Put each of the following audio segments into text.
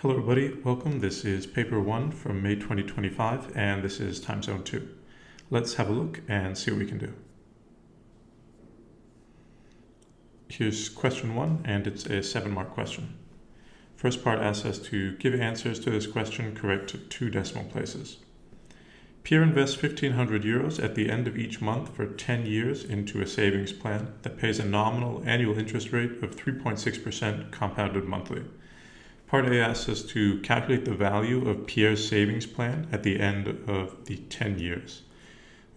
Hello everybody, welcome. This is paper 1 from May 2025 and this is time zone 2. Let's have a look and see what we can do. Here's question 1 and it's a 7-mark question. First part asks us to give answers to this question correct to 2 decimal places. Pierre invests 1,500 euros at the end of each month for 10 years into a savings plan that pays a nominal annual interest rate of 3.6% compounded monthly. Part A asks us to calculate the value of Pierre's savings plan at the end of the 10 years.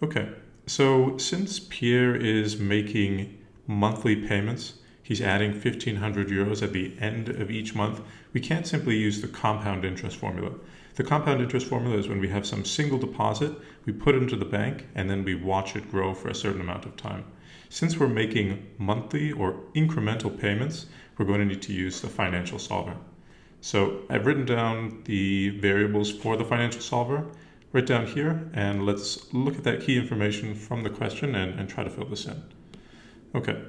Okay, so since Pierre is making monthly payments, he's adding 1,500 euros at the end of each month, we can't simply use the compound interest formula. The compound interest formula is when we have some single deposit, we put it into the bank, and then we watch it grow for a certain amount of time. Since we're making monthly or incremental payments, we're going to need to use the financial solver. So I've written down the variables for the financial solver right down here, and let's look at that key information from the question and try to fill this in. Okay,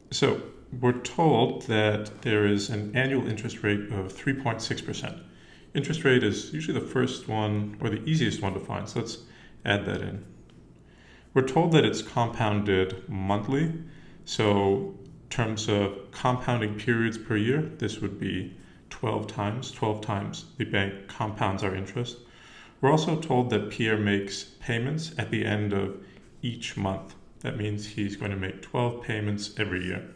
so we're told that there is an annual interest rate of 3.6%. Interest rate is usually the first one or the easiest one to find, so let's add that in. We're told that it's compounded monthly, so in terms of compounding periods per year, this would be 12 times the bank compounds our interest. We're also told that Pierre makes payments at the end of each month. That means he's going to make 12 payments every year.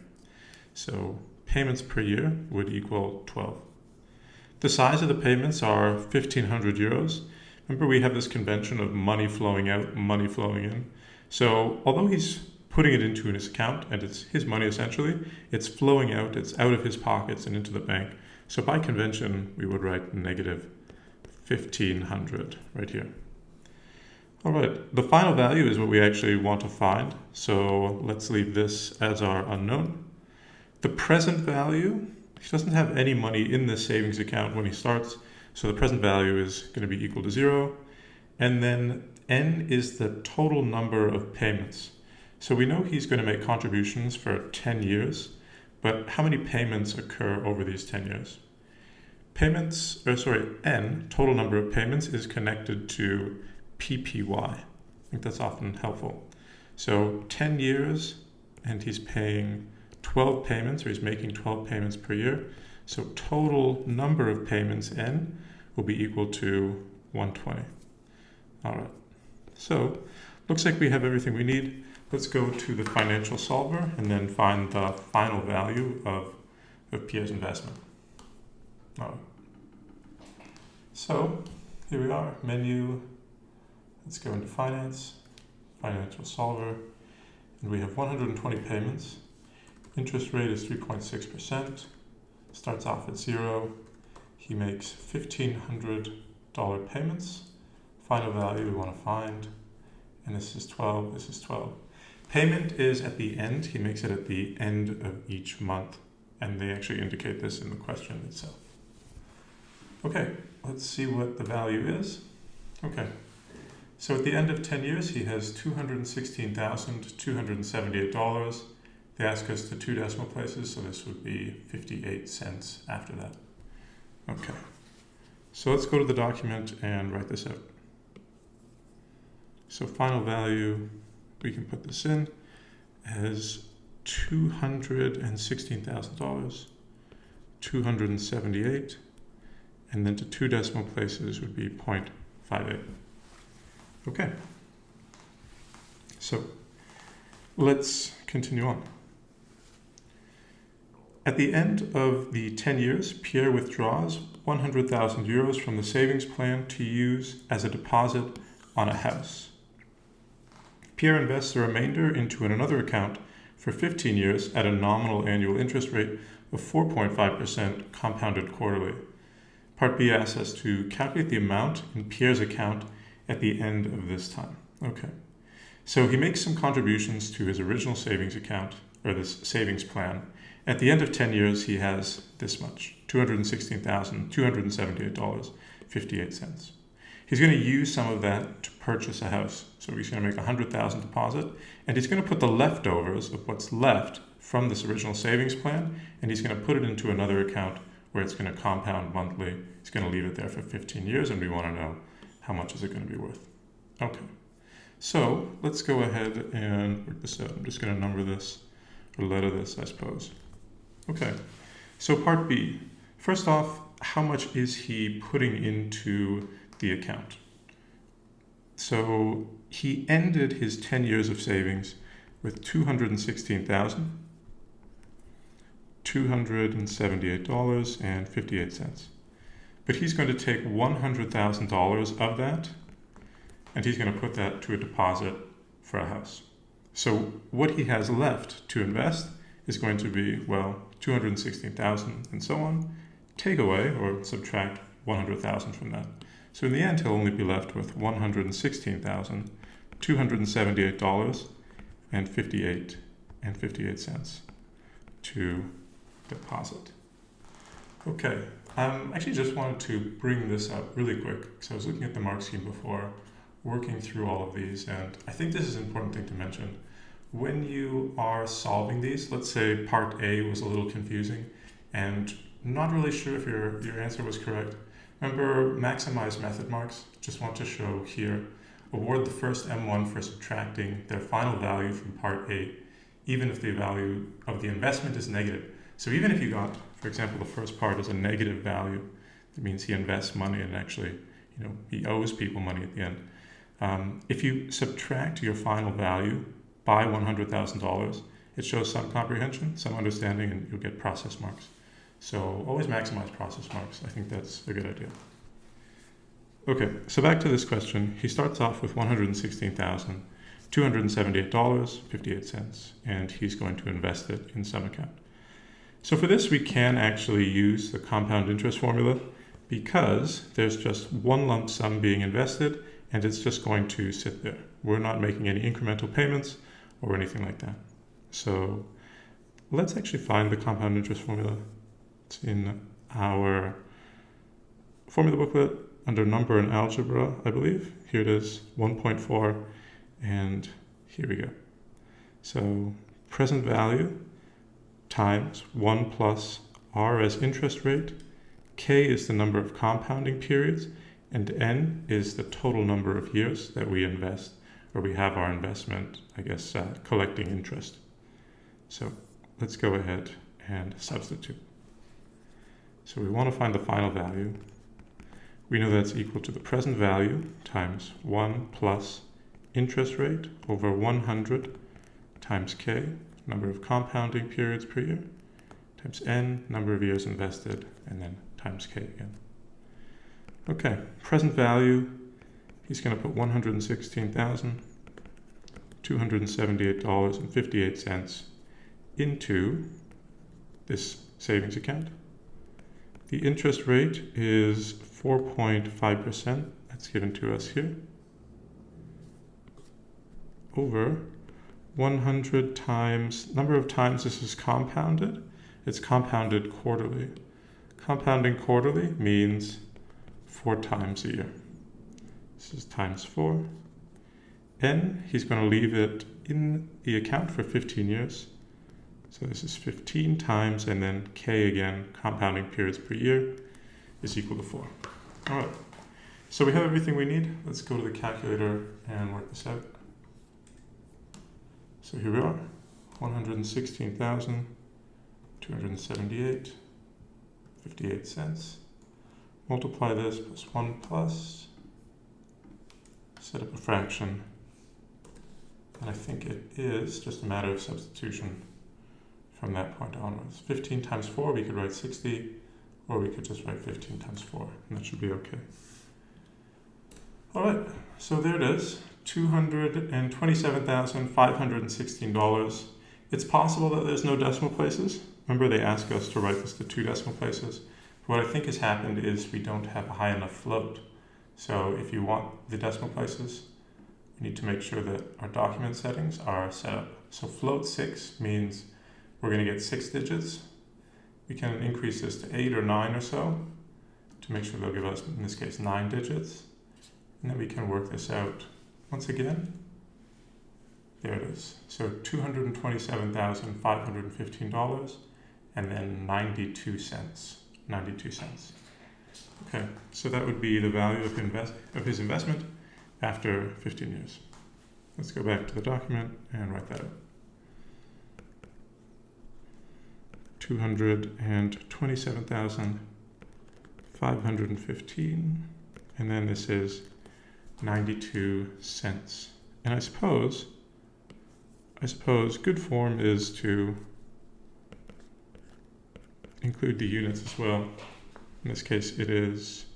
So payments per year would equal 12. The size of the payments are 1,500 euros. Remember, we have this convention of money flowing out, money flowing in. So although he's putting it into his account and it's his money essentially, it's flowing out, it's out of his pockets and into the bank. So by convention, we would write negative 1,500 right here. All right, the final value is what we actually want to find. So let's leave this as our unknown. The present value, he doesn't have any money in this savings account when he starts. So the present value is going to be equal to 0. And then n is the total number of payments. So we know he's going to make contributions for 10 years. But how many payments occur over these 10 years? N, total number of payments, is connected to PPY. I think that's often helpful. So 10 years, and he's paying 12 payments, or he's making 12 payments per year. So total number of payments, N, will be equal to 120. All right. So looks like we have everything we need. Let's go to the financial solver and then find the final value of Pierre's investment. All right. So here we are, menu. Let's go into finance, financial solver, and we have 120 payments. Interest rate is 3.6%. Starts off at 0. He makes $1,500 payments. Final value we want to find, and this is 12. This is 12. Payment is at the end. He makes it at the end of each month, and they actually indicate this in the question itself. Okay, let's see what the value is. Okay, so at the end of 10 years, he has $216,278. They ask us to 2 decimal places, so this would be 58 cents after that. Okay, so let's go to the document and write this out. So final value, we can put this in as $216,000, 278, and then to 2 decimal places would be 0.58. Okay, so let's continue on. At the end of the 10 years, Pierre withdraws 100,000 euros from the savings plan to use as a deposit on a house. Pierre invests the remainder into another account for 15 years at a nominal annual interest rate of 4.5% compounded quarterly. Part B asks us to calculate the amount in Pierre's account at the end of this time. Okay, so he makes some contributions to his original savings account, or this savings plan. At the end of 10 years, he has this much, $216,278.58. He's going to use some of that to purchase a house. So he's going to make a 100,000 deposit, and he's going to put the leftovers of what's left from this original savings plan, and he's going to put it into another account where it's going to compound monthly. He's going to leave it there for 15 years, and we want to know how much is it going to be worth. Okay, so let's go ahead and work this out. I'm just going to number this, or letter this, I suppose. Okay, so part B. First off, how much is he putting into the account? So he ended his 10 years of savings with $278.58. But he's going to take $100,000 of that, and he's going to put that to a deposit for a house. So what he has left to invest is going to be, well, $216,000 and so on. Take away or subtract $100,000 from that. So in the end, he'll only be left with $116,278.58 to deposit. Okay, actually just wanted to bring this up really quick because I was looking at the mark scheme before, working through all of these, and I think this is an important thing to mention. When you are solving these, let's say part A was a little confusing and not really sure if your answer was correct. Remember, maximize method marks. Just want to show here. Award the first M1 for subtracting their final value from part A, even if the value of the investment is negative. So even if you got, for example, the first part is a negative value, that means he invests money and actually, he owes people money at the end. If you subtract your final value by $100,000, it shows some comprehension, some understanding, and you'll get process marks. So always maximize process marks. I think that's a good idea. Okay, so back to this question. He starts off with $116,278.58, and he's going to invest it in some account. So for this, we can actually use the compound interest formula because there's just one lump sum being invested, and it's just going to sit there. We're not making any incremental payments or anything like that. So let's actually find the compound interest formula. It's in our formula booklet under number and algebra, I believe. Here it is, 1.4, and here we go. So present value times 1 plus R as interest rate, K is the number of compounding periods, and N is the total number of years that we invest, or we have our investment, collecting interest. So let's go ahead and substitute. So we want to find the final value. We know that's equal to the present value times 1 plus interest rate over 100 times K, number of compounding periods per year, times N, number of years invested, and then times K again. Okay, present value, he's going to put $116,278.58 into this savings account. The interest rate is 4.5%, that's given to us here, over 100 times, number of times this is compounded, it's compounded quarterly. Compounding quarterly means 4 times a year. This is times 4. N, he's going to leave it in the account for 15 years. So this is 15 times, and then K again, compounding periods per year, is equal to 4. All right, so we have everything we need. Let's go to the calculator and work this out. So here we are, 116,278.58. Multiply this plus 1 plus, set up a fraction, and I think it is just a matter of substitution from that point onwards. 15 times 4, we could write 60, or we could just write 15 times 4, and that should be okay. All right, so there it is, $227,516. It's possible that there's no decimal places. Remember, they ask us to write this to 2 decimal places. What I think has happened is we don't have a high enough float. So if you want the decimal places, we need to make sure that our document settings are set up. So float 6 means we're going to get 6 digits. We can increase this to 8 or 9 or so to make sure they'll give us, in this case, 9 digits. And then we can work this out. Once again, there it is. So $227,515 and then 92 cents. 92 cents. Okay, so that would be the value of his investment after 15 years. Let's go back to the document and write that out. 227,515, and then this is 92 cents. And I suppose good form is to include the units as well. In this case, it is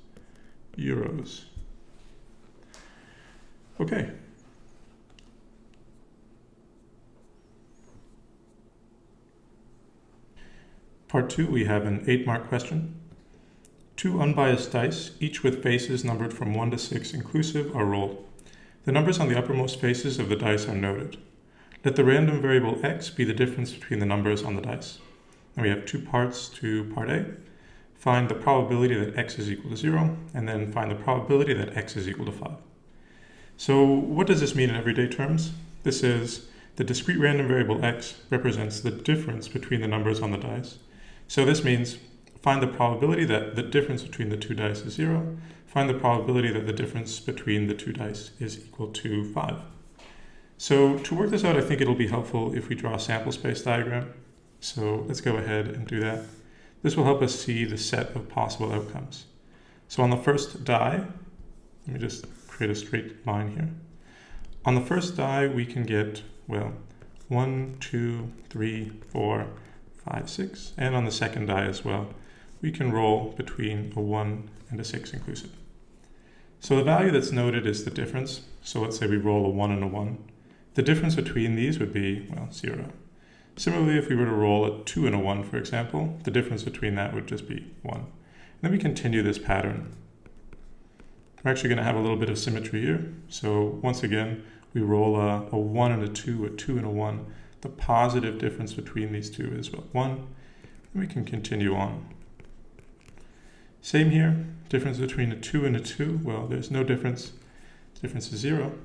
euros. Okay. Part 2, we have an 8-mark question. 2 unbiased dice, each with faces numbered from 1 to 6 inclusive, are rolled. The numbers on the uppermost faces of the dice are noted. Let the random variable x be the difference between the numbers on the dice. And we have 2 parts to part A. Find the probability that x is equal to 0, and then find the probability that x is equal to 5. So what does this mean in everyday terms? This is the discrete random variable x represents the difference between the numbers on the dice. So this means find the probability that the difference between the 2 dice is 0. Find the probability that the difference between the 2 dice is equal to 5. So to work this out, I think it'll be helpful if we draw a sample space diagram. So let's go ahead and do that. This will help us see the set of possible outcomes. So on the first die, let me just create a straight line here. On the first die, we can get, well, 1, 2, 3, 4, 5, 6. And on the second die as well, we can roll between a 1 and a 6 inclusive. So the value that's noted is the difference. So let's say we roll a 1 and a 1. The difference between these would be, well, 0. Similarly, if we were to roll a 2 and a 1, for example, the difference between that would just be 1. And then we continue this pattern. We're actually going to have a little bit of symmetry here. So once again, we roll a 1 and a 2 and a 1. The positive difference between these two is 1. And we can continue on. Same here, difference between a 2 and a 2. Well, there's no difference. The difference is 0.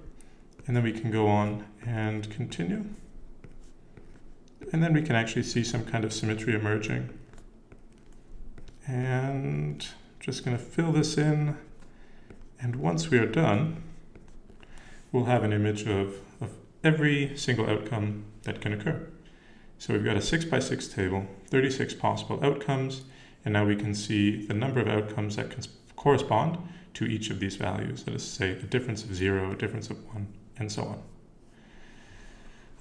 And then we can go on and continue. And then we can actually see some kind of symmetry emerging. And just going to fill this in. And once we are done, we'll have an image of every single outcome that can occur. So we've got a 6 by 6 table, 36 possible outcomes, and now we can see the number of outcomes that can correspond to each of these values. That is to say, a difference of 0, a difference of 1, and so on.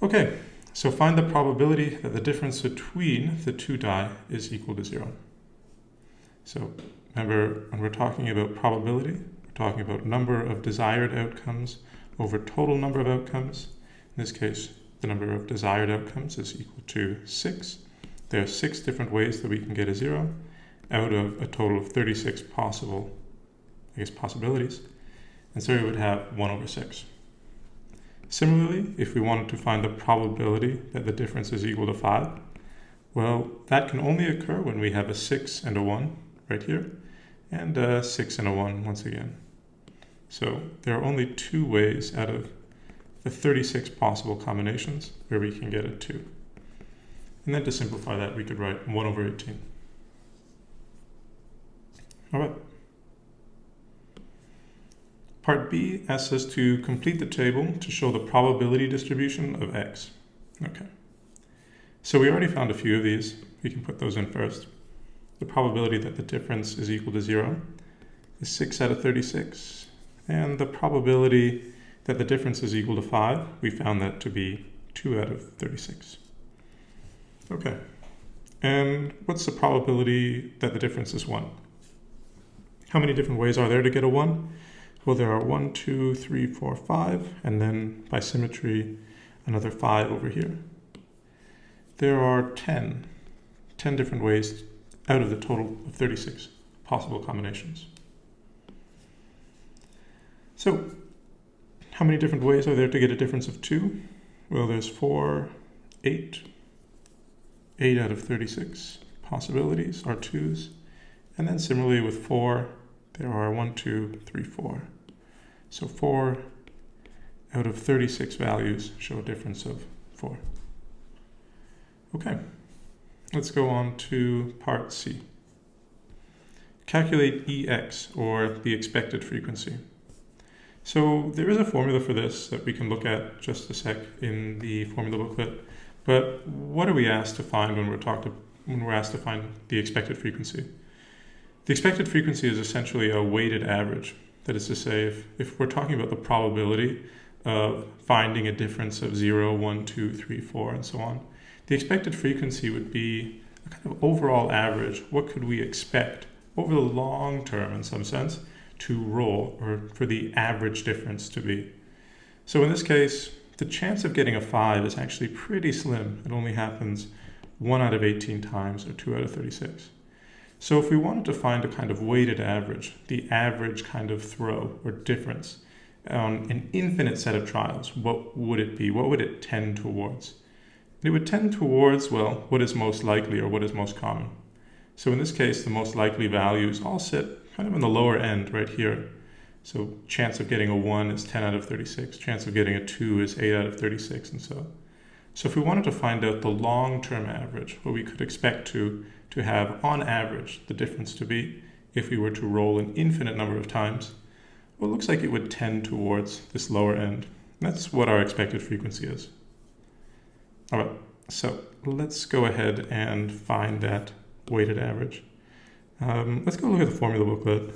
Okay. So find the probability that the difference between the 2 die is equal to 0. So remember, when we're talking about probability, we're talking about number of desired outcomes over total number of outcomes. In this case, the number of desired outcomes is equal to 6. There are 6 different ways that we can get a 0 out of a total of 36 possible, possibilities. And so we would have 1 over 6. Similarly, if we wanted to find the probability that the difference is equal to 5, well, that can only occur when we have a 6 and a 1 right here, and a 6 and a 1 once again. So there are only 2 ways out of the 36 possible combinations where we can get a 2. And then to simplify that, we could write 1 over 18. All right. Part B asks us to complete the table to show the probability distribution of x. Okay. So we already found a few of these. We can put those in first. The probability that the difference is equal to 0 is 6 out of 36. And the probability that the difference is equal to 5, we found that to be 2 out of 36. Okay. And what's the probability that the difference is 1? How many different ways are there to get a 1? Well, there are 1, 2, 3, 4, 5, and then by symmetry, another 5 over here. There are 10 different ways out of the total of 36 possible combinations. So, how many different ways are there to get a difference of 2? Well, there's 4, 8. 8 out of 36 possibilities are 2s. And then similarly with 4, there are 1, 2, 3, 4. So 4 out of 36 values show a difference of 4. Okay, let's go on to part C. calculate EX, or the expected frequency. So there is a formula for this that we can look at just a sec in the formula booklet. But what are we asked to find when we're asked to find the expected frequency? The expected frequency is essentially a weighted average. That is to say, if we're talking about the probability of finding a difference of 0, 1, 2, 3, 4, and so on, the expected frequency would be a kind of overall average. What could we expect over the long term, in some sense, to roll, or for the average difference to be? So in this case, the chance of getting a 5 is actually pretty slim. It only happens 1 out of 18 times, or 2 out of 36. So if we wanted to find a kind of weighted average, the average kind of throw or difference on an infinite set of trials, what would it be? What would it tend towards? It would tend towards, well, what is most likely or what is most common. So in this case, the most likely values all sit kind of in the lower end right here. So chance of getting a 1 is 10 out of 36. Chance of getting a 2 is 8 out of 36, and so on. So if we wanted to find out the long-term average, what we could expect to have on average the difference to be if we were to roll an infinite number of times, well, it looks like it would tend towards this lower end. That's what our expected frequency is. All right, so let's go ahead and find that weighted average. Let's go look at the formula booklet.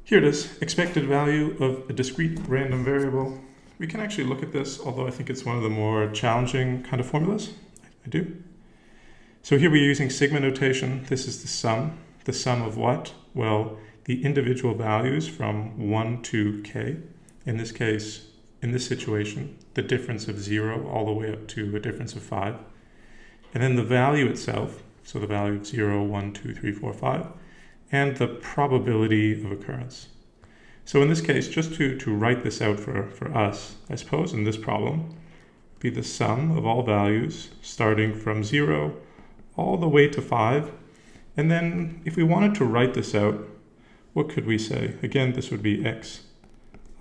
Here it is, expected value of a discrete random variable. We can actually look at this, although I think it's one of the more challenging kind of formulas. I do. So here we're using sigma notation. This is the sum. The sum of what? Well, the individual values from 1 to k. In this case, in this situation, the difference of 0 all the way up to a difference of 5. And then the value itself, so the value of 0, 1, 2, 3, 4, 5, and the probability of occurrence. So in this case, just to write this out for us, I suppose in this problem, be the sum of all values starting from 0 all the way to 5. And then if we wanted to write this out, what could we say? Again, this would be x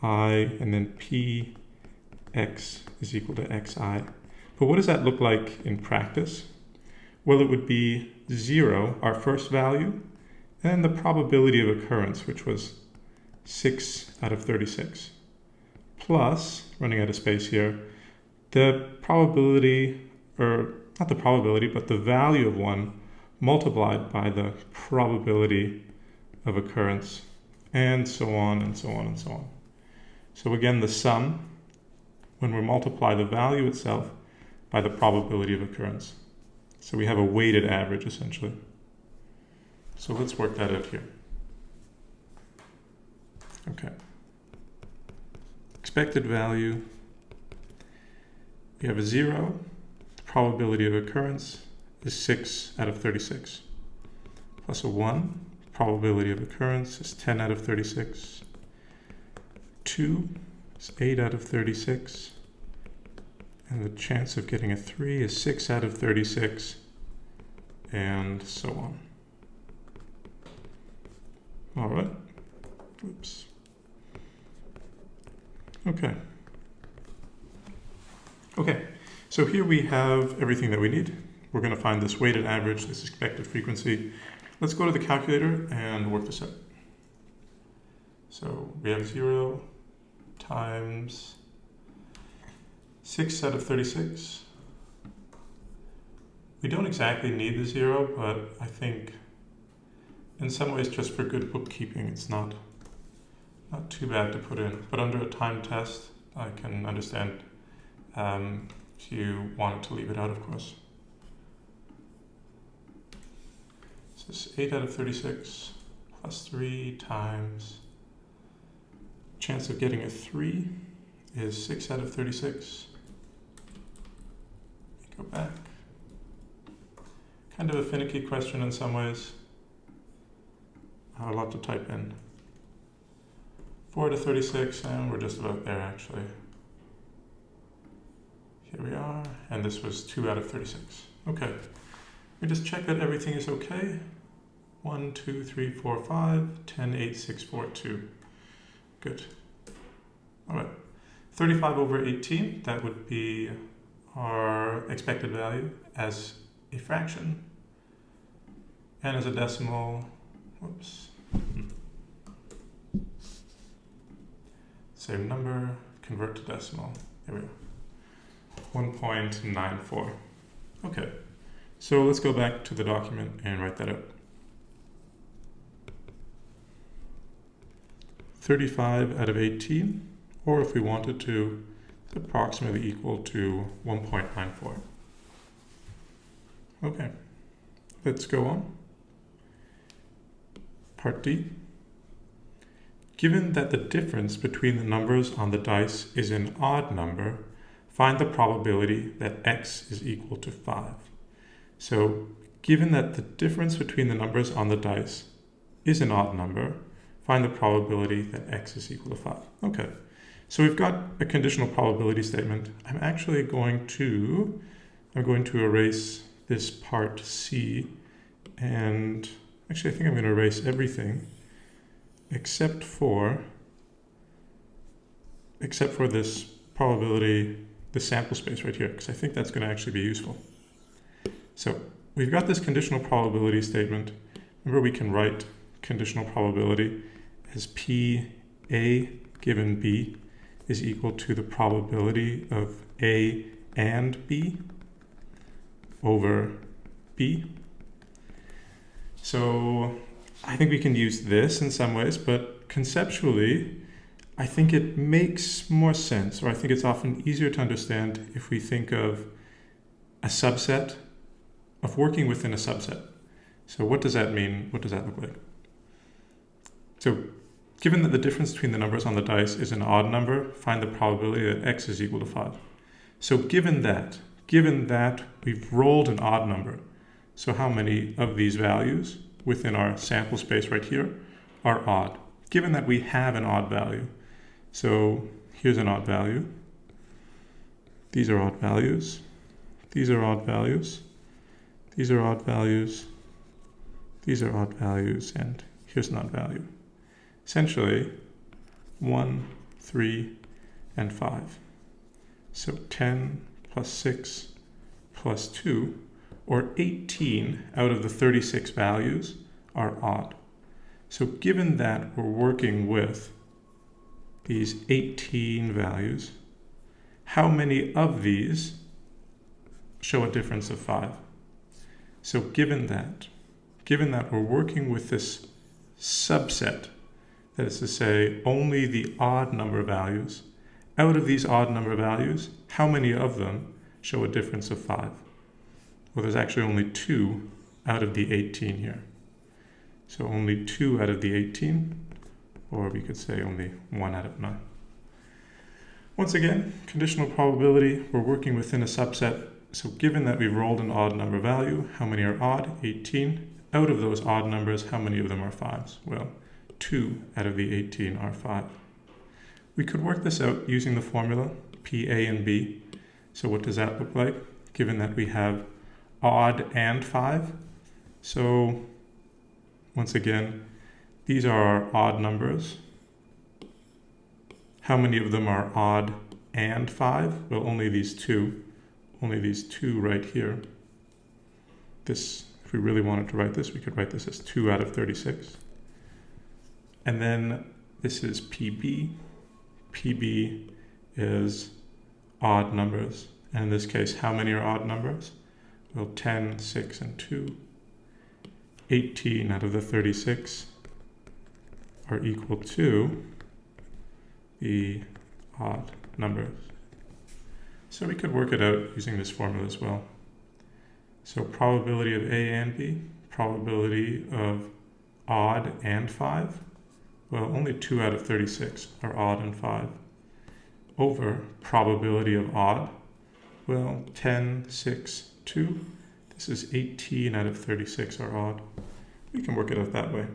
I, and then p x is equal to xi. But what does that look like in practice? Well, it would be 0, our first value, and the probability of occurrence, which was 6 out of 36, plus, running out of space here, the probability, or not the probability, but the value of 1 multiplied by the probability of occurrence, and so on, and so on, and so on. So again, the sum, when we multiply the value itself by the probability of occurrence. So we have a weighted average, essentially. So let's work that out here. Okay. Expected value, we have a 0. The probability of occurrence is 6 out of 36. Plus a 1, probability of occurrence is 10 out of 36. 2 is 8 out of 36. And the chance of getting a 3 is 6 out of 36, and so on. All right. Oops. Okay. Okay, so here we have everything that we need. We're going to find this weighted average, this expected frequency. Let's go to the calculator and work this out. So we have 0 times 6 out of 36. We don't exactly need the 0, but I think in some ways, just for good bookkeeping, it's not too bad to put in. But under a time test, I can understand if you wanted to leave it out, of course. So this is 8 out of 36 plus 3 times chance of getting a 3 is 6 out of 36. Go back. Kind of a finicky question in some ways. A lot to type in. 4 to 36, and we're just about there actually. Here we are, and this was 2 out of 36. Okay, we just check that everything is okay. 1, 2, 3, 4, 5, 10, 8, 6, 4, 2. Good. All right, 35 over 18, that would be our expected value as a fraction. n is a decimal, whoops. Same number, convert to decimal. There we go. 1.94. Okay, so let's go back to the document and write that out. 35 out of 18, or if we wanted to, it's approximately equal to 1.94. Okay, let's go on. Part D. Given that the difference between the numbers on the dice is an odd number, find the probability that x is equal to 5. So, given that the difference between the numbers on the dice is an odd number, find the probability that x is equal to 5. Okay, so we've got a conditional probability statement. I'm going to erase this part C, and actually I think I'm going to erase everything except for this probability, the sample space right here, because I think that's going to actually be useful. So we've got this conditional probability statement. Remember, we can write conditional probability as P A given B is equal to the probability of A and B over B. So I think we can use this in some ways, but conceptually, I think it makes more sense, or I think it's often easier to understand if we think of a subset, of working within a subset. So what does that mean? What does that look like? So given that the difference between the numbers on the dice is an odd number, find the probability that x is equal to 5. So given that we've rolled an odd number, so how many of these values within our sample space right here are odd? Given that we have an odd value, so here's an odd value, these are odd values, these are odd values, these are odd values, these are odd values, and here's an odd value. Essentially, 1, 3, and 5. So 10 plus 6 plus 2, or 18 out of the 36 values are odd. So given that we're working with these 18 values, how many of these show a difference of 5? So given that we're working with this subset, that is to say only the odd number values, out of these odd number values, how many of them show a difference of 5? Well, there's actually only 2 out of the 18 here. So only 2 out of the 18, or we could say only 1 out of 9. Once again, conditional probability, we're working within a subset. So given that we've rolled an odd number value, how many are odd? 18. Out of those odd numbers, how many of them are 5s? Well, 2 out of the 18 are 5. We could work this out using the formula P, A, and B. So what does that look like, given that we have odd and 5? So once again, these are our odd numbers. How many of them are odd and 5? Well, only these 2. Only these 2 right here. This, if we really wanted to write this, we could write this as 2 out of 36. And then this is PB. PB is odd numbers. And in this case, how many are odd numbers? Well, 10, 6, and 2. 18 out of the 36 are equal to the odd numbers. So we could work it out using this formula as well. So probability of A and B, probability of odd and 5. Well, only 2 out of 36 are odd and 5. Over probability of odd, well, 10, 6, 2. This is 18 out of 36 are odd. We can work it out that way.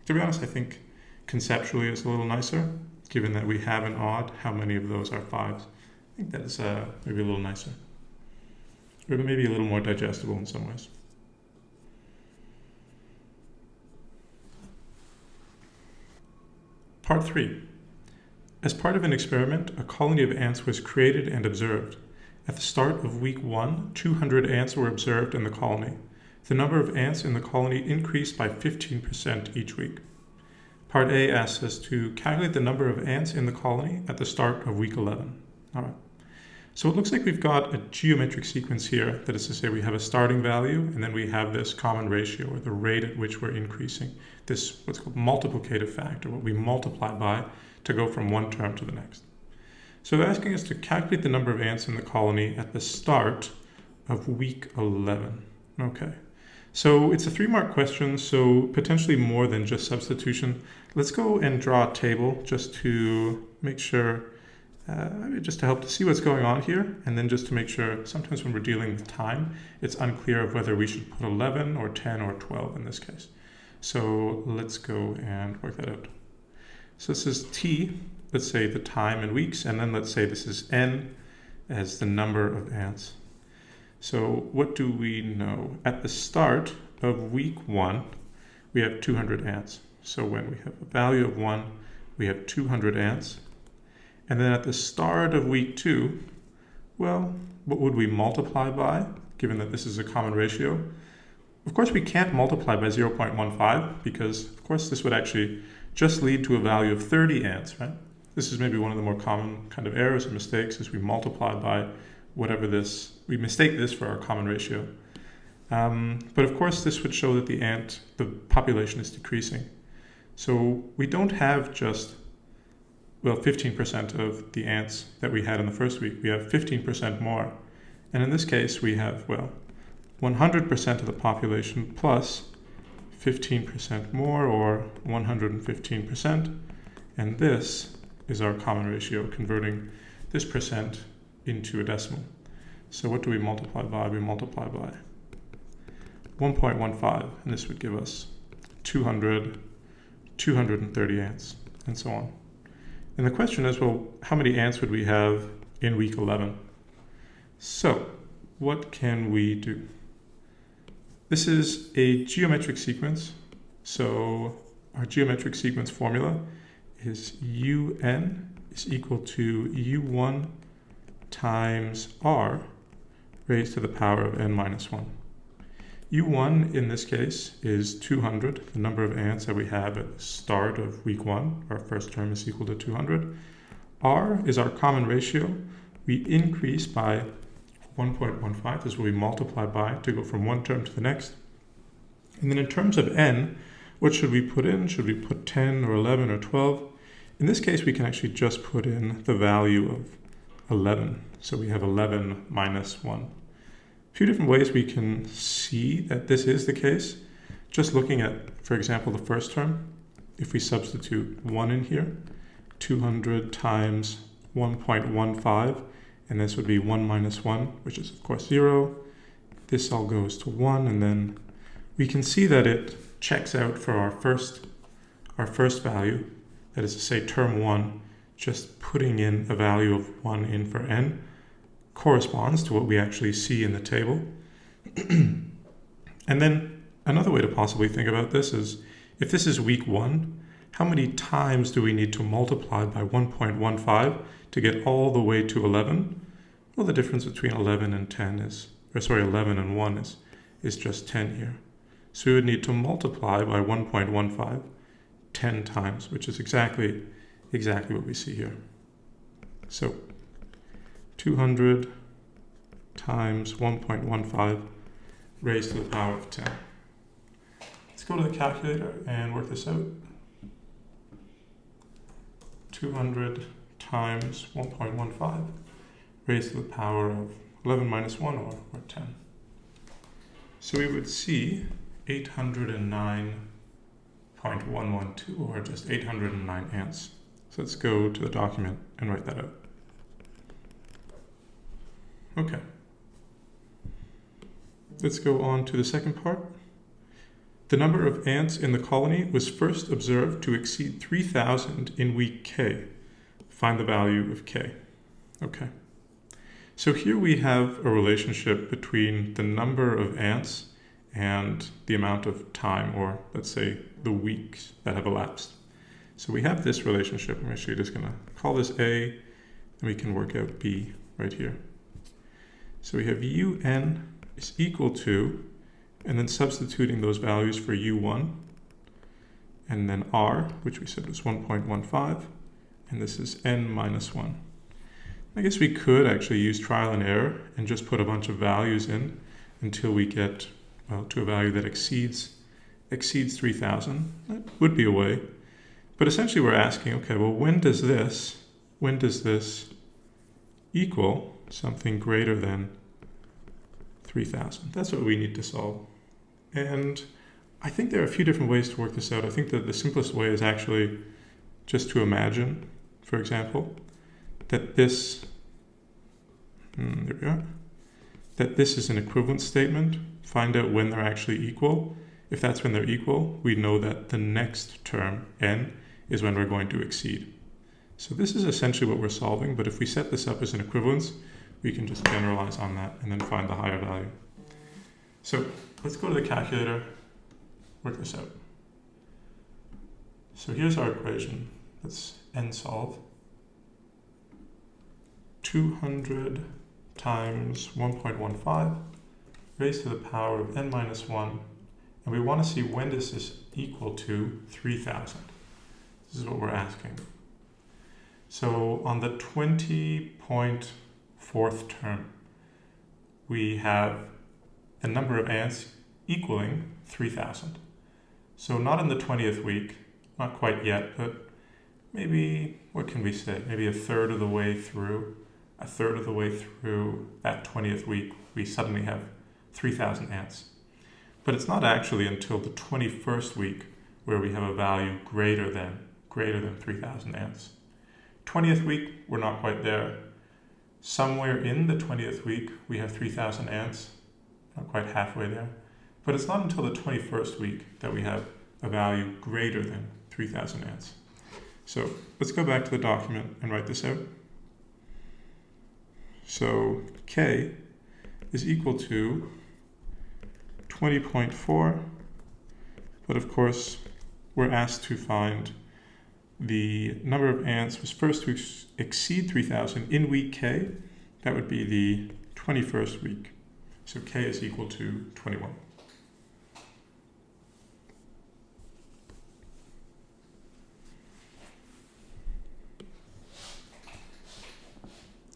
To be honest, I think conceptually it's a little nicer, given that we have an odd, how many of those are 5s. I think that is maybe a little nicer. Or maybe a little more digestible in some ways. Part 3. As part of an experiment, a colony of ants was created and observed. At the start of week 1, 200 ants were observed in the colony. the number of ants in the colony increased by 15% each week. Part A asks us to calculate the number of ants in the colony at the start of week 11. All right. So it looks like we've got a geometric sequence here. That is to say, we have a starting value, and then we have this common ratio, or the rate at which we're increasing, this what's called multiplicative factor, what we multiply by to go from one term to the next. So they're asking us to calculate the number of ants in the colony at the start of week 11. Okay. So it's a 3-mark question, so potentially more than just substitution. Let's go and draw a table just to make sure, just to help to see what's going on here, and then just to make sure, sometimes when we're dealing with time, it's unclear of whether we should put 11 or 10 or 12 in this case. So let's go and work that out. So this is t, let's say the time in weeks, and then let's say this is n as the number of ants. So what do we know? At the start of week 1, we have 200 ants. So when we have a value of 1, we have 200 ants. And then at the start of week 2, well, what would we multiply by, given that this is a common ratio? Of course, we can't multiply by 0.15 because, of course, this would actually just lead to a value of 30 ants, right? This is maybe one of the more common kind of errors or mistakes, is we multiply by whatever this, we mistake this for our common ratio. But of course, this would show that the population is decreasing. So we don't have just, well, 15% of the ants that we had in the first week. We have 15% more. And in this case, we have, well, 100% of the population plus 15% more, or 115%. And this is our common ratio, converting this percent into a decimal. So what do we multiply by? We multiply by 1.15, and this would give us 200, 230 ants, and so on. And the question is, well, how many ants would we have in week 11? So what can we do? This is a geometric sequence. So our geometric sequence formula is un is equal to u1 times r raised to the power of n minus 1. u1 in this case is 200, the number of ants that we have at the start of week 1. Our first term is equal to 200. R is our common ratio. We increase by 1.15, this is what we multiply by to go from one term to the next. And then in terms of n, what should we put in? Should we put 10 or 11 or 12? In this case, we can actually just put in the value of 11. So we have 11 minus 1. A few different ways we can see that this is the case. Just looking at, for example, the first term, if we substitute 1 in here, 200 times 1.15, and this would be 1 minus 1, which is of course 0. This all goes to 1, and then we can see that it checks out for our first value, that is to say term 1, just putting in a value of 1 in for n corresponds to what we actually see in the table. And then another way to possibly think about this is, if this is week 1, how many times do we need to multiply by 1.15 to get all the way to 11? Well, the difference between 11 and 10 is, 11 and 1 is just 10 here. So we would need to multiply by 1.15 10 times, which is exactly what we see here. So 200 times 1.15 raised to the power of 10. Let's go to the calculator and work this out. 200 times 1.15 raised to the power of 11 minus 1, or 10. So we would see 809.112, or just 809 ants. So let's go to the document and write that out. Okay. Let's go on to the second part. The number of ants in the colony was first observed to exceed 3,000 in week k. Find the value of k. Okay. So here we have a relationship between the number of ants and the amount of time, or let's say the weeks that have elapsed. So we have this relationship. I'm actually just going to call this A, and we can work out B right here. So we have un is equal to, and then substituting those values for u1, and then r, which we said was 1.15, and this is n minus 1. I guess we could actually use trial and error and just put a bunch of values in until we get, well, to a value that exceeds 3,000. That would be a way. But essentially we're asking, okay, well, when does this equal something greater than 3,000? That's what we need to solve. And I think there are a few different ways to work this out. I think that the simplest way is actually just to imagine, for example, that this, there we are, that this is an equivalence statement. Find out when they're actually equal. If that's when they're equal, we know that the next term, n, is when we're going to exceed. So this is essentially what we're solving, but if we set this up as an equivalence, we can just generalize on that and then find the higher value. So let's go to the calculator, work this out. So here's our equation. Let's n solve. 200 times 1.15 raised to the power of n minus 1. And we want to see when this is equal to 3,000. This is what we're asking. So on the 20.4th term, we have the number of ants equaling 3,000. So not in the 20th week, not quite yet, but maybe, what can we say? Maybe a third of the way through that 20th week, we suddenly have 3,000 ants. But it's not actually until the 21st week where we have a value greater than 3,000 ants. 20th week, we're not quite there. Somewhere in the 20th week, we have 3,000 ants, not quite halfway there. But it's not until the 21st week that we have a value greater than 3,000 ants. So let's go back to the document and write this out. So k is equal to 20.4, but of course we're asked to find the number of ants was first to exceed 3,000 in week k. That would be the 21st week. So k is equal to 21.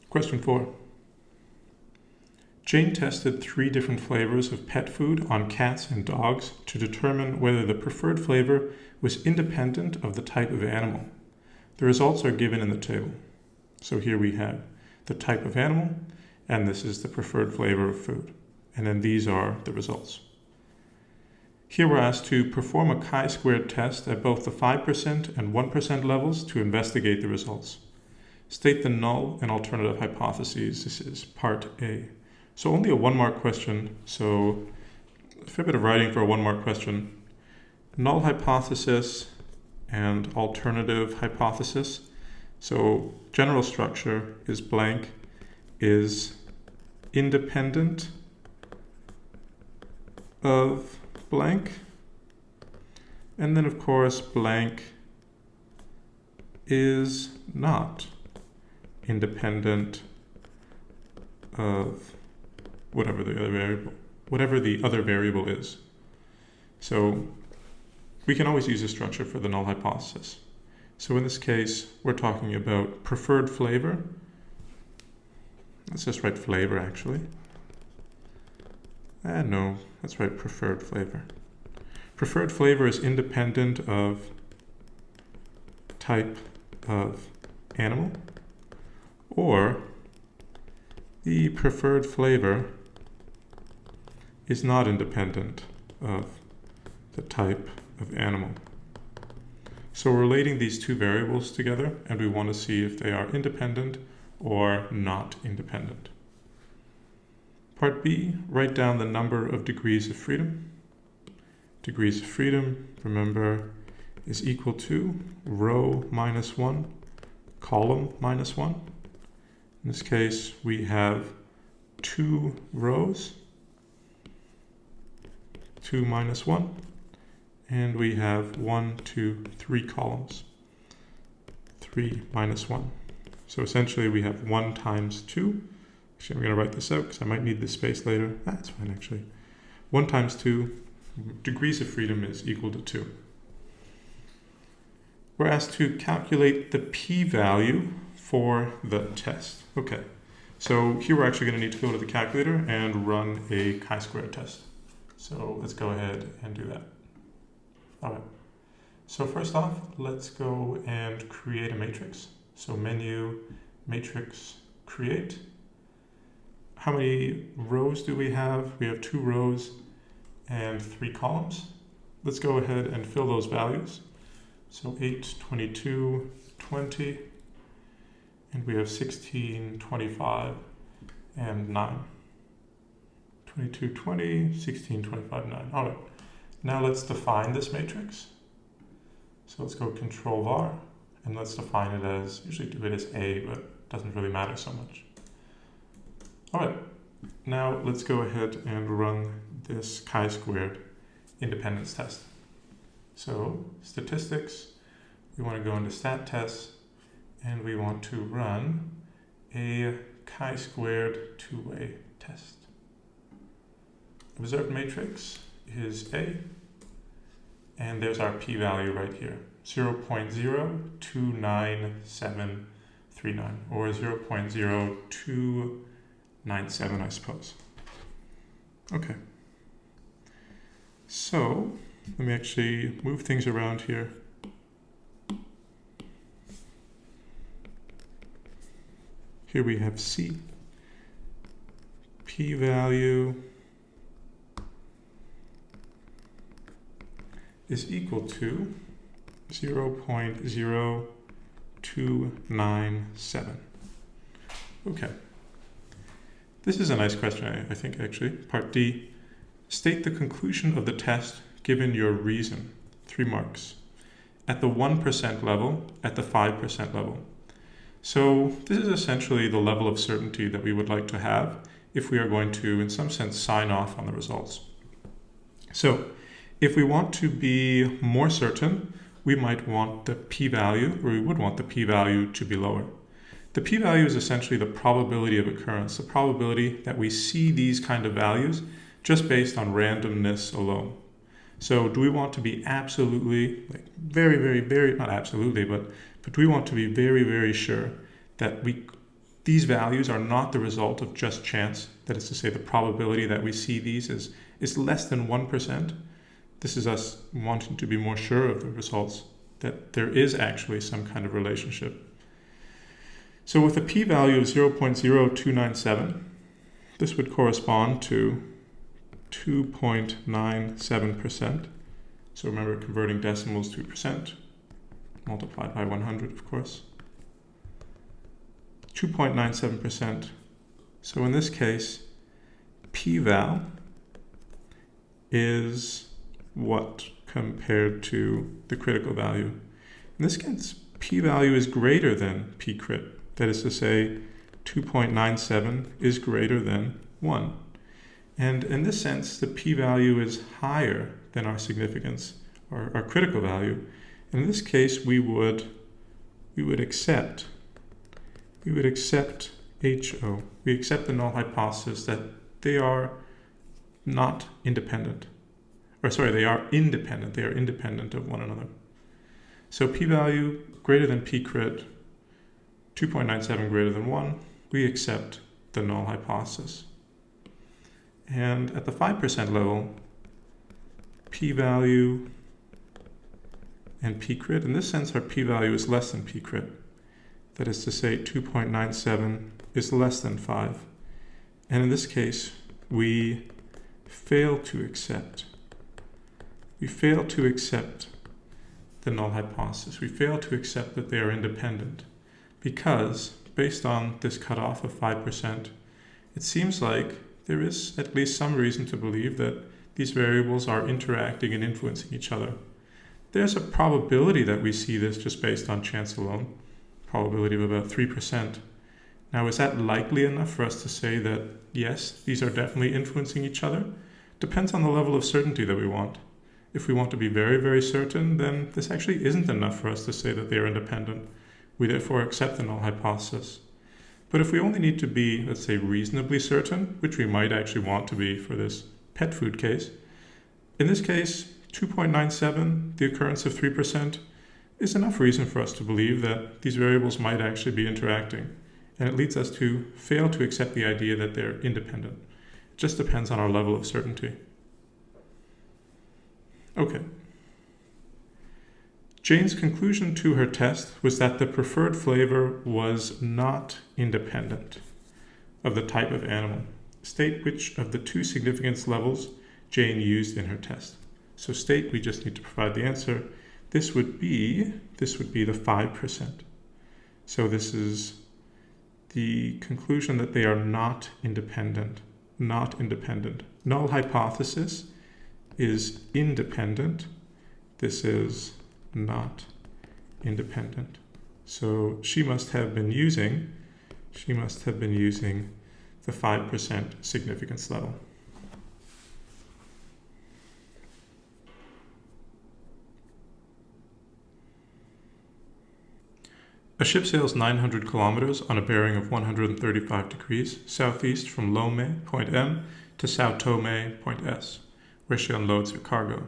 Question 4. Jane tested 3 different flavors of pet food on cats and dogs to determine whether the preferred flavor was independent of the type of animal. The results are given in the table. So here we have the type of animal, and this is the preferred flavor of food. And then these are the results. Here we're asked to perform a chi-squared test at both the 5% and 1% levels to investigate the results. State the null and alternative hypotheses. This is part A. So only a 1-mark question, so a fair bit of writing for a 1-mark question. Null hypothesis and alternative hypothesis. So general structure is blank is independent of blank. And then of course blank is not independent of whatever the other variable is. So we can always use a structure for the null hypothesis. So in this case, we're talking about preferred flavor. Let's just write flavor actually. No, let's write preferred flavor. Preferred flavor is independent of type of animal, or the preferred flavor is not independent of the type of animal. So we're relating these 2 variables together, and we want to see if they are independent or not independent. Part B, write down the number of degrees of freedom. Degrees of freedom, remember, is equal to row minus 1, column minus 1. In this case, we have 2 rows, 2 minus 1, and we have 1, 2, 3 columns, 3 minus 1. So essentially we have 1 times 2. Actually, I'm going to write this out because I might need this space later. That's fine actually. 1 times 2, degrees of freedom is equal to 2. We're asked to calculate the p-value for the test. Okay, so here we're actually going to need to go to the calculator and run a chi-square test. So let's go ahead and do that. All right, so first off, let's go and create a matrix. So menu, matrix, create. How many rows do we have? We have 2 rows and 3 columns. Let's go ahead and fill those values. So 8, 22, 20, and we have 16, 25, and 9. 22, 20, 16, 25, 9. All right, now let's define this matrix. So let's go Control var, and let's define it as, usually do it as A, but it doesn't really matter so much. All right, now let's go ahead and run this chi-squared independence test. So statistics, we want to go into stat tests, and we want to run a chi-squared two-way test. Observed matrix is A, and there's our p-value right here, 0.029739, or 0.0297, I suppose. Okay, so let me actually move things around here. Here we have C. P-value is equal to 0.0297. Okay. This is a nice question, I think, actually. Part D. State the conclusion of the test given your reason. 3 marks. At the 1% level, at the 5% level. So this is essentially the level of certainty that we would like to have if we are going to, in some sense, sign off on the results. So if we want to be more certain, we might want the p-value, or we would want the p-value to be lower. The p-value is essentially the probability of occurrence, the probability that we see these kind of values just based on randomness alone. So do we want to be absolutely, like very, not absolutely, but do we want to be very sure that these values are not the result of just chance? That is to say, the probability that we see these is less than 1%. This is us wanting to be more sure of the results, that there is actually some kind of relationship. So with a p-value of 0.0297, this would correspond to 2.97%. So remember, converting decimals to percent, multiplied by 100, of course. 2.97%. So in this case, p-val is what compared to the critical value? In this case, p-value is greater than p-crit. That is to say, 2.97 is greater than 1. And in this sense, the p-value is higher than our significance, or our critical value. In this case, we would accept HO. We accept the null hypothesis that they are not independent. Or sorry, they are independent. They are independent of one another. So p-value greater than p-crit, 2.97 greater than 1, we accept the null hypothesis. And at the 5% level, p-value and p-crit, in this sense, our p-value is less than p-crit. That is to say, 2.97 is less than 5. And in this case, we fail to accept. We fail to accept the null hypothesis. We fail to accept that they are independent because, based on this cutoff of 5%, it seems like there is at least some reason to believe that these variables are interacting and influencing each other. There's a probability that we see this just based on chance alone, probability of about 3%. Now, is that likely enough for us to say that, yes, these are definitely influencing each other? Depends on the level of certainty that we want. If we want to be very certain, then this actually isn't enough for us to say that they are independent. We therefore accept the null hypothesis. But if we only need to be, let's say, reasonably certain, which we might actually want to be for this pet food case. In this case, 2.97, the occurrence of 3%, is enough reason for us to believe that these variables might actually be interacting, and it leads us to fail to accept the idea that they're independent. It just depends on our level of certainty. Okay. Jane's conclusion to her test was that the preferred flavor was not independent of the type of animal. State which of the two significance levels Jane used in her test. So state, we just need to provide the answer. This would be the 5%. So this is the conclusion that they are not independent. Not independent. Null hypothesis is independent. This is not independent. So she must have been using the 5% significance level. A ship sails 900 kilometers on a bearing of 135 degrees southeast from Lome, point M, to Sao Tome, point S, where she unloads her cargo.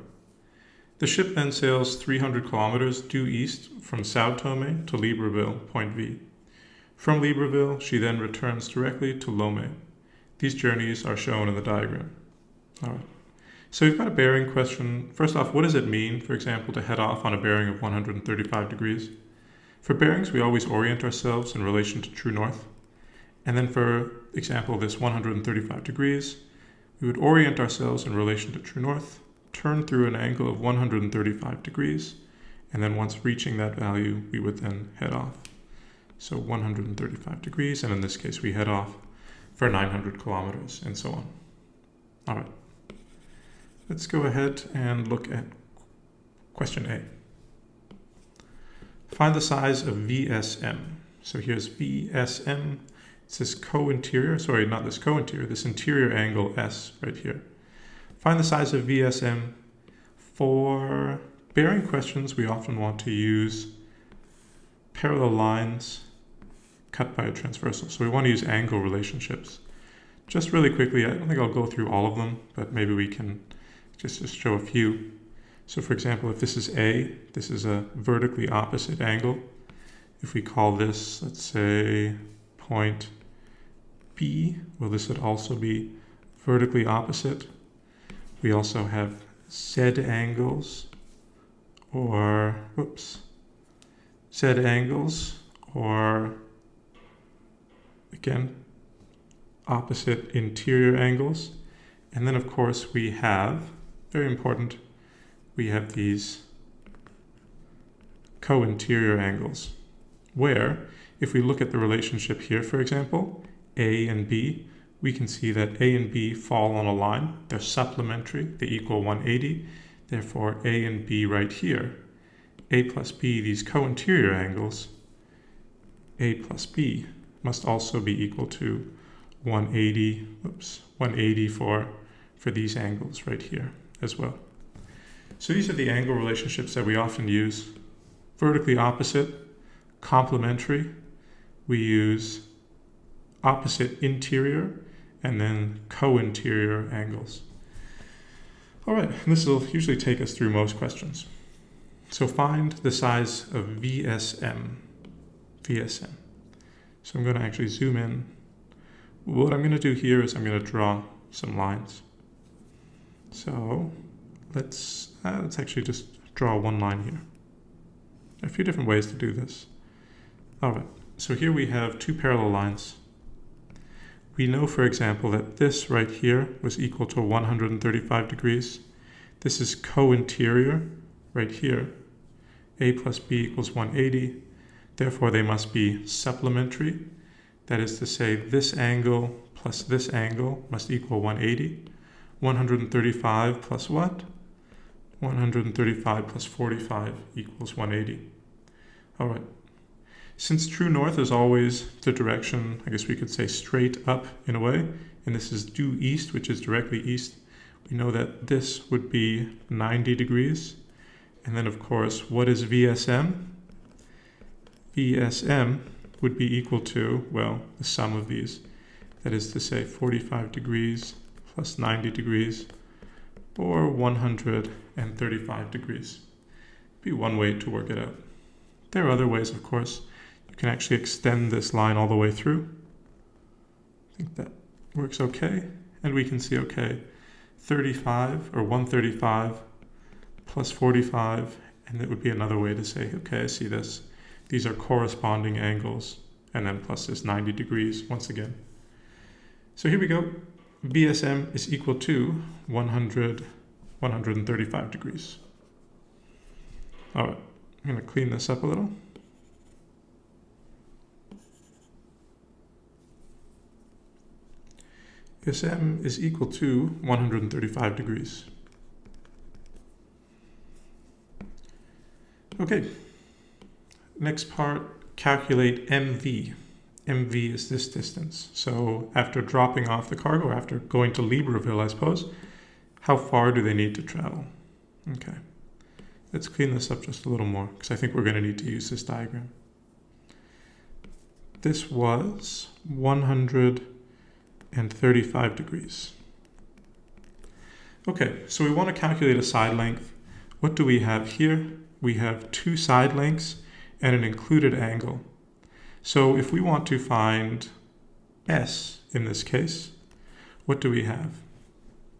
The ship then sails 300 kilometers due east from Sao Tome to Libreville, point V. From Libreville, she then returns directly to Lome. These journeys are shown in the diagram. All right. So we've got a bearing question. First off, what does it mean, for example, to head off on a bearing of 135 degrees? For bearings, we always orient ourselves in relation to true north. And then for example, this 135 degrees, we would orient ourselves in relation to true north, turn through an angle of 135 degrees, and then once reaching that value, we would then head off. So 135 degrees, and in this case, we head off for 900 kilometers, and so on. All right. Let's go ahead and look at question A. Find the size of VSM. So here's VSM. It's this co-interior, sorry, not this co-interior, this interior angle S right here. Find the size of VSM. For bearing questions, we often want to use parallel lines cut by a transversal. So we want to use angle relationships. Just really quickly, I don't think I'll go through all of them, but maybe we can just show a few. So for example, if this is A, this is a vertically opposite angle. If we call this, let's say, point B, well, this would also be vertically opposite. We also have Z angles, or, again, opposite interior angles. And then of course we have, very important, we have these co-interior angles, where if we look at the relationship here, for example, A and B, we can see that A and B fall on a line. They're supplementary, they equal 180. Therefore, A and B right here, A plus B, these co-interior angles, A plus B must also be equal to 180 for these angles right here as well. So these are the angle relationships that we often use. Vertically opposite, complementary, we use opposite interior, and then co-interior angles. All right, and this will usually take us through most questions. So find the size of VSM. So I'm going to actually zoom in. What I'm going to do here is I'm going to draw some lines. So let's actually just draw one line here. There are a few different ways to do this. All right, so here we have two parallel lines. We know, for example, that this right here was equal to 135 degrees. This is co-interior right here. A plus B equals 180. Therefore, they must be supplementary. That is to say, this angle plus this angle must equal 180. 135 plus what? 135 plus 45 equals 180. All right. Since true north is always the direction, I guess we could say straight up in a way, and this is due east, which is directly east, we know that this would be 90 degrees. And then, of course, what is VSM? VSM would be equal to, well, the sum of these. That is to say, 45 degrees plus 90 degrees, or 135 degrees. Be one way to work it out. There are other ways, of course. You can actually extend this line all the way through. I think that works okay. And we can see, okay, 35 or 135 plus 45, and it would be another way to say, okay, I see this. These are corresponding angles, and then plus this 90 degrees once again. So here we go. BSM is equal to 135 degrees. All right, I'm going to clean this up a little. BSM is equal to 135 degrees. Okay, next part, calculate MV. MV is this distance. So after dropping off the cargo, after going to Libreville, I suppose, how far do they need to travel? Okay, let's clean this up just a little more, because I think we're going to need to use this diagram. This was 135 degrees. Okay, so we want to calculate a side length. What do we have here? We have two side lengths and an included angle. So if we want to find S in this case, what do we have?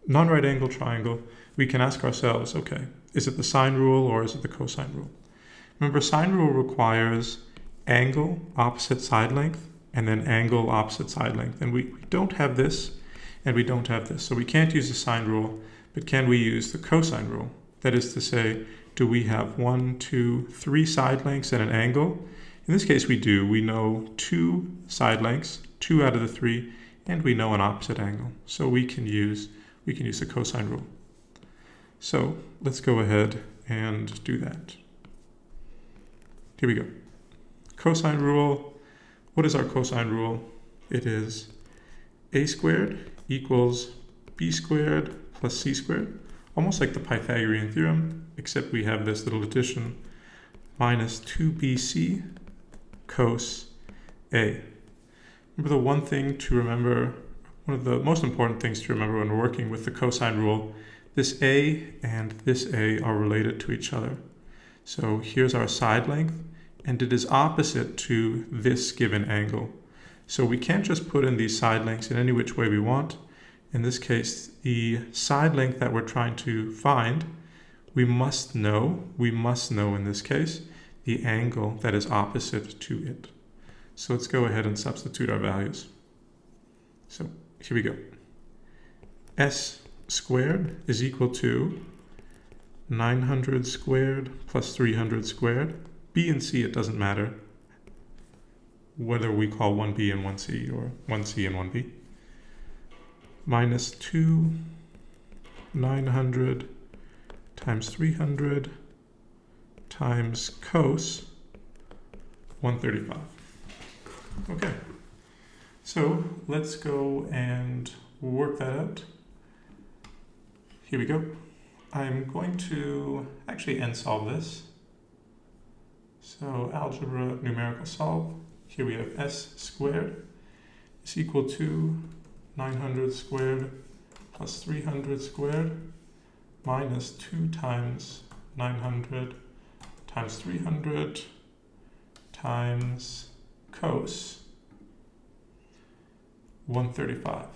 Non-right angle triangle, we can ask ourselves, okay, is it the sine rule or is it the cosine rule? Remember, sine rule requires angle opposite side length and then angle opposite side length. And we don't have this and we don't have this. So we can't use the sine rule, but can we use the cosine rule? That is to say, do we have 1, 2, 3 side lengths and an angle? In this case, we do. We know 2 side lengths, 2 out of the 3, and we know an opposite angle. So we can use the cosine rule. So let's go ahead and do that. Here we go. Cosine rule. What is our cosine rule? It is a squared equals b squared plus c squared. Almost like the Pythagorean theorem, except we have this little addition, minus 2bc cos A. Remember, the one thing to remember, one of the most important things to remember when we're working with the cosine rule, this A and this A are related to each other. So here's our side length, and it is opposite to this given angle. So we can't just put in these side lengths in any which way we want. In this case, the side length that we're trying to find, we must know in this case, the angle that is opposite to it. So let's go ahead and substitute our values. So here we go. S squared is equal to 900 squared plus 300 squared. B and C, it doesn't matter whether we call 1B and 1C or 1C and 1B. Minus 2, 900 times 300 times cos 135. Okay, so let's go and work that out. Here we go. I'm going to actually end solve this. So algebra numerical solve. Here we have s squared is equal to 900 squared plus 300 squared minus 2 times 900 times 300 times cos 135.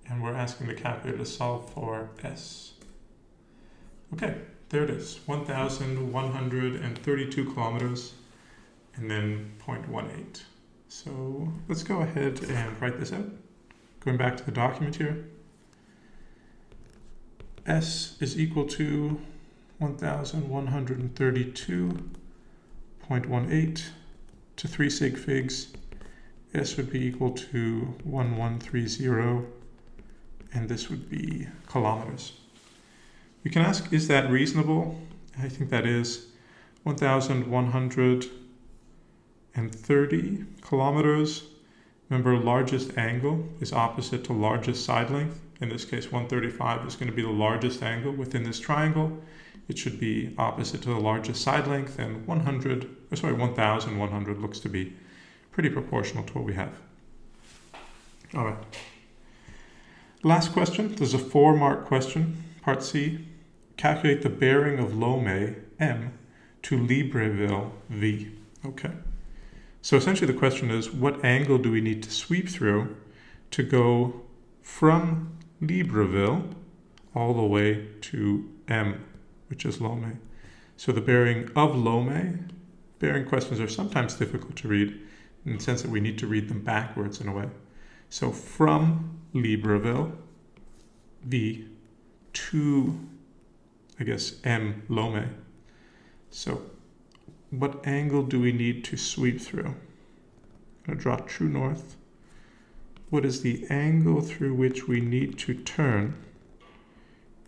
And we're asking the calculator to solve for s. Okay, there it is, 1,132 kilometers and then 0.18. So let's go ahead and write this out. Going back to the document here, S is equal to 1,132.18 to 3 sig figs. S would be equal to 1130, and this would be kilometers. We can ask, is that reasonable? I think that is. 1,130 kilometers. Remember, largest angle is opposite to largest side length. In this case, 135 is going to be the largest angle within this triangle. It should be opposite to the largest side length, and 1,100 looks to be pretty proportional to what we have. All right. Last question, there's a 4-mark question, part C. Calculate the bearing of Lomé, M, to Libreville, V. Okay. So essentially the question is, what angle do we need to sweep through to go from Libreville all the way to M, which is Lomé? So the bearing of Lomé, bearing questions are sometimes difficult to read in the sense that we need to read them backwards in a way. So from Libreville, V, to, I guess, M, Lomé. So what angle do we need to sweep through? I'm going to draw true north. What is the angle through which we need to turn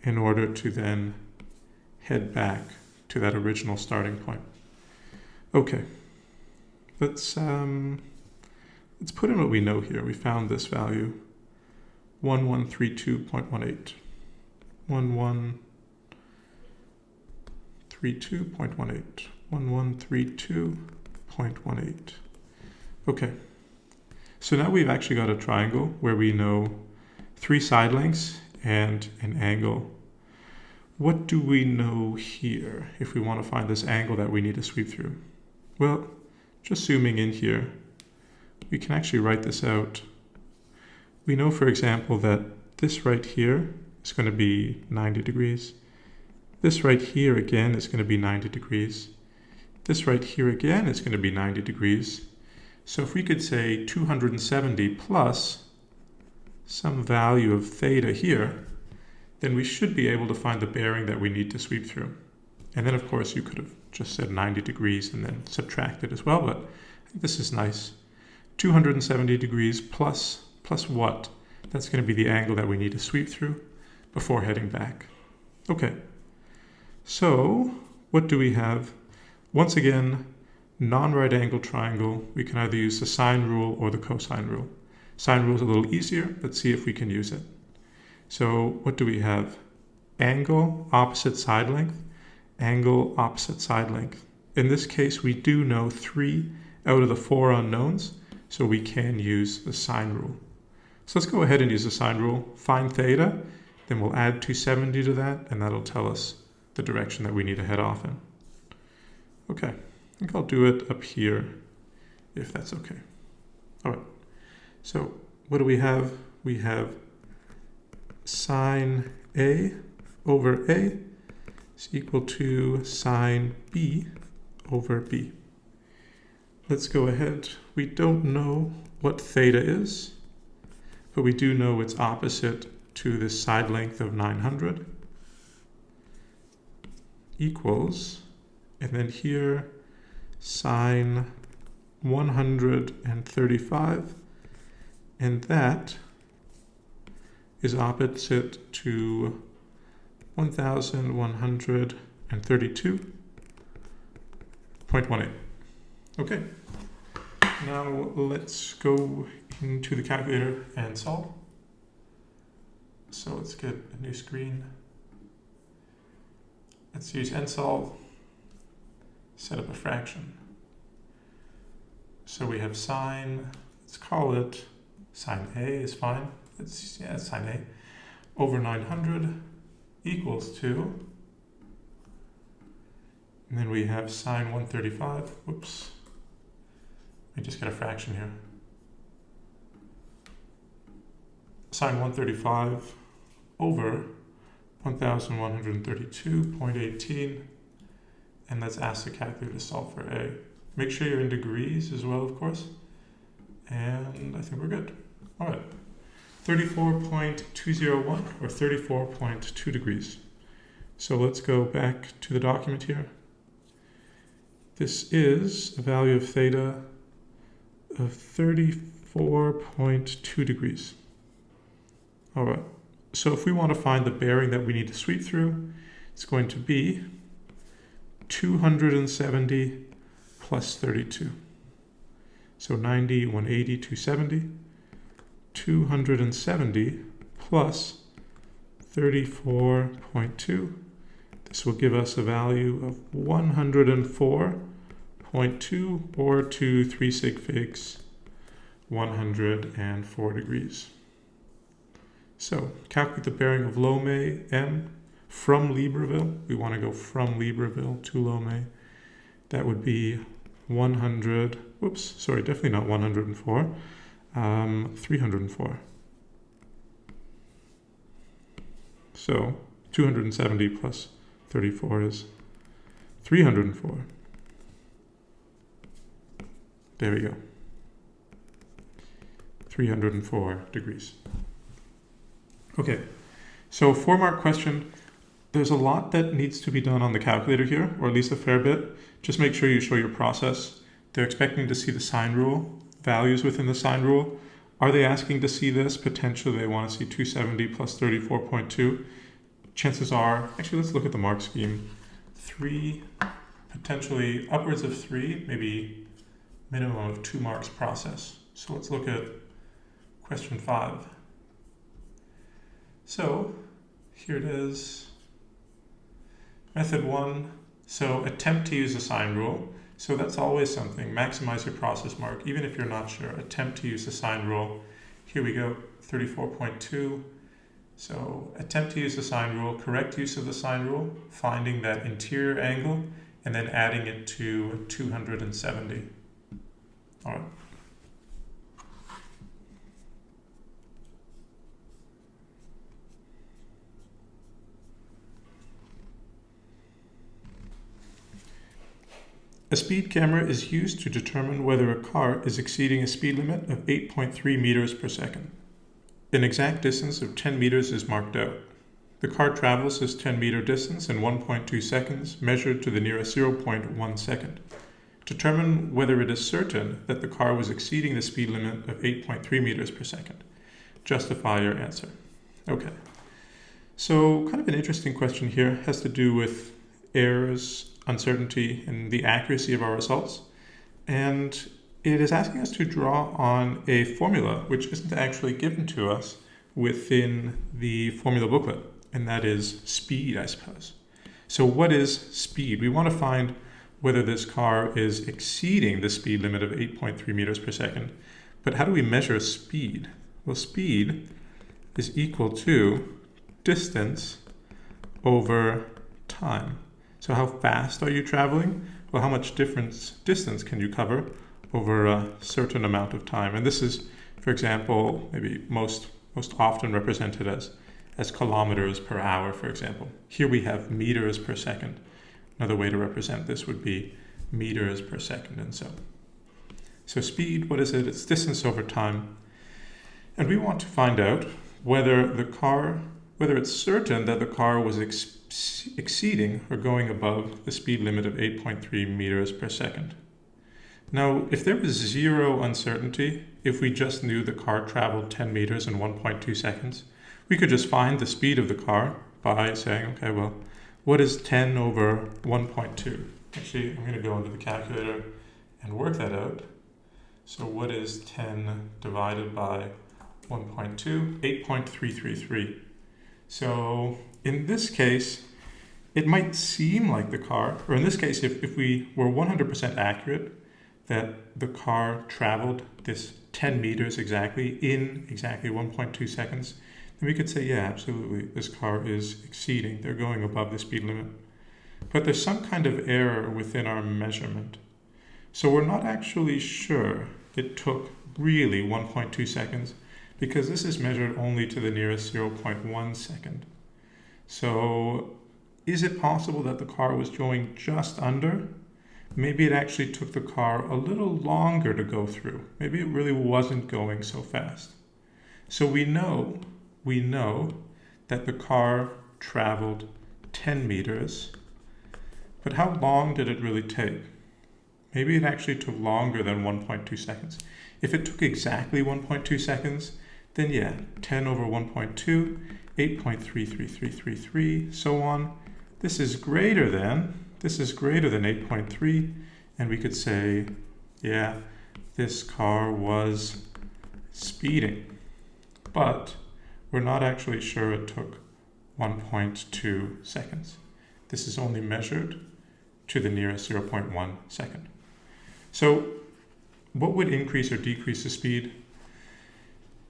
in order to then head back to that original starting point? Okay, let's put in what we know here. We found this value, 1132.18. 1132.18. 1132.18. Okay, so now we've actually got a triangle where we know 3 side lengths and an angle. What do we know here if we want to find this angle that we need to sweep through? Well, just zooming in here, we can actually write this out. We know, for example, that this right here is going to be 90 degrees. This right here again is going to be 90 degrees. This right here again is going to be 90 degrees. So if we could say 270 plus some value of theta here, then we should be able to find the bearing that we need to sweep through. And then, of course, you could have just said 90 degrees and then subtracted as well, but I think this is nice. 270 degrees plus what? That's going to be the angle that we need to sweep through before heading back. Okay, so what do we have? Once again, non-right angle triangle. We can either use the sine rule or the cosine rule. Sine rule is a little easier. Let's see if we can use it. So what do we have? Angle, opposite side length, angle, opposite side length. In this case, we do know 3 out of the 4 unknowns, so we can use the sine rule. So let's go ahead and use the sine rule. Find theta, then we'll add 270 to that, and that'll tell us the direction that we need to head off in. Okay, I think I'll do it up here, if that's okay. All right, so what do we have? We have sine A over A is equal to sine B over B. Let's go ahead. We don't know what theta is, but we do know it's opposite to this side length of 900 equals, and then here sine 135, and that is opposite to 1132.18. Okay, now let's go into the calculator and solve. So let's get a new screen. Let's use nsolve, set up a fraction. So we have sine, let's call it sine A is fine. It's sine A over 900 equals to, and then we have sine 135, whoops, we just get a fraction here. Sine 135 over 1132.18, and let's ask the calculator to solve for A. Make sure you're in degrees as well, of course, and I think we're good. All right. 34.201 or 34.2 degrees. So let's go back to the document here. This is a value of theta of 34.2 degrees. All right, so if we want to find the bearing that we need to sweep through, it's going to be 270 plus 32. So 90, 180, 270. 270 plus 34.2. This will give us a value of 104.2, or to 3 sig figs, 104 degrees. So calculate the bearing of Lomé M from Libreville. We want to go from Libreville to Lomé. That would be 100, whoops, sorry, definitely not 104, 304. So 270 plus 34 is 304. There we go. 304 degrees. Okay, so 4-mark question. There's a lot that needs to be done on the calculator here, or at least a fair bit. Just make sure you show your process. They're expecting to see the sine rule, values within the sine rule. Are they asking to see this? Potentially they want to see 270 plus 34.2. Chances are, actually let's look at the mark scheme. 3, potentially upwards of 3, maybe minimum of 2 marks process. So let's look at question 5. So here it is. Method 1, so attempt to use the sine rule. So that's always something. Maximize your process mark, even if you're not sure. Attempt to use the sine rule. Here we go, 34.2. So attempt to use the sine rule, correct use of the sine rule, finding that interior angle, and then adding it to 270. All right. A speed camera is used to determine whether a car is exceeding a speed limit of 8.3 meters per second. An exact distance of 10 meters is marked out. The car travels this 10-meter distance in 1.2 seconds, measured to the nearest 0.1 second. Determine whether it is certain that the car was exceeding the speed limit of 8.3 meters per second. Justify your answer. Okay. So kind of an interesting question here has to do with errors, uncertainty, and the accuracy of our results. And it is asking us to draw on a formula which isn't actually given to us within the formula booklet, and that is speed, I suppose. So what is speed? We want to find whether this car is exceeding the speed limit of 8.3 meters per second. But how do we measure speed? Well, speed is equal to distance over time. So how fast are you traveling? Well, how much distance can you cover over a certain amount of time? And this is, for example, maybe most often represented as kilometers per hour, for example. Here we have meters per second. Another way to represent this would be meters per second, and so speed, what is it? It's distance over time. And we want to find out whether it's certain that the car was exceeding or going above the speed limit of 8.3 meters per second. Now, if there was zero uncertainty, if we just knew the car traveled 10 meters in 1.2 seconds, we could just find the speed of the car by saying, okay, well, what is 10 over 1.2? Actually, I'm going to go into the calculator and work that out. So what is 10 divided by 1.2? 8.333. So in this case, it might seem like the car, or in this case, if we were 100% accurate that the car traveled this 10 meters exactly in exactly 1.2 seconds, then we could say, yeah, absolutely, this car is exceeding. They're going above the speed limit. But there's some kind of error within our measurement. So we're not actually sure it took really 1.2 seconds because this is measured only to the nearest 0.1 second. So is it possible that the car was going just under? Maybe it actually took the car a little longer to go through. Maybe it really wasn't going so fast. So we know that the car traveled 10 meters, but how long did it really take? Maybe it actually took longer than 1.2 seconds. If it took exactly 1.2 seconds, then yeah, 10 over 1.2, 8.33333, so on. This is greater than 8.3, and we could say, yeah, this car was speeding. But we're not actually sure it took 1.2 seconds. This is only measured to the nearest 0.1 second. So what would increase or decrease the speed?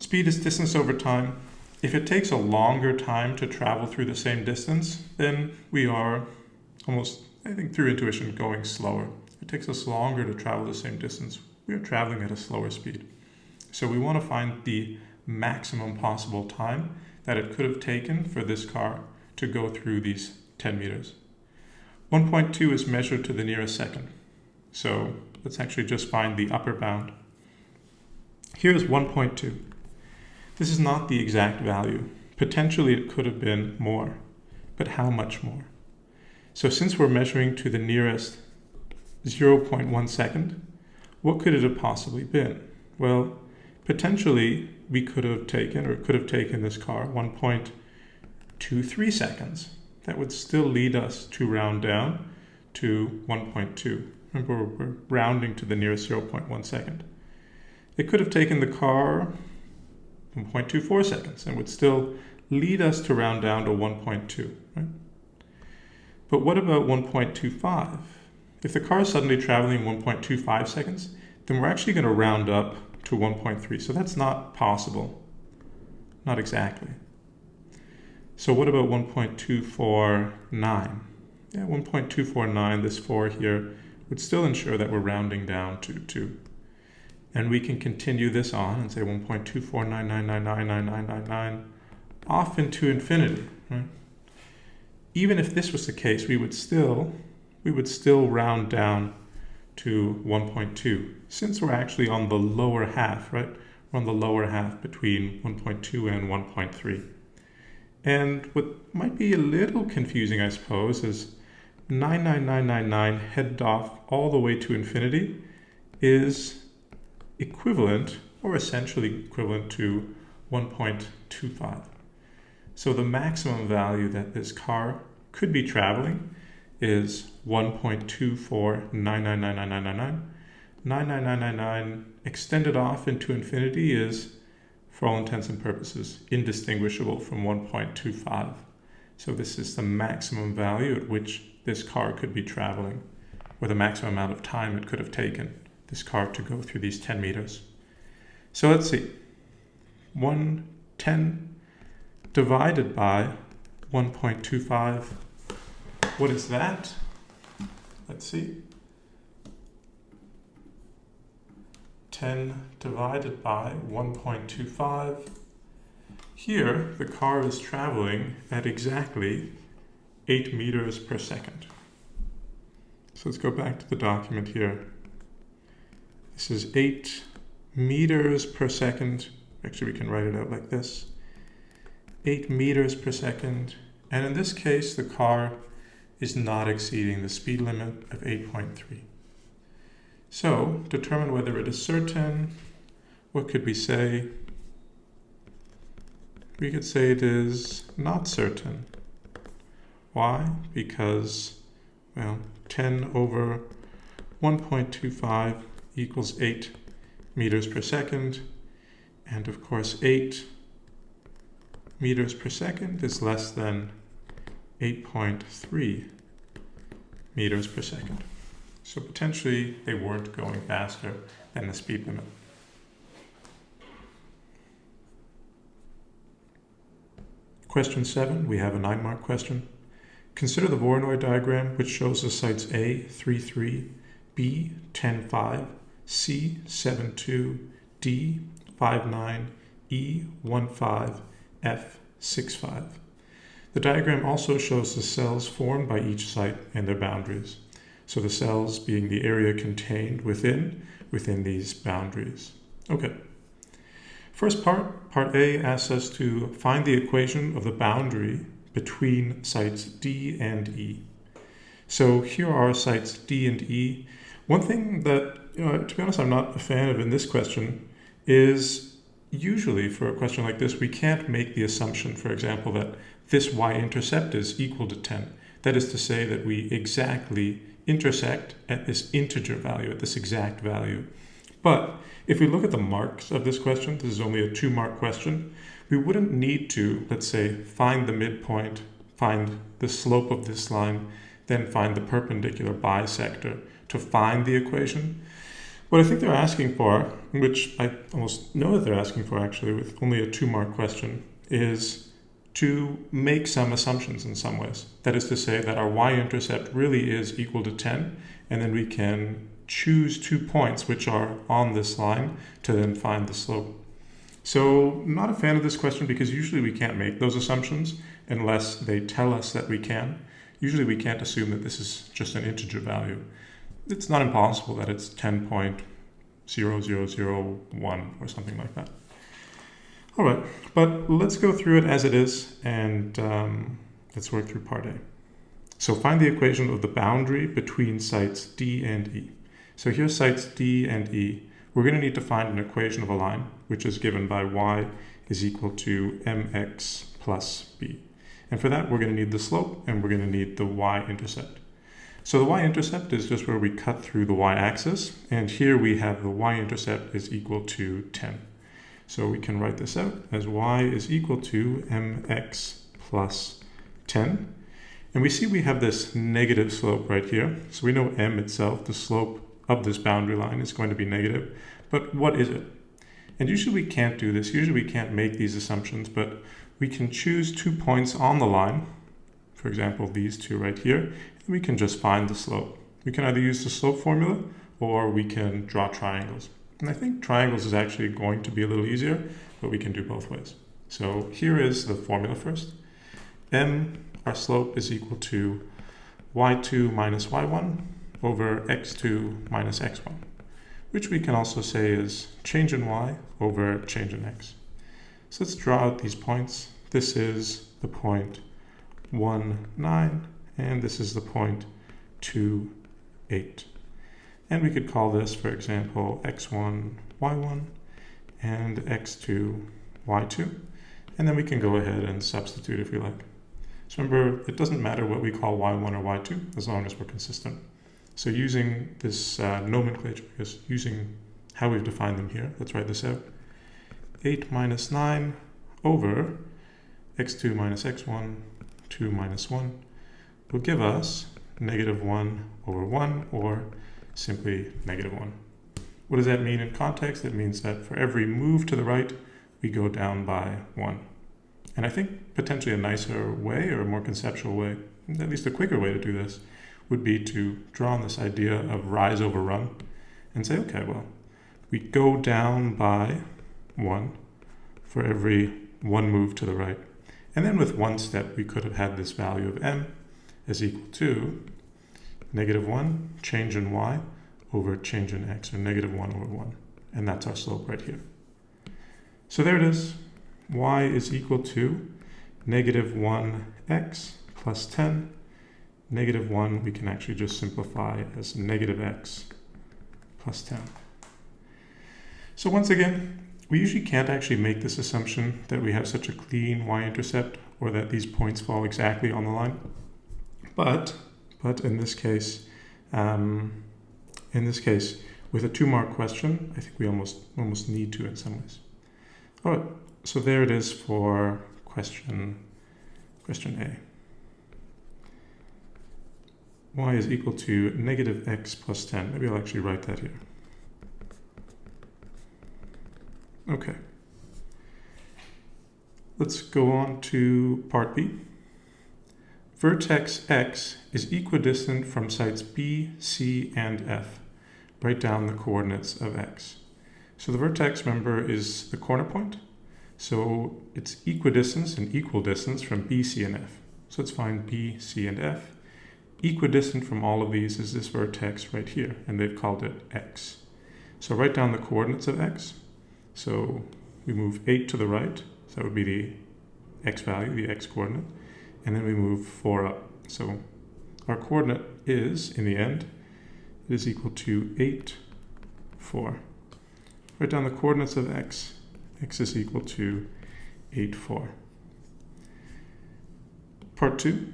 Speed is distance over time. If it takes a longer time to travel through the same distance, then we are almost, I think through intuition, going slower. If it takes us longer to travel the same distance, we are traveling at a slower speed. So we want to find the maximum possible time that it could have taken for this car to go through these 10 meters. 1.2 is measured to the nearest second. So let's actually just find the upper bound. Here's 1.2. This is not the exact value. Potentially it could have been more, but how much more? So since we're measuring to the nearest 0.1 second, what could it have possibly been? Well, potentially we could have taken, or could have taken this car 1.23 seconds. That would still lead us to round down to 1.2. Remember, we're rounding to the nearest 0.1 second. It could have taken the car 1.24 seconds and would still lead us to round down to 1.2, right? But what about 1.25? If the car is suddenly traveling 1.25 seconds, then we're actually going to round up to 1.3. So that's not possible. Not exactly. So what about 1.249? Yeah, 1.249, this 4 here, would still ensure that we're rounding down to 2. And we can continue this on and say 1.249999999 off into infinity, right? Even if this was the case, we would still round down to 1.2, since we're actually on the lower half, right? We're on the lower half between 1.2 and 1.3. And what might be a little confusing, I suppose, is 99999 headed off all the way to infinity is equivalent, or essentially equivalent, to 1.25. So the maximum value that this car could be traveling is 1.249999999. 99999 extended off into infinity is, for all intents and purposes, indistinguishable from 1.25. So this is the maximum value at which this car could be traveling, or the maximum amount of time it could have taken this car to go through these 10 meters. So let's see. 110 divided by 1.25. What is that? Let's see. 10 divided by 1.25. Here, the car is traveling at exactly 8 meters per second. So let's go back to the document here. This is 8 meters per second. Actually, we can write it out like this. 8 meters per second. And in this case, the car is not exceeding the speed limit of 8.3. So, determine whether it is certain. What could we say? We could say it is not certain. Why? Because, well, 10 over 1.25 equals 8 meters per second. And of course, 8 meters per second is less than 8.3 meters per second. So potentially they weren't going faster than the speed limit. Question 7, we have a 9-mark question. Consider the Voronoi diagram, which shows the sites A, 3,3, B, 10,5, C, 7,2, D, 5,9, E, 1,5, F, 6,5. The diagram also shows the cells formed by each site and their boundaries. So the cells being the area contained within these boundaries. Okay. First part A, asks us to find the equation of the boundary between sites D and E. So here are sites D and E. One thing that, to be honest, I'm not a fan of in this question is usually for a question like this, we can't make the assumption, for example, that this y-intercept is equal to 10. That is to say that we exactly intersect at this integer value, at this exact value. But if we look at the marks of this question, this is only a 2-mark question, we wouldn't need to, let's say, find the midpoint, find the slope of this line, then find the perpendicular bisector to find the equation. What I think they're asking for, which I almost know that they're asking for actually with only a 2-mark question, is to make some assumptions in some ways. That is to say that our y-intercept really is equal to 10, and then we can choose 2 points which are on this line to then find the slope. So I'm not a fan of this question because usually we can't make those assumptions unless they tell us that we can. Usually we can't assume that this is just an integer value. It's not impossible that it's 10.0001 or something like that. All right, but let's go through it as it is, and let's work through part A. So find the equation of the boundary between sites D and E. So here's sites D and E. We're going to need to find an equation of a line, which is given by y is equal to mx plus b. And for that, we're going to need the slope, and we're going to need the y-intercept. So the y-intercept is just where we cut through the y-axis, and here we have the y-intercept is equal to 10. So we can write this out as y is equal to mx plus 10. And we see we have this negative slope right here. So we know m itself, the slope of this boundary line, is going to be negative. But what is it? And usually we can't do this. Usually we can't make these assumptions, but we can choose 2 points on the line. For example, these two right here. And we can just find the slope. We can either use the slope formula or we can draw triangles. And I think triangles is actually going to be a little easier, but we can do both ways. So here is the formula first. M, our slope, is equal to y2 minus y1 over x2 minus x1, which we can also say is change in y over change in x. So let's draw out these points. This is the point 1, 9, and this is the point 2, 8. And we could call this, for example, x1, y1, and x2, y2. And then we can go ahead and substitute if we like. So remember, it doesn't matter what we call y1 or y2, as long as we're consistent. So using this nomenclature, because using how we've defined them here, let's write this out. 8 minus 9 over x2 minus x1, 2 minus 1, will give us negative 1 over 1, or simply negative 1. What does that mean in context? It means that for every move to the right, we go down by 1. And I think potentially a nicer way, or a more conceptual way, at least a quicker way to do this, would be to draw on this idea of rise over run and say, okay, well, we go down by 1 for every 1 move to the right. And then with 1 step, we could have had this value of m is equal to negative 1 change in y over change in x, or negative 1 over 1. And that's our slope right here. So there it is. Y is equal to negative 1x plus 10. Negative 1 we can actually just simplify as negative x plus 10. So once again, we usually can't actually make this assumption that we have such a clean y-intercept, or that these points fall exactly on the line. But in this case, with a 2-mark question, I think we almost need to in some ways. All right, so there it is for question A. Y is equal to negative x plus 10. Maybe I'll actually write that here. Okay. Let's go on to part B. Vertex x is equidistant from sites B, C, and F. Write down the coordinates of x. So the vertex, remember, is the corner point. So it's equidistance and equal distance from B, C, and F. So let's find B, C, and F. Equidistant from all of these is this vertex right here, and they've called it x. So write down the coordinates of x. So we move 8 to the right, so that would be the x value, the x coordinate, and then we move 4 up. So our coordinate is, in the end, it is equal to 8, 4. Write down the coordinates of x. X is equal to 8, 4. Part 2.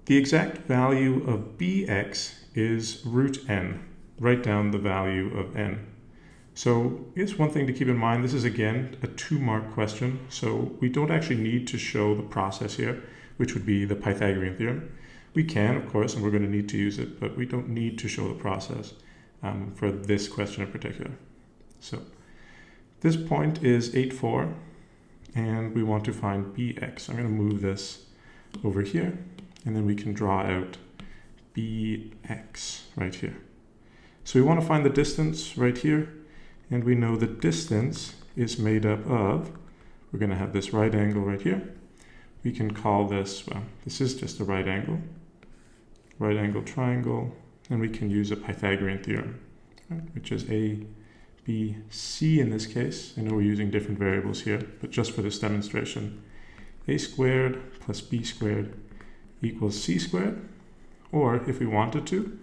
The exact value of bx is root n. Write down the value of n. So here's one thing to keep in mind. This is, again, a 2-mark question, so we don't actually need to show the process here, which would be the Pythagorean theorem. We can, of course, and we're going to need to use it, but we don't need to show the process for this question in particular. So this point is 8, 4, and we want to find bx. I'm going to move this over here, and then we can draw out bx right here. So we want to find the distance right here, and we know the distance is made up of, we're going to have this right angle right here. We can call this, well, this is just a right angle triangle, and we can use a Pythagorean theorem, right, which is a, b, c in this case. I know we're using different variables here, but just for this demonstration, a squared plus b squared equals c squared, or if we wanted to,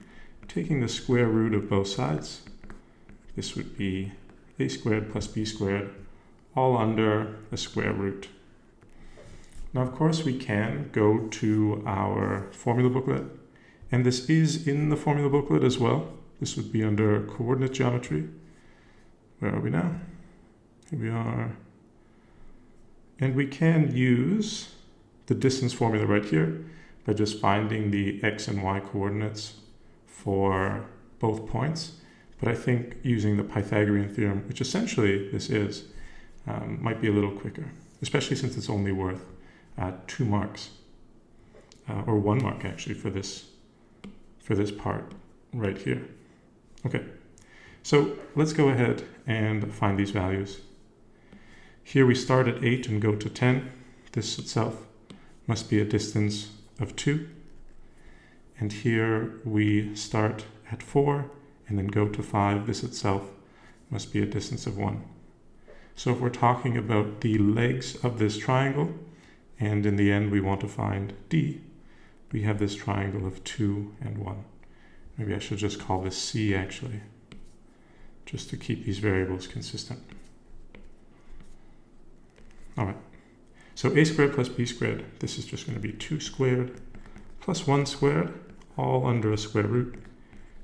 taking the square root of both sides, this would be a squared plus b squared, all under a square root. Now, of course, we can go to our formula booklet, and this is in the formula booklet as well. This would be under coordinate geometry. Where are we now? Here we are. And we can use the distance formula right here by just finding the x and y coordinates for both points. But I think using the Pythagorean theorem, which essentially this is, might be a little quicker, especially since it's only worth 2 marks, or 1 mark actually for this part right here. Okay, so let's go ahead and find these values. Here we start at 8 and go to 10. This itself must be a distance of 2. And here we start at 4 and then go to 5. This itself must be a distance of 1. So if we're talking about the legs of this triangle, and in the end we want to find D, we have this triangle of 2 and 1. Maybe I should just call this C actually, just to keep these variables consistent. All right, so a squared plus b squared, this is just going to be 2 squared plus 1 squared, all under a square root.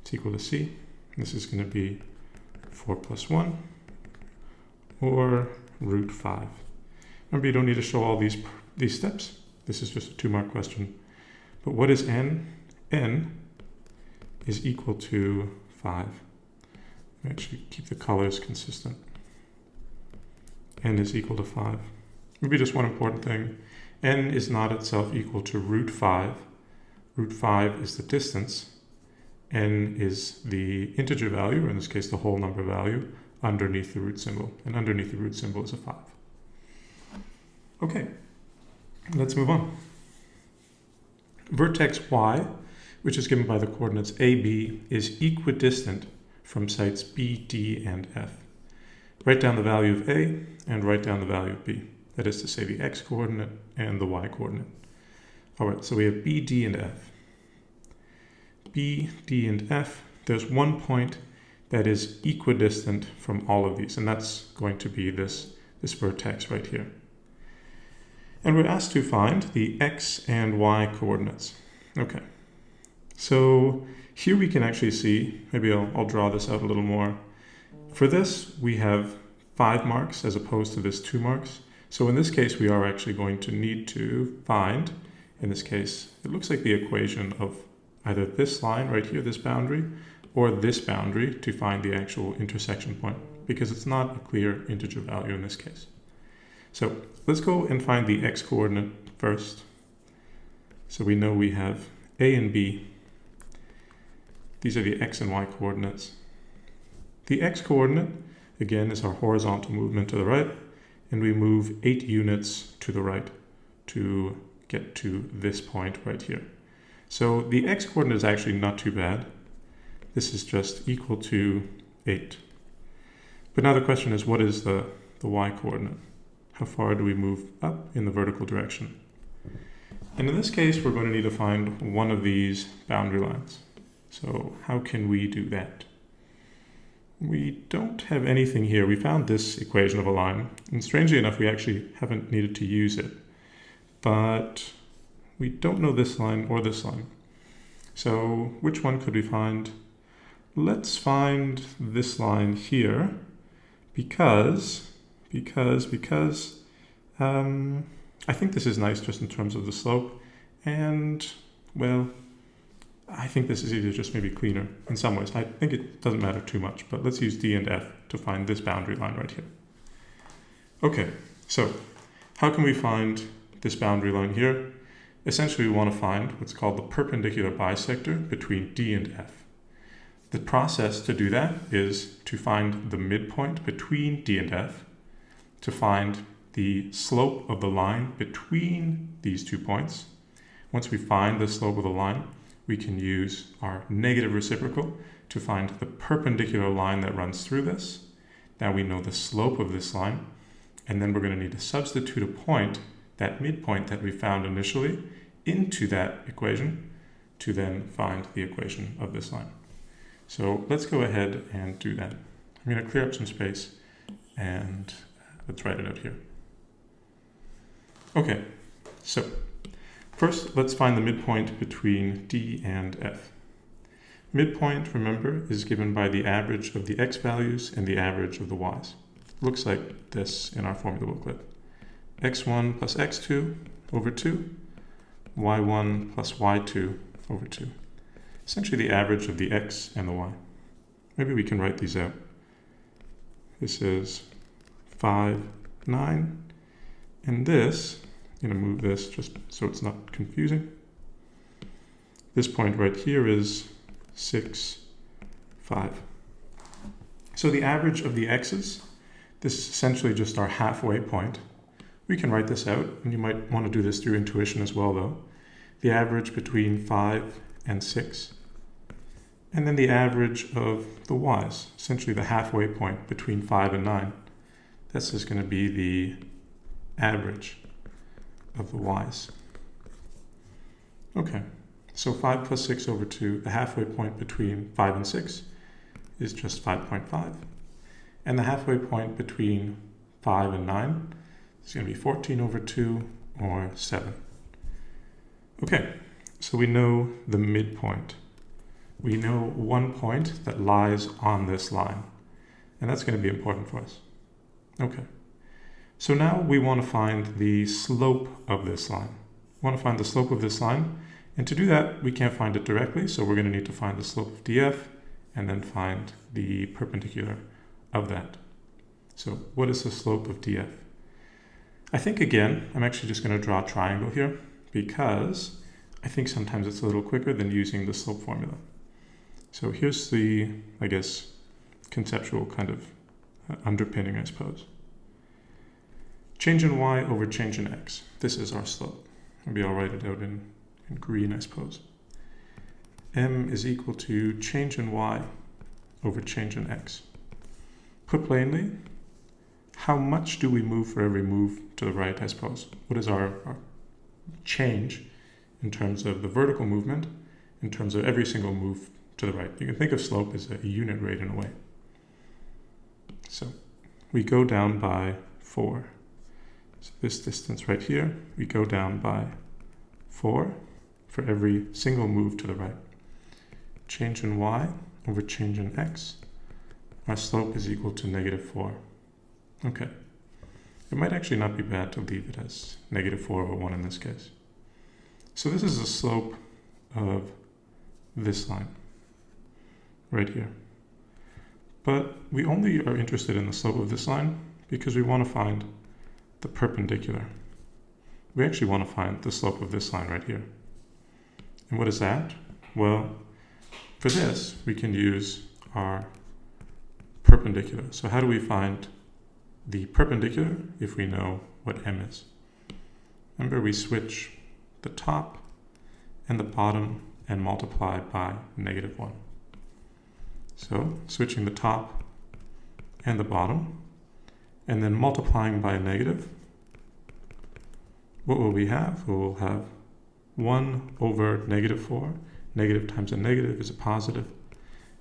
It's equal to c. This is going to be 4 plus 1, or root 5. Remember, you don't need to show all these steps. This is just a 2-mark question. But what is n? N is equal to 5. Actually keep the colors consistent. N is equal to 5. Maybe just one important thing. N is not itself equal to root 5. Root 5 is the distance. N is the integer value, or in this case the whole number value, underneath the root symbol. And underneath the root symbol is a 5. Okay, let's move on. Vertex y, which is given by the coordinates AB, is equidistant from sites B, D, and F. Write down the value of A and write down the value of B. That is to say the x coordinate and the y coordinate. All right, so we have B, D, and F. B, D, and F, there's one point that is equidistant from all of these, and that's going to be this vertex right here. And we're asked to find the x and y coordinates. Okay, so here we can actually see, maybe I'll draw this out a little more. For this, we have 5 marks as opposed to this 2 marks. So in this case, we are actually going to need to find, in this case, it looks like the equation of either this line right here, this boundary, or this boundary to find the actual intersection point, because it's not a clear integer value in this case. So let's go and find the x coordinate first. So we know we have A and B. These are the x and y coordinates. The x coordinate, again, is our horizontal movement to the right, and we move 8 units to the right to get to this point right here. So the x coordinate is actually not too bad. This is just equal to 8. But now the question is, what is the y coordinate? How far do we move up in the vertical direction? And in this case, we're going to need to find one of these boundary lines. So how can we do that? We don't have anything here. We found this equation of a line, and strangely enough, we actually haven't needed to use it. But we don't know this line or this line. So which one could we find? Let's find this line here, because I think this is nice just in terms of the slope, and well, I think this is either just maybe cleaner in some ways. I think it doesn't matter too much, but let's use D and F to find this boundary line right here. Okay, so How can we find this boundary line here? Essentially, we want to find what's called the perpendicular bisector between D and F. The process to do that is to find the midpoint between D and F, to find the slope of the line between these 2 points. Once we find the slope of the line, we can use our negative reciprocal to find the perpendicular line that runs through this. Now we know the slope of this line, and then we're going to need to substitute a point, that midpoint that we found initially, into that equation to then find the equation of this line. So let's go ahead and do that. I'm going to clear up some space and let's write it out here. Okay, so first let's find the midpoint between D and F. Midpoint, remember, is given by the average of the x values and the average of the y's. Looks like this in our formula booklet. x1 plus x2 over 2, y1 plus y2 over 2. Essentially the average of the x and the y. Maybe we can write these out. This is 5, 9, and this, I'm going to move this just so it's not confusing. This point right here is 6, 5. So the average of the x's, this is essentially just our halfway point. We can write this out, and you might want to do this through intuition as well though. The average between 5 and 6. And then the average of the y's, essentially the halfway point between 5 and 9. This is going to be the average of the y's. Okay, so 5 plus 6 over 2, the halfway point between 5 and 6 is just 5.5. And the halfway point between 5 and 9 is going to be 14 over 2, or 7. Okay, so we know the midpoint. We know one point that lies on this line, and that's going to be important for us. Okay, so now we want to find the slope of this line. We want to find the slope of this line, and to do that, we can't find it directly, so we're going to need to find the slope of df, and then find the perpendicular of that. So what is the slope of df? I think, again, I'm actually just going to draw a triangle here, because I think sometimes it's a little quicker than using the slope formula. So here's the, I guess, conceptual kind of underpinning, I suppose. Change in y over change in x. This is our slope. Maybe I'll write it out in green, I suppose. M is equal to change in y over change in x. Put plainly, how much do we move for every move to the right, I suppose? What is our change in terms of the vertical movement, in terms of every single move to the right? You can think of slope as a unit rate in a way. So we go down by 4. So this distance right here, we go down by 4 for every single move to the right. Change in y over change in x. Our slope is equal to -4. Okay. It might actually not be bad to leave it as -4 over 1 in this case. So this is the slope of this line right here. But we only are interested in the slope of this line because we want to find the perpendicular. We actually want to find the slope of this line right here. And what is that? Well, for this, we can use our perpendicular. So how do we find the perpendicular if we know what m is? Remember, we switch the top and the bottom and multiply by -1. So switching the top and the bottom and then multiplying by a negative, what will we have? We'll have 1 over -4. Negative times a negative is a positive,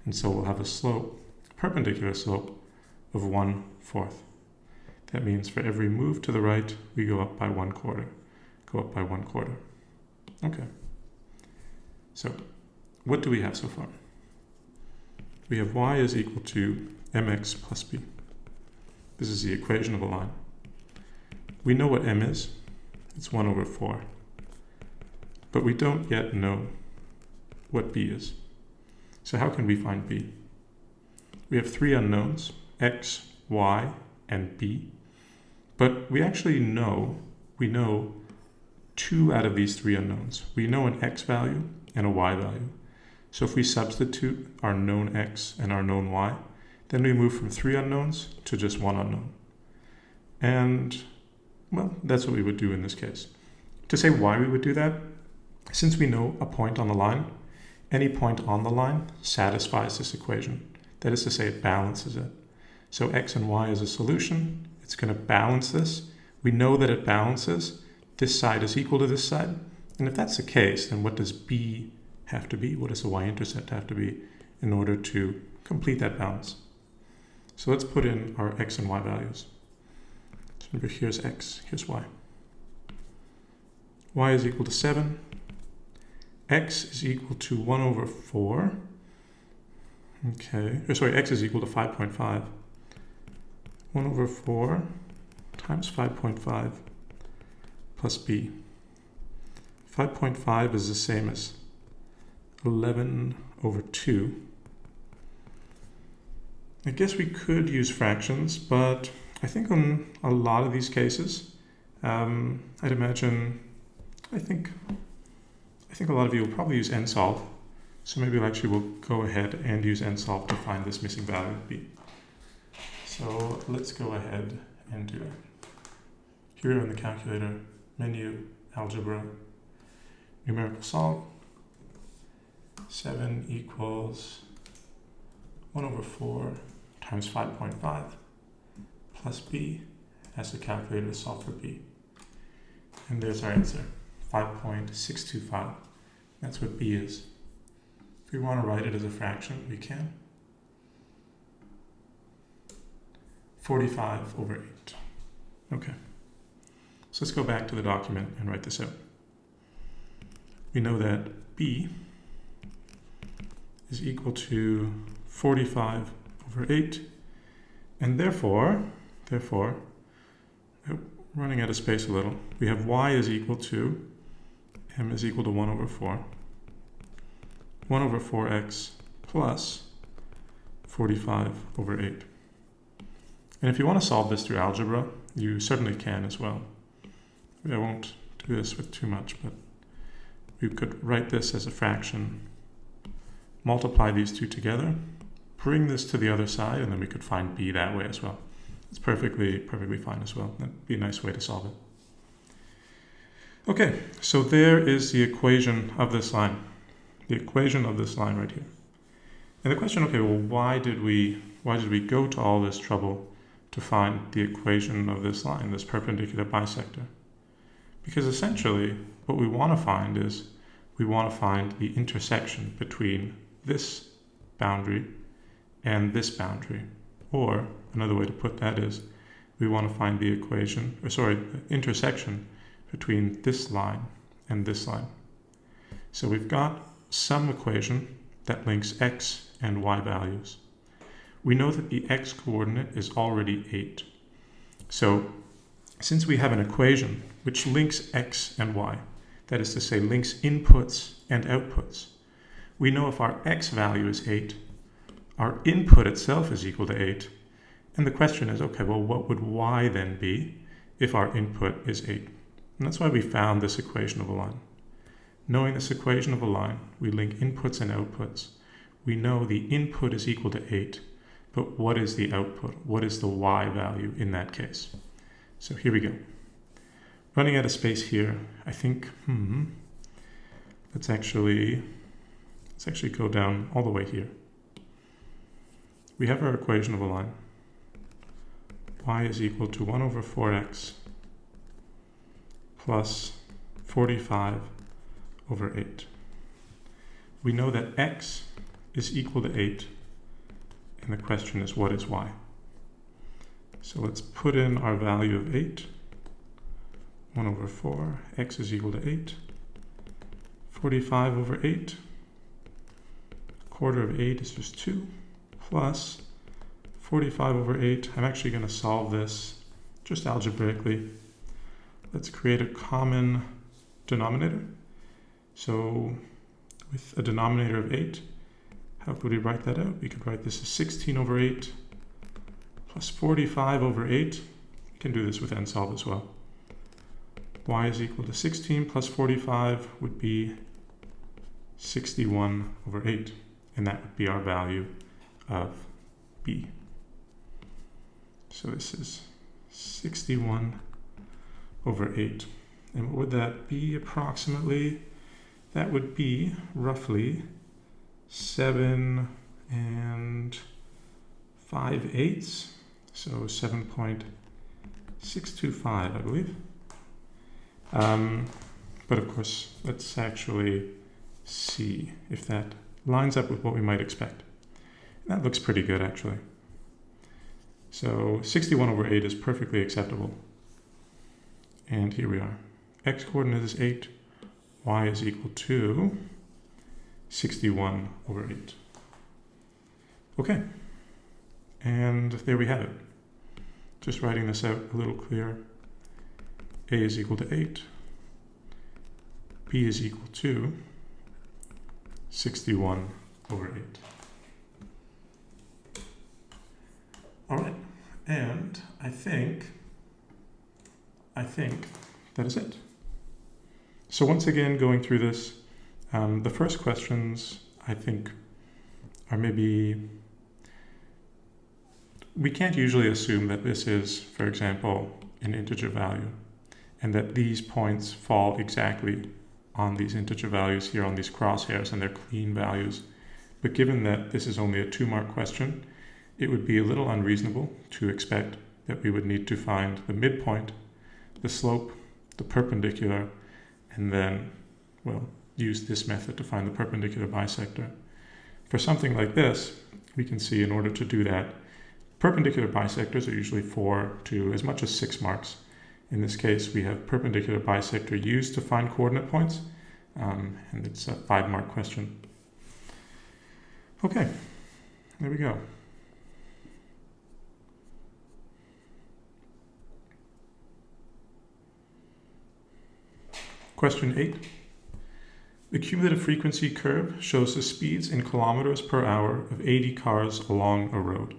and so we'll have a slope, perpendicular slope, of 1/4. That means for every move to the right, we go up by 1/4. Go up by 1/4. Okay. So, what do we have so far? We have y is equal to mx plus b. This is the equation of a line. We know what m is. It's 1 over 4. But we don't yet know what b is. So how can we find b? We have 3 unknowns, x, y, and b. But we actually know, we know 2 out of these 3 unknowns. We know an x value and a y value. So if we substitute our known x and our known y, then we move from 3 unknowns to just 1 unknown. And, well, that's what we would do in this case. To say why we would do that, since we know a point on the line, any point on the line satisfies this equation. That is to say, it balances it. So x and y is a solution. It's going to balance this. We know that it balances. This side is equal to this side. And if that's the case, then what does b have to be? What does the y-intercept have to be in order to complete that balance? So let's put in our x and y values. So remember, here's x, here's y. Y is equal to 7. X is equal to 1 over 4. Okay, sorry, x is equal to 5.5. 1 over 4 times 5.5 plus b. 5.5 is the same as 11 over 2. I guess we could use fractions, but I think on a lot of these cases, I'd imagine, I think a lot of you will probably use nsolve. So maybe we'll go ahead and use nsolve to find this missing value of b. So let's go ahead and do it. Here in the calculator, menu, algebra, numerical solve. 7 equals 1 over 4 times 5.5 plus b as the calculator to solve for b. And there's our answer, 5.625. That's what b is. If we want to write it as a fraction, we can. 45 over 8. Okay. So let's go back to the document and write this out. We know that b is equal to 45 over 8, and therefore, running out of space a little, we have y is equal to, m is equal to 1 over 4. 1 over 4x plus 45 over 8. And if you want to solve this through algebra, you certainly can as well. I won't do this with too much, but we could write this as a fraction, multiply these two together, bring this to the other side, and then we could find b that way as well. It's perfectly fine as well. That'd be a nice way to solve it. Okay, so there is the equation of this line. The equation of this line right here. And the question, okay, well, why did we go to all this trouble to find the equation of this line, this perpendicular bisector? Because essentially, what we want to find is, we want to find the intersection between this boundary and this boundary. Or, another way to put that is, we want to find the the intersection between this line and this line. So we've got some equation that links x and y values. We know that the x coordinate is already 8. So since we have an equation which links x and y, that is to say links inputs and outputs, we know if our x value is 8, our input itself is equal to 8, and the question is, okay, well, what would y then be if our input is 8? And that's why we found this equation of a line. Knowing this equation of a line, we link inputs and outputs. We know the input is equal to 8, but what is the output? What is the y value in that case? So here we go. Running out of space here, I think, let's actually go down all the way here. We have our equation of a line. Y is equal to 1 over 4x plus 45 over 8. We know that x is equal to 8, and the question is, what is y? So let's put in our value of 8. 1 over 4, x is equal to 8. 45 over 8. A quarter of 8 is just 2, plus 45 over 8. I'm actually going to solve this just algebraically. Let's create a common denominator. So with a denominator of 8, how could we write that out? We could write this as 16 over 8 plus 45 over 8 You can do this with nsolve as well. Y is equal to 16 plus 45 would be 61 over 8. And that would be our value of b. So this is 61 over 8. And what would that be approximately? That would be roughly 7 5/8. So 7.625, I believe. But of course, let's actually see if that lines up with what we might expect. And that looks pretty good, actually. So 61 over 8 is perfectly acceptable. And here we are. X coordinate is 8. Y is equal to 61 over 8. Okay. And there we have it. Just writing this out a little clearer. A is equal to 8. B is equal to 61 over 8. All right, and I think that is it. So once again, going through this, the first questions, I think, are maybe, we can't usually assume that this is, for example, an integer value, and that these points fall exactly on these integer values here on these crosshairs, and they're clean values. But given that this is only a 2-mark question, it would be a little unreasonable to expect that we would need to find the midpoint, the slope, the perpendicular, and then, well, use this method to find the perpendicular bisector. For something like this, we can see in order to do that, perpendicular bisectors are usually 4 to as much as 6 marks. In this case, we have perpendicular bisector used to find coordinate points, and it's a 5-mark question. Okay, there we go. Question 8. The cumulative frequency curve shows the speeds in kilometers per hour of 80 cars along a road.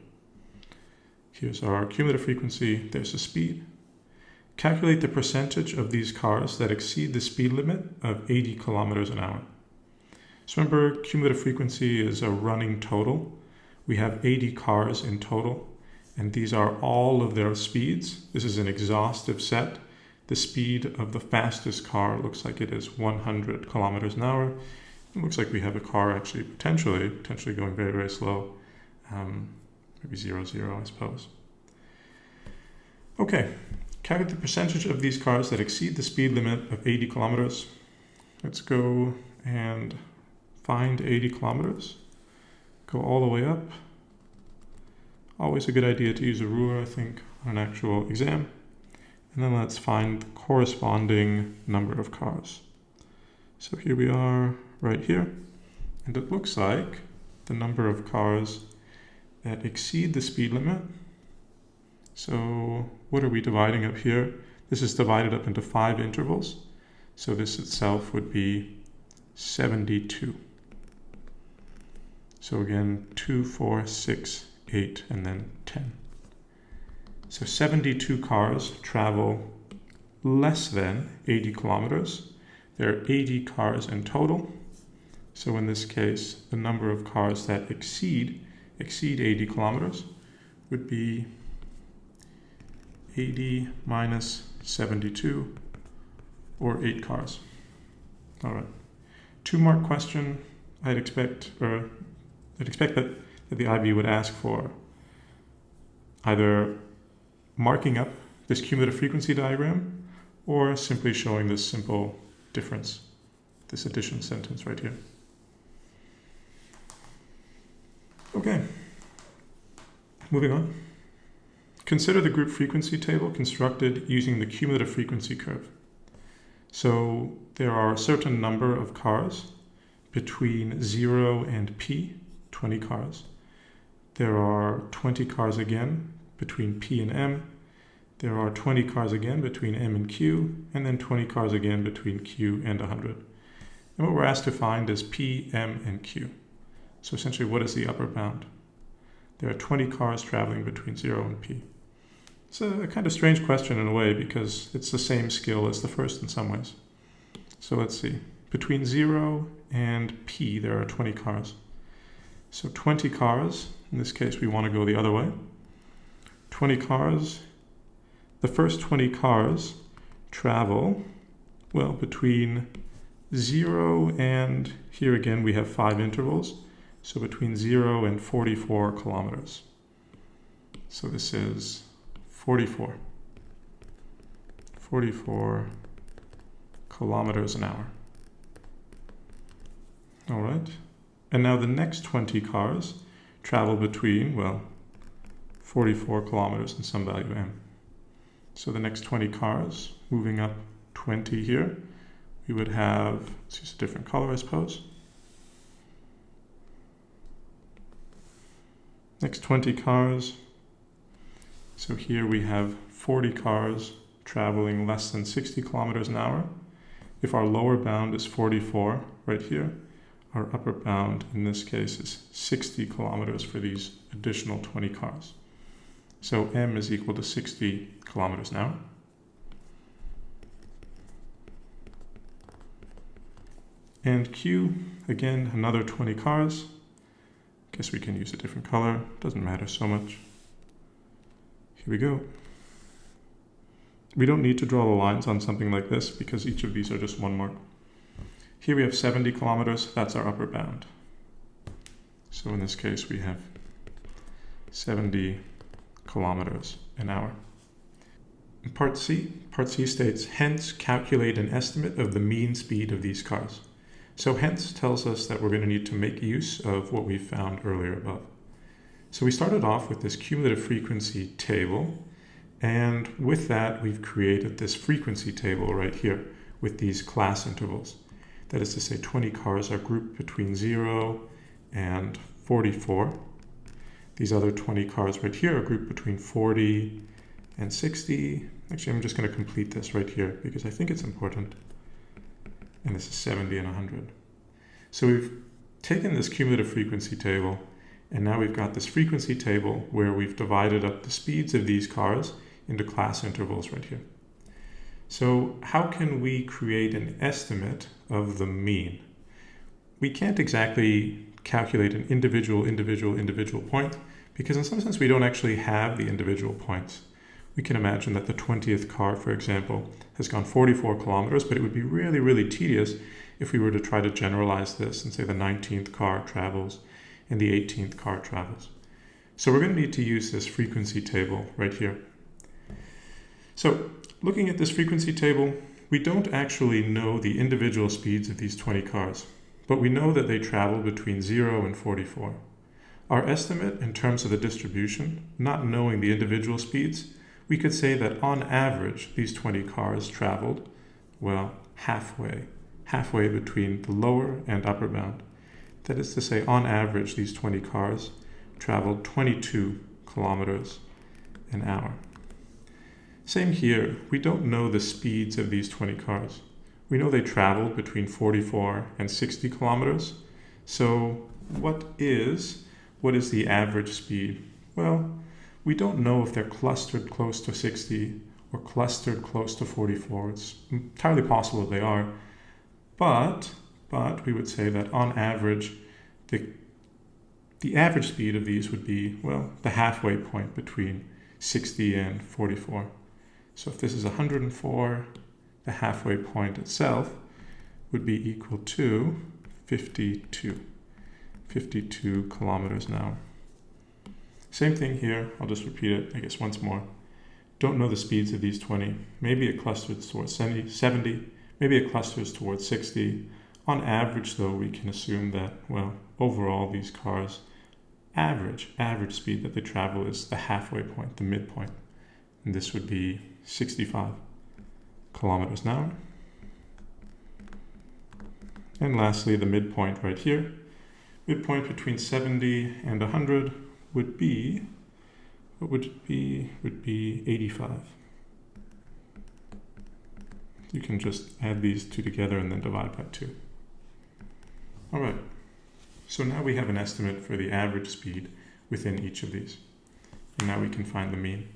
Here's our cumulative frequency, there's the speed. Calculate the percentage of these cars that exceed the speed limit of 80 kilometers an hour. So remember, cumulative frequency is a running total. We have 80 cars in total, and these are all of their speeds. This is an exhaustive set. The speed of the fastest car looks like it is 100 kilometers an hour. It looks like we have a car actually potentially going very, very slow. Maybe 0, 0, I suppose. Okay, calculate the percentage of these cars that exceed the speed limit of 80 kilometers. Let's go and find 80 kilometers. Go all the way up. Always a good idea to use a ruler, I think, on an actual exam. And then let's find the corresponding number of cars. So here we are right here. And it looks like the number of cars that exceed the speed limit. So what are we dividing up here? This is divided up into 5 intervals. So this itself would be 72. So again, 2, 4, 6, 8, and then 10. So 72 cars travel less than 80 kilometers. There are 80 cars in total. So in this case, the number of cars that exceed 80 kilometers would be 80 minus 72, or 8 cars. All right. 2-mark question. I'd expect that the IB would ask for either marking up this cumulative frequency diagram or simply showing this simple difference, this addition sentence right here. Okay, moving on. Consider the group frequency table constructed using the cumulative frequency curve. So there are a certain number of cars between 0 and P, 20 cars. There are 20 cars again between P and M. There are 20 cars again between M and Q, and then 20 cars again between Q and 100. And what we're asked to find is P, M, and Q. So essentially, what is the upper bound? There are 20 cars traveling between 0 and P. It's a kind of strange question in a way because it's the same skill as the first in some ways. So let's see. Between 0 and p, there are 20 cars. So 20 cars, in this case we want to go the other way. 20 cars, the first 20 cars travel, well, between 0 and, here again we have 5 intervals, so between 0 and 44 kilometers. So this is 44 kilometers an hour. All right, and now the next 20 cars travel between, well, 44 kilometers and some value m. So the next 20 cars, moving up 20 here, we would have, let's use a different color I suppose. Next 20 cars, so here we have 40 cars traveling less than 60 kilometers an hour. If our lower bound is 44 right here, our upper bound in this case is 60 kilometers for these additional 20 cars. So m is equal to 60 kilometers an hour. And q, again, another 20 cars. Guess we can use a different color, doesn't matter so much. Here we go. We don't need to draw the lines on something like this because each of these are just one mark. Here we have 70 kilometers, that's our upper bound. So in this case we have 70 kilometers an hour. In part C states, hence calculate an estimate of the mean speed of these cars. So hence tells us that we're going to need to make use of what we found earlier above. So we started off with this cumulative frequency table, and with that we've created this frequency table right here with these class intervals. That is to say 20 cars are grouped between 0 and 44. These other 20 cars right here are grouped between 40 and 60. Actually, I'm just going to complete this right here because I think it's important. And this is 70 and 100. So we've taken this cumulative frequency table, and now we've got this frequency table where we've divided up the speeds of these cars into class intervals right here. So how can we create an estimate of the mean? We can't exactly calculate an individual point because in some sense we don't actually have the individual points. We can imagine that the 20th car, for example, has gone 44 kilometers, but it would be really, really tedious if we were to try to generalize this and say the 19th car travels and the 18th car travels. So we're going to need to use this frequency table right here. So looking at this frequency table, we don't actually know the individual speeds of these 20 cars, but we know that they travel between 0 and 44. Our estimate in terms of the distribution, not knowing the individual speeds, we could say that on average, these 20 cars traveled, well, halfway between the lower and upper bound. That is to say, on average, these 20 cars traveled 22 kilometers an hour. Same here, we don't know the speeds of these 20 cars. We know they traveled between 44 and 60 kilometers. So what is the average speed? Well, we don't know if they're clustered close to 60 or clustered close to 44. It's entirely possible that they are, but we would say that on average, the average speed of these would be, well, the halfway point between 60 and 44. So if this is 104, the halfway point itself would be equal to 52 kilometers an hour. Same thing here, I'll just repeat it, I guess, once more. Don't know the speeds of these 20. Maybe it clusters towards 70, maybe it clusters towards 60. On average, though, we can assume that, well, overall, these cars, average speed that they travel is the halfway point, the midpoint. And this would be 65 kilometers an hour. And lastly, the midpoint right here. Midpoint between 70 and 100 would be, what would it be? Would be 85. You can just add these two together and then divide by 2. All right, so now we have an estimate for the average speed within each of these. And now we can find the mean.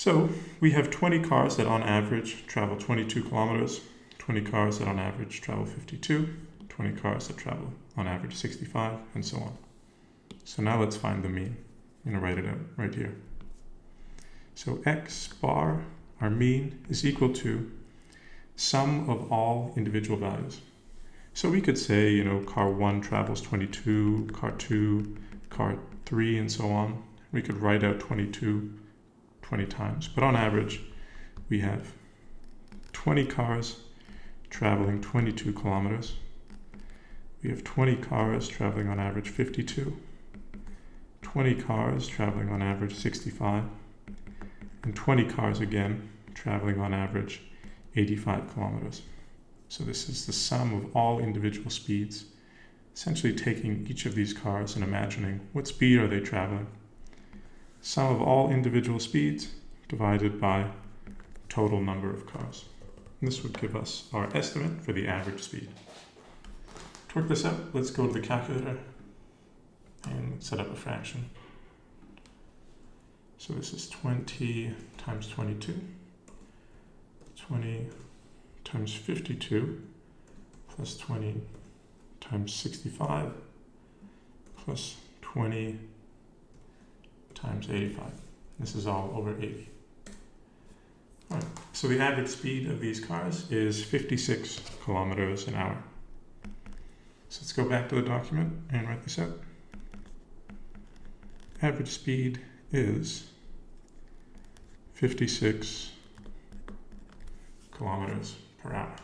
So we have 20 cars that on average travel 22 kilometers, 20 cars that on average travel 52, 20 cars that travel on average 65, and so on. So now let's find the mean. I'm going to write it out right here. So x bar, our mean, is equal to sum of all individual values. So we could say, you know, car 1 travels 22, car 2, car 3, and so on. We could write out 22 20 times, but on average, we have 20 cars traveling 22 kilometers. We have 20 cars traveling on average 52, 20 cars traveling on average 65, and 20 cars again traveling on average 85 kilometers. So this is the sum of all individual speeds, essentially taking each of these cars and imagining what speed are they traveling. Sum of all individual speeds divided by total number of cars. And this would give us our estimate for the average speed. To work this out, let's go to the calculator and set up a fraction. So this is 20 times 22, 20 times 52, plus 20 times 65, plus 20 times 85. This is all over 80. All right, so the average speed of these cars is 56 kilometers an hour. So let's go back to the document and write this out. Average speed is 56 kilometers per hour.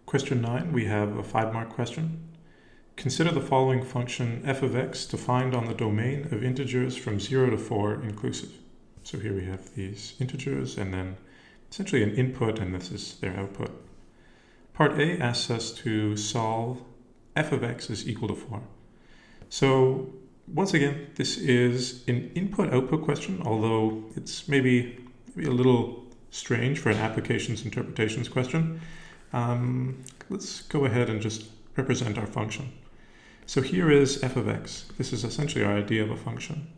Question 9, we have a 5-mark question. Consider the following function f of x defined on the domain of integers from 0 to 4 inclusive. So here we have these integers and then essentially an input, and this is their output. Part A asks us to solve f of x is equal to 4. So once again, this is an input-output question, although it's maybe a little strange for an applications interpretations question. Let's go ahead and just represent our function. So here is f of x. This is essentially our idea of a function.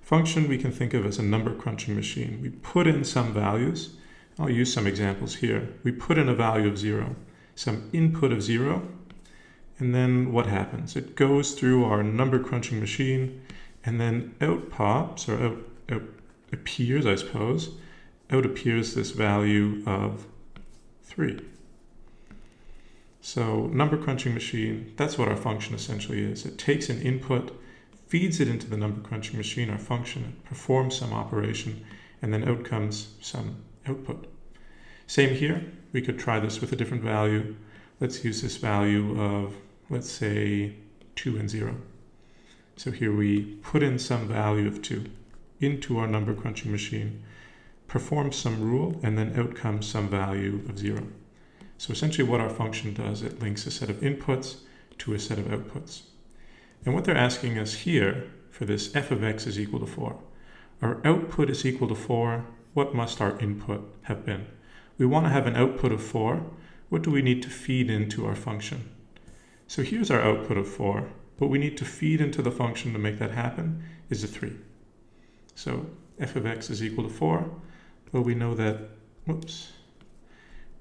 Function we can think of as a number crunching machine. We put in some values. I'll use some examples here. We put in a value of 0, some input of 0, and then what happens? It goes through our number crunching machine and then out pops, or out appears, I suppose, out appears this value of 3. So number crunching machine, that's what our function essentially is. It takes an input, feeds it into the number crunching machine, our function, it performs some operation, and then out comes some output. Same here, we could try this with a different value. Let's use this value of, let's say, 2 and 0. So here we put in some value of 2 into our number crunching machine, perform some rule, and then out comes some value of 0. So essentially what our function does, it links a set of inputs to a set of outputs. And what they're asking us here for this f of x is equal to 4. Our output is equal to 4. What must our input have been? We want to have an output of 4. What do we need to feed into our function? So here's our output of 4. What we need to feed into the function to make that happen is a 3. So f of x is equal to 4. Well, we know that,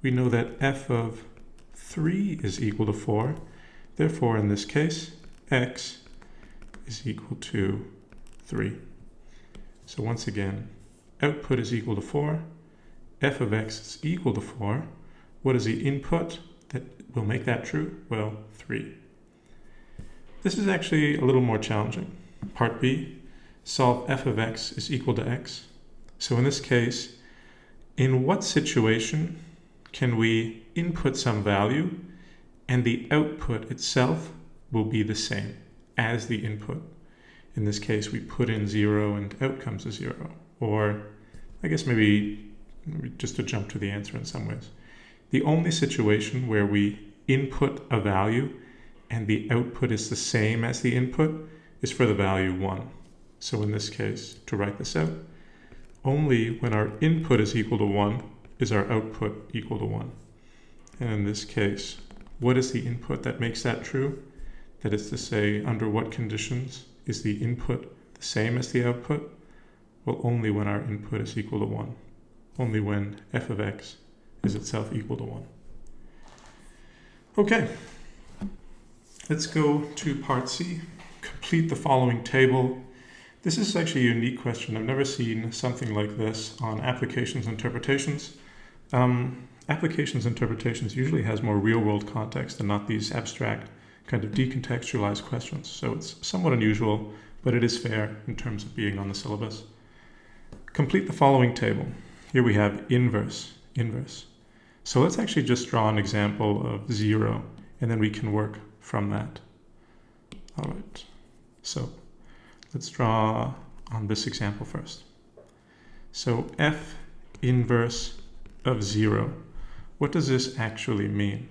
we know that f of 3 is equal to 4. Therefore, in this case, x is equal to 3. So once again, output is equal to 4. F of x is equal to 4. What is the input that will make that true? Well, 3. This is actually a little more challenging. Part B, solve f of x is equal to x. So in this case, in what situation can we input some value and the output itself will be the same as the input? In this case, we put in 0 and out comes a 0. Or I guess maybe just to jump to the answer in some ways. The only situation where we input a value and the output is the same as the input is for the value 1. So in this case, to write this out, only when our input is equal to 1 is our output equal to 1. And in this case, what is the input that makes that true? That is to say, under what conditions is the input the same as the output? Well, only when our input is equal to 1. Only when f of x is itself equal to 1. Okay, let's go to part C. Complete the following table. This is actually a unique question. I've never seen something like this on applications interpretations. Applications interpretations usually has more real-world context and not these abstract kind of decontextualized questions. So it's somewhat unusual, but it is fair in terms of being on the syllabus. Complete the following table. Here we have inverse. So let's actually just draw an example of 0, and then we can work from that. All right, so let's draw on this example first. So f inverse of 0. What does this actually mean?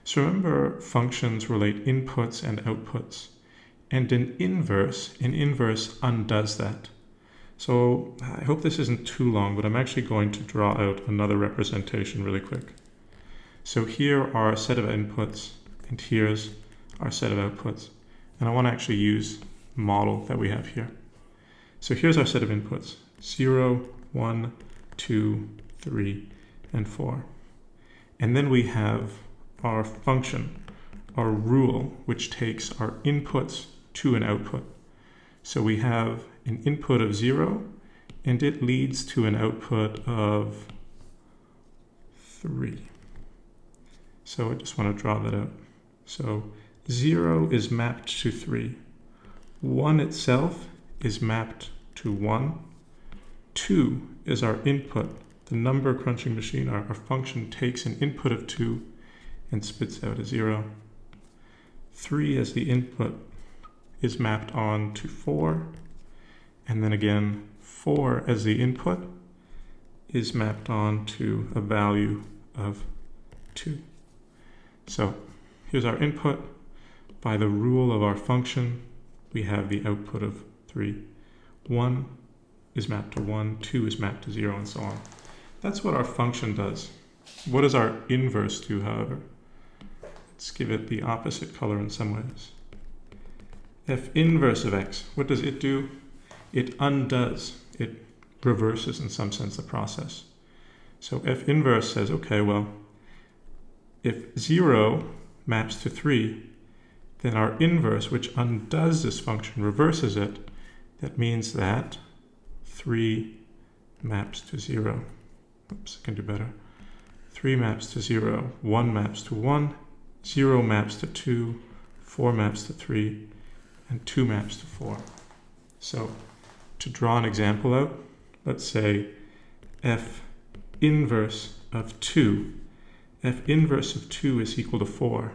So remember, functions relate inputs and outputs, and an inverse undoes that. So I hope this isn't too long, but I'm actually going to draw out another representation really quick. So here are a set of inputs, and here's our set of outputs. And I want to actually use the model that we have here. So here's our set of inputs, 0, 1, 2, 3, and 4. And then we have our function, our rule, which takes our inputs to an output. So we have an input of 0, and it leads to an output of 3. So I just want to draw that out. So 0 is mapped to 3. 1 itself is mapped to 1. 2 is our input. The number crunching machine, our function, takes an input of 2 and spits out a 0. 3 as the input is mapped on to 4. And then again, 4 as the input is mapped on to a value of 2. So here's our input. By the rule of our function, we have the output of 3. 1 is mapped to 1, 2 is mapped to 0, and so on. That's what our function does. What does our inverse do, however? Let's give it the opposite color in some ways. F inverse of x, what does it do? It undoes, it reverses in some sense the process. So F inverse says, okay, well, if 0 maps to 3, then our inverse, which undoes this function, reverses it. That means that 3 maps to 0. Oops, I can do better. 3 maps to 0, 1 maps to 1, 0 maps to 2, 4 maps to 3, and 2 maps to 4. So to draw an example out, let's say f inverse of 2. F inverse of 2 is equal to 4.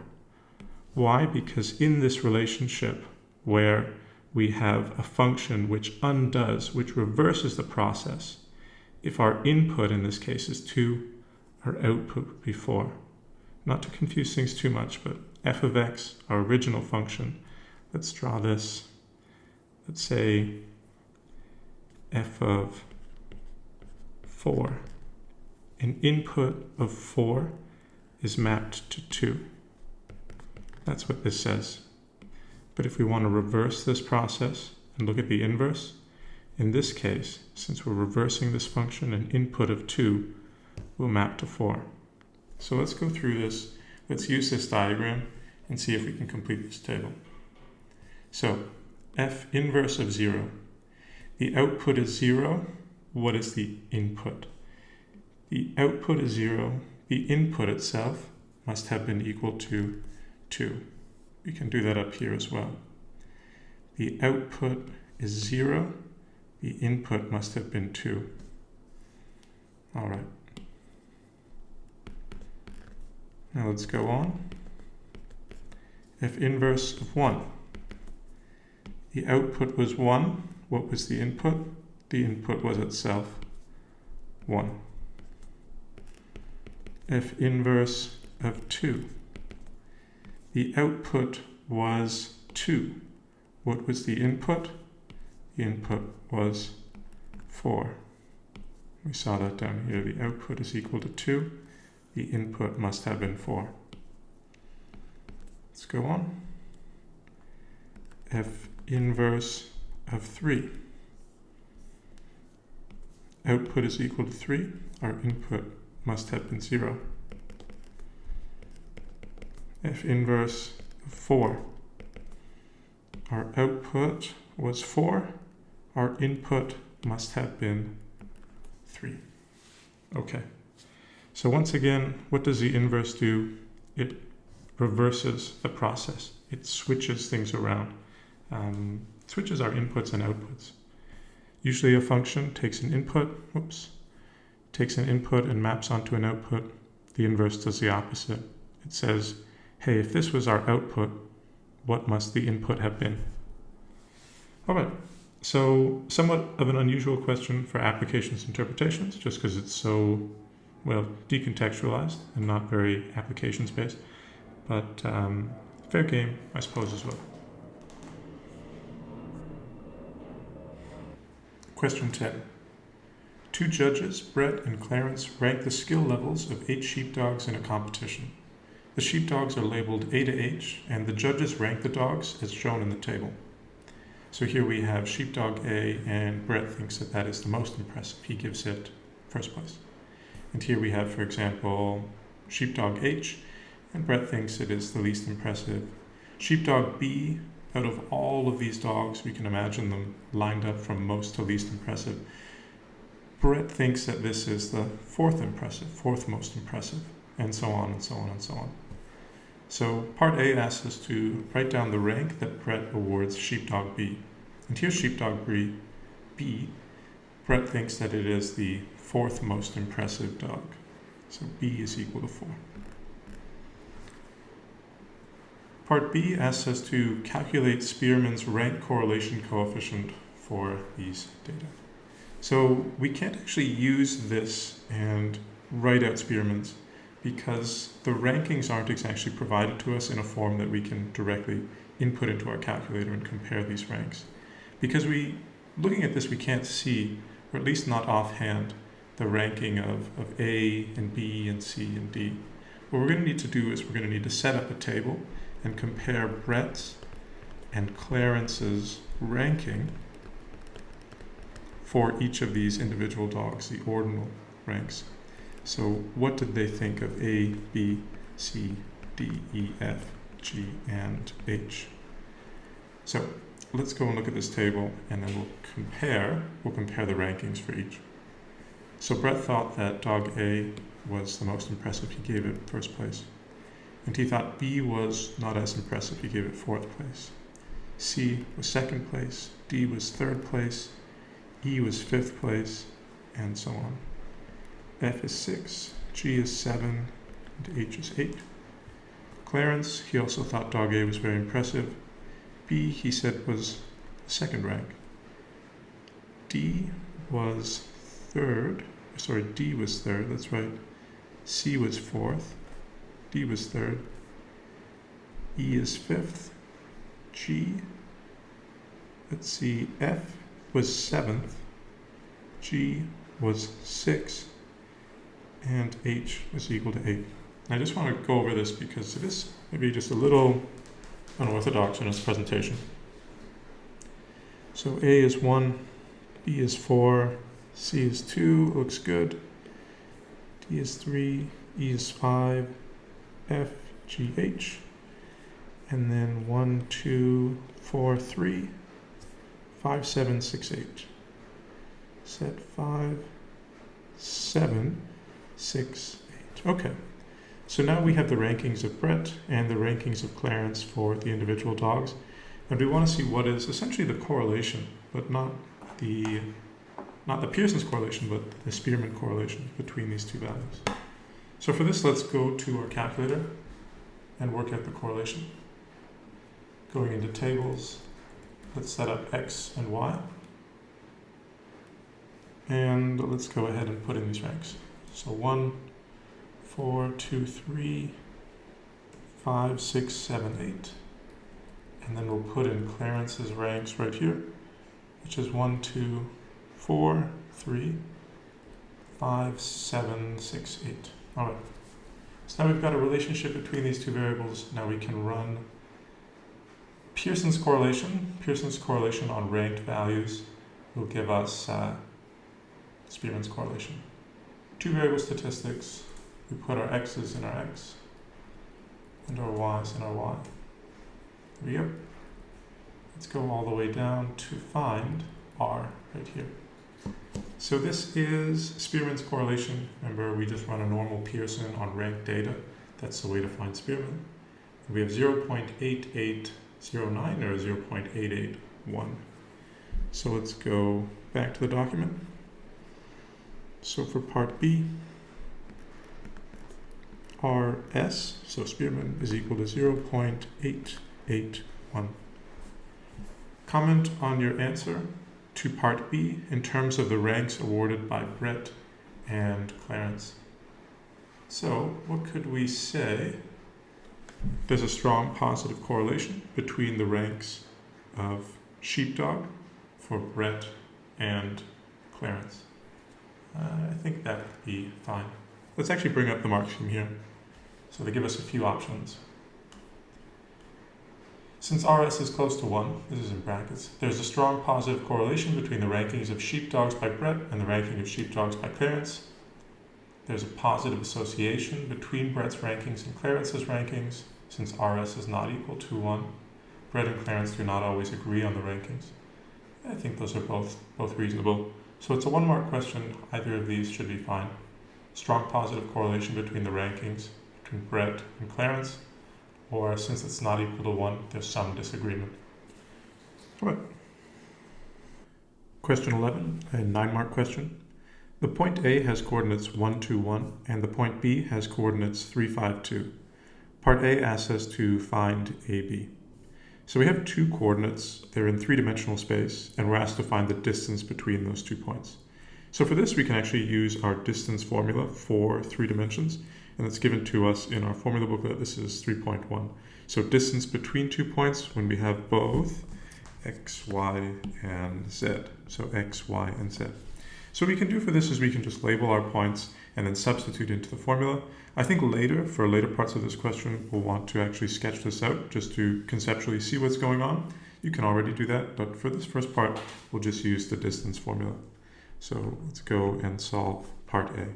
Why? Because in this relationship where we have a function which undoes, which reverses the process, if our input in this case is 2, our output would be 4. Not to confuse things too much, but f of x, our original function, let's draw this. Let's say f of 4. An input of 4 is mapped to 2. That's what this says. But if we want to reverse this process and look at the inverse, in this case, since we're reversing this function, an input of 2 will map to 4. So let's go through this. Let's use this diagram and see if we can complete this table. So f inverse of 0. The output is 0. What is the input? The output is 0. The input itself must have been equal to 2. We can do that up here as well. The output is 0. The input must have been 2. All right. Now let's go on. F inverse of 1. The output was 1. What was the input? The input was itself 1. F inverse of 2. The output was 2. What was the input? The input was 4. We saw that down here. The output is equal to 2. The input must have been 4. Let's go on. f inverse of 3. Output is equal to 3. Our input must have been 0. F inverse of 4. Our output was 4. Our input must have been 3. Okay. So once again, what does the inverse do? It reverses the process. It switches things around. Switches our inputs and outputs. Usually a function takes an input, takes an input and maps onto an output. The inverse does the opposite. It says, hey, if this was our output, what must the input have been? All right, so somewhat of an unusual question for applications interpretations, just because it's so, well, decontextualized and not very applications-based, but fair game, I suppose, as well. Question 10. 2 judges, Brett and Clarence, rank the skill levels of 8 sheepdogs in a competition. The sheepdogs are labeled A to H, and the judges rank the dogs as shown in the table. So here we have sheepdog A, and Brett thinks that that is the most impressive. He gives it first place. And here we have, for example, sheepdog H, and Brett thinks it is the least impressive. Sheepdog B, out of all of these dogs, we can imagine them lined up from most to least impressive. Brett thinks that this is the fourth most impressive, and so on and so on and so on. So part A asks us to write down the rank that Brett awards sheepdog B. And here's sheepdog B. Brett thinks that it is the 4th most impressive dog. So B is equal to 4. Part B asks us to calculate Spearman's rank correlation coefficient for these data. So we can't actually use this and write out Spearman's because the rankings aren't actually provided to us in a form that we can directly input into our calculator and compare these ranks. Because looking at this, we can't see, or at least not offhand, the ranking of A and B and C and D. What we're going to need to do is we're going to need to set up a table and compare Brett's and Clarence's ranking for each of these individual dogs, the ordinal ranks. So what did they think of A, B, C, D, E, F, G, and H? So let's go and look at this table, and then we'll compare the rankings for each. So Brett thought that dog A was the most impressive. He gave it first place. And he thought B was not as impressive. He gave it 4th place. C was 2nd place. D was 3rd place. E was 5th place, and so on. F is 6, G is 7, and H is 8. Clarence, he also thought dog A was very impressive. B, he said, was 2nd rank. D was 3rd. D was 3rd, that's right. C was 4th. D was 3rd. E is 5th. G, let's see, F was 7th. G was 6th. And H was equal to 8. I just want to go over this because it is maybe just a little unorthodox in its presentation. So A is 1, B is 4, C is 2, looks good. D is 3, E is 5, F, G, H. And then 1, 2, 4, 3, 5, 7, 6, 8. Set 5, 7, 6, 8. Okay, so now we have the rankings of Brett and the rankings of Clarence for the individual dogs, and we want to see what is essentially the correlation, but not the Pearson's correlation, but the Spearman correlation between these two values. So for this, let's go to our calculator and work out the correlation. Going into tables, let's set up X and Y, and let's go ahead and put in these ranks. So 1, 4, 2, 3, 5, 6, 7, 8. And then we'll put in Clarence's ranks right here, which is 1, 2, 4, 3, 5, 7, 6, 8. All right. So now we've got a relationship between these two variables. Now we can run Pearson's correlation on ranked values will give us Spearman's correlation. Two variable statistics, we put our x's in our x and our y's in our y. There we go. Let's go all the way down to find r right here. So this is Spearman's correlation. Remember, we just run a normal Pearson on ranked data. That's the way to find Spearman. We have 0.8809 or 0.881. So let's go back to the document. So for part B, RS, so Spearman, is equal to 0.881. Comment on your answer to part B in terms of the ranks awarded by Brett and Clarence. So what could we say? There's a strong positive correlation between the ranks of sheepdog for Brett and Clarence. I think that would be fine. Let's actually bring up the mark scheme here. So they give us a few options. Since RS is close to 1, this is in brackets, there's a strong positive correlation between the rankings of sheepdogs by Brett and the ranking of sheepdogs by Clarence. There's a positive association between Brett's rankings and Clarence's rankings, since RS is not equal to 1. Brett and Clarence do not always agree on the rankings. I think those are both reasonable. So it's a 1-mark question. Either of these should be fine. Strong positive correlation between the rankings between Brett and Clarence, or since it's not equal to 1, there's some disagreement. All right. Question 11, a 9-mark question. The point A has coordinates 1, 2, 1, and the point B has coordinates 3, 5, 2. Part A asks us to find AB. So we have two coordinates, they're in 3-dimensional space, and we're asked to find the distance between those 2 points. So for this, we can actually use our distance formula for 3 dimensions, and it's given to us in our formula booklet. This is 3.1. So distance between 2 points when we have both x, y, and z. So x, y, and z. So what we can do for this is we can just label our points and then substitute into the formula. I think later, for later parts of this question, we'll want to actually sketch this out just to conceptually see what's going on. You can already do that, but for this first part, we'll just use the distance formula. So let's go and solve part A.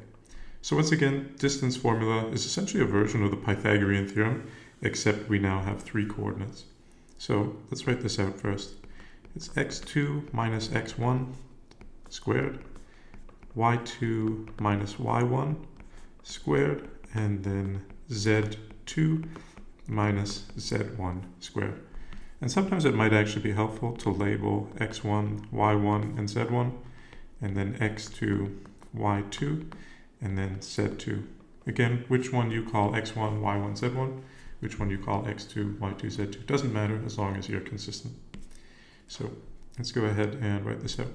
So once again, distance formula is essentially a version of the Pythagorean theorem, except we now have 3 coordinates. So let's write this out first. It's x2 minus x1 squared, y2 minus y1 squared, and then z2 minus z1 squared. And sometimes it might actually be helpful to label x1, y1, and z1, and then x2, y2, and then z2. Again, which one you call x1, y1, z1, which one you call x2, y2, z2, doesn't matter as long as you're consistent. So let's go ahead and write this out.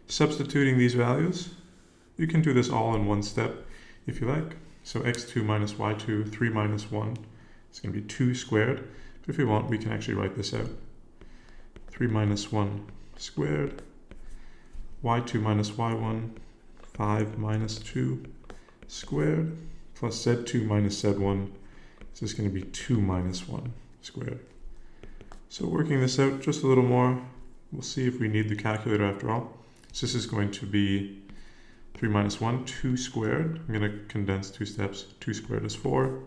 Substituting these values, you can do this all in one step if you like. So x2 minus y2, 3 minus 1, it's going to be 2 squared. But if we want, we can actually write this out. 3 minus 1 squared, y2 minus y1, 5 minus 2 squared, plus z2 minus z1, so it's going to be 2 minus 1 squared. So working this out just a little more, we'll see if we need the calculator after all. So this is going to be 3 minus 1, 2 squared. I'm going to condense 2 steps. 2 squared is 4,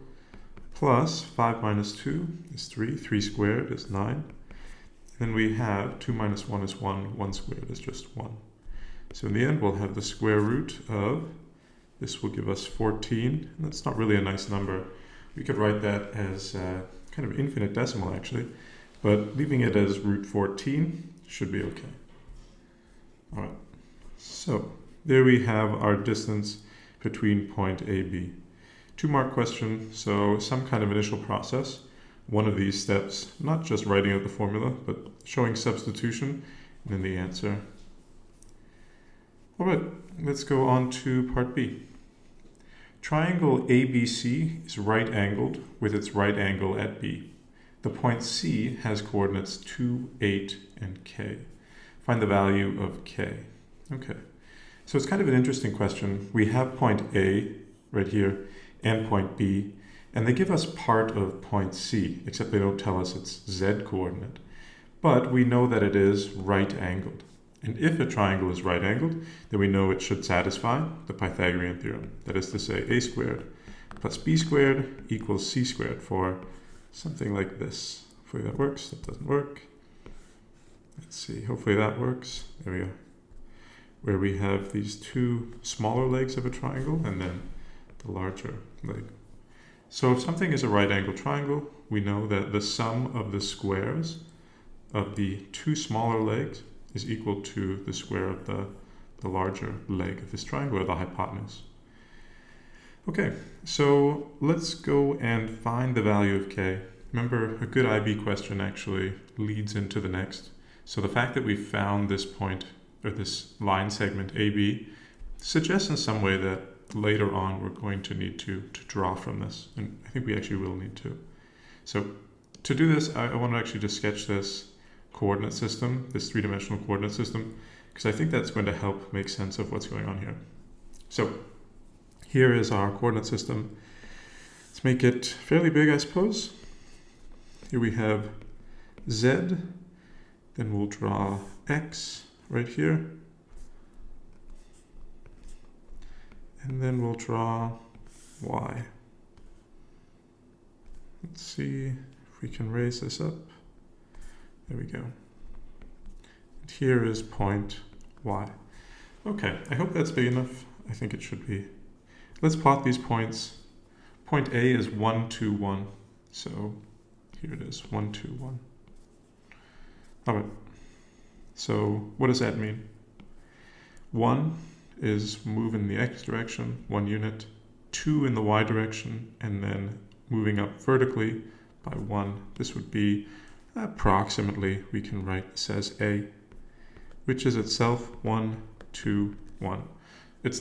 plus 5 minus 2 is 3. 3 squared is 9. Then we have 2 minus 1 is 1. 1 squared is just 1. So in the end, we'll have the square root of, this will give us 14. And that's not really a nice number. We could write that as kind of infinite decimal, actually. But leaving it as root 14 should be okay. All right. So there we have our distance between point A, B. 2-mark question, so some kind of initial process. One of these steps, not just writing out the formula, but showing substitution, and then the answer. All right, let's go on to part B. Triangle ABC is right-angled with its right angle at B. The point C has coordinates 2, 8, and K. Find the value of K. Okay, so it's kind of an interesting question. We have point A right here and point B, And they give us part of point C, except they don't tell us its z coordinate. But we know that it is right-angled. And if a triangle is right-angled, then we know it should satisfy the Pythagorean theorem. That is to say, a squared plus b squared equals c squared for something like this. Hopefully that works. That doesn't work. Let's see. Hopefully that works. There we go. Where we have these two smaller legs of a triangle and then the larger leg. So if something is a right-angled triangle, we know that the sum of the squares of the two smaller legs is equal to the square of the larger leg of this triangle, or the hypotenuse. Okay, so let's go and find the value of k. Remember, a good IB question actually leads into the next. So the fact that we found this point, or this line segment AB, suggests in some way that later on we're going to need to draw from this, and I think we actually will need to. So to do this, I want to actually just sketch this coordinate system, this three-dimensional coordinate system, because I think that's going to help make sense of what's going on here. So here is our coordinate system. Let's make it fairly big, I suppose. Here we have z, then we'll draw x right here, and then we'll draw y. Let's see if we can raise this up. There we go. And here is point y. Okay, I hope that's big enough. I think it should be. Let's plot these points. Point A is 1, 2, 1. So here it is, 1, 2, 1. All right. So what does that mean? 1 is move in the x direction, 1 unit, 2 in the y direction, and then moving up vertically by 1. This would be approximately, we can write this as A, which is itself 1, 2, 1. It's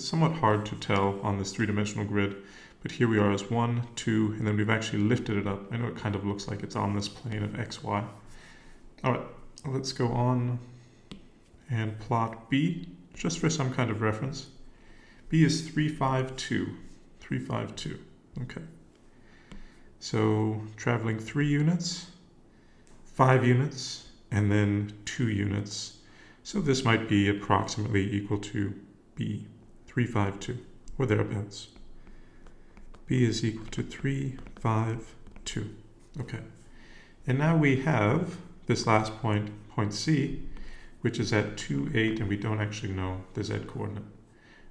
somewhat hard to tell on this three-dimensional grid, but here we are as 1, 2, and then we've actually lifted it up. I know it kind of looks like it's on this plane of x, y. All right, let's go on and plot B, just for some kind of reference. B is 3, 5, 2. 3, 5, 2. Okay. So traveling 3 units, 5 units, and then 2 units. So this might be approximately equal to B, 3, 5, 2, or thereabouts. B is equal to 3, 5, 2. Okay. And now we have this last point, point C, which is at 2, 8, and we don't actually know the z coordinate.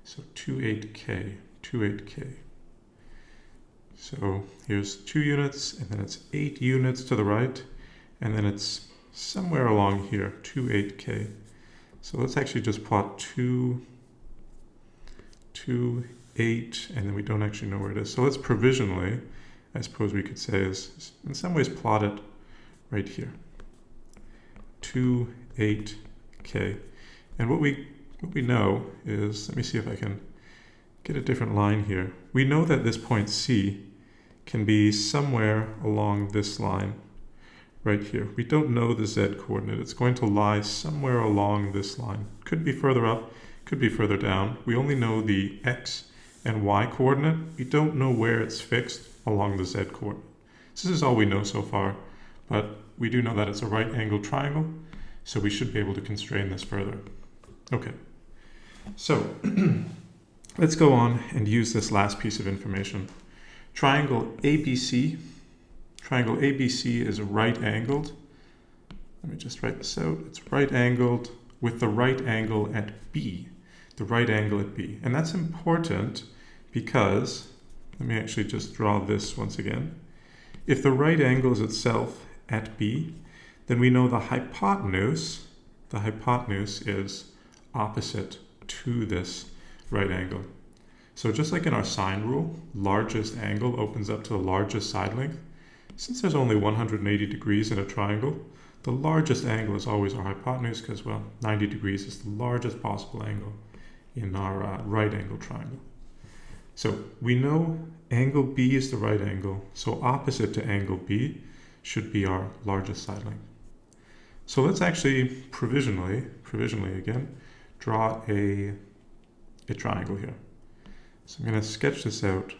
So 2, 8k, 2, 8k. So here's 2 units, and then it's 8 units to the right, and then it's somewhere along here, 2, 8k. So let's actually just plot 2, 8, and then we don't actually know where it is. So let's provisionally, I suppose we could say, is in some ways plot it right here. 2, 8k. And what we know is, let me see if I can get a different line here. We know that this point C can be somewhere along this line right here. We don't know the z coordinate. It's going to lie somewhere along this line. Could be further up, could be further down. We only know the x and y coordinate. We don't know where it's fixed along the z coordinate. So this is all we know so far, but we do know that it's a right-angled triangle, so we should be able to constrain this further. Okay, so let's go on and use this last piece of information. Triangle ABC is right-angled. Let me just write this out. It's right-angled with the right angle at B, the right angle at B. And that's important because, let me actually just draw this once again. If the right angle is itself at B, then we know the hypotenuse is opposite to this right angle. So just like in our sine rule, largest angle opens up to the largest side length. Since there's only 180 degrees in a triangle, the largest angle is always our hypotenuse because, well, 90 degrees is the largest possible angle in our right angle triangle. So we know angle B is the right angle, so opposite to angle B should be our largest side length. So let's actually provisionally again, draw a triangle here. So I'm going to sketch this out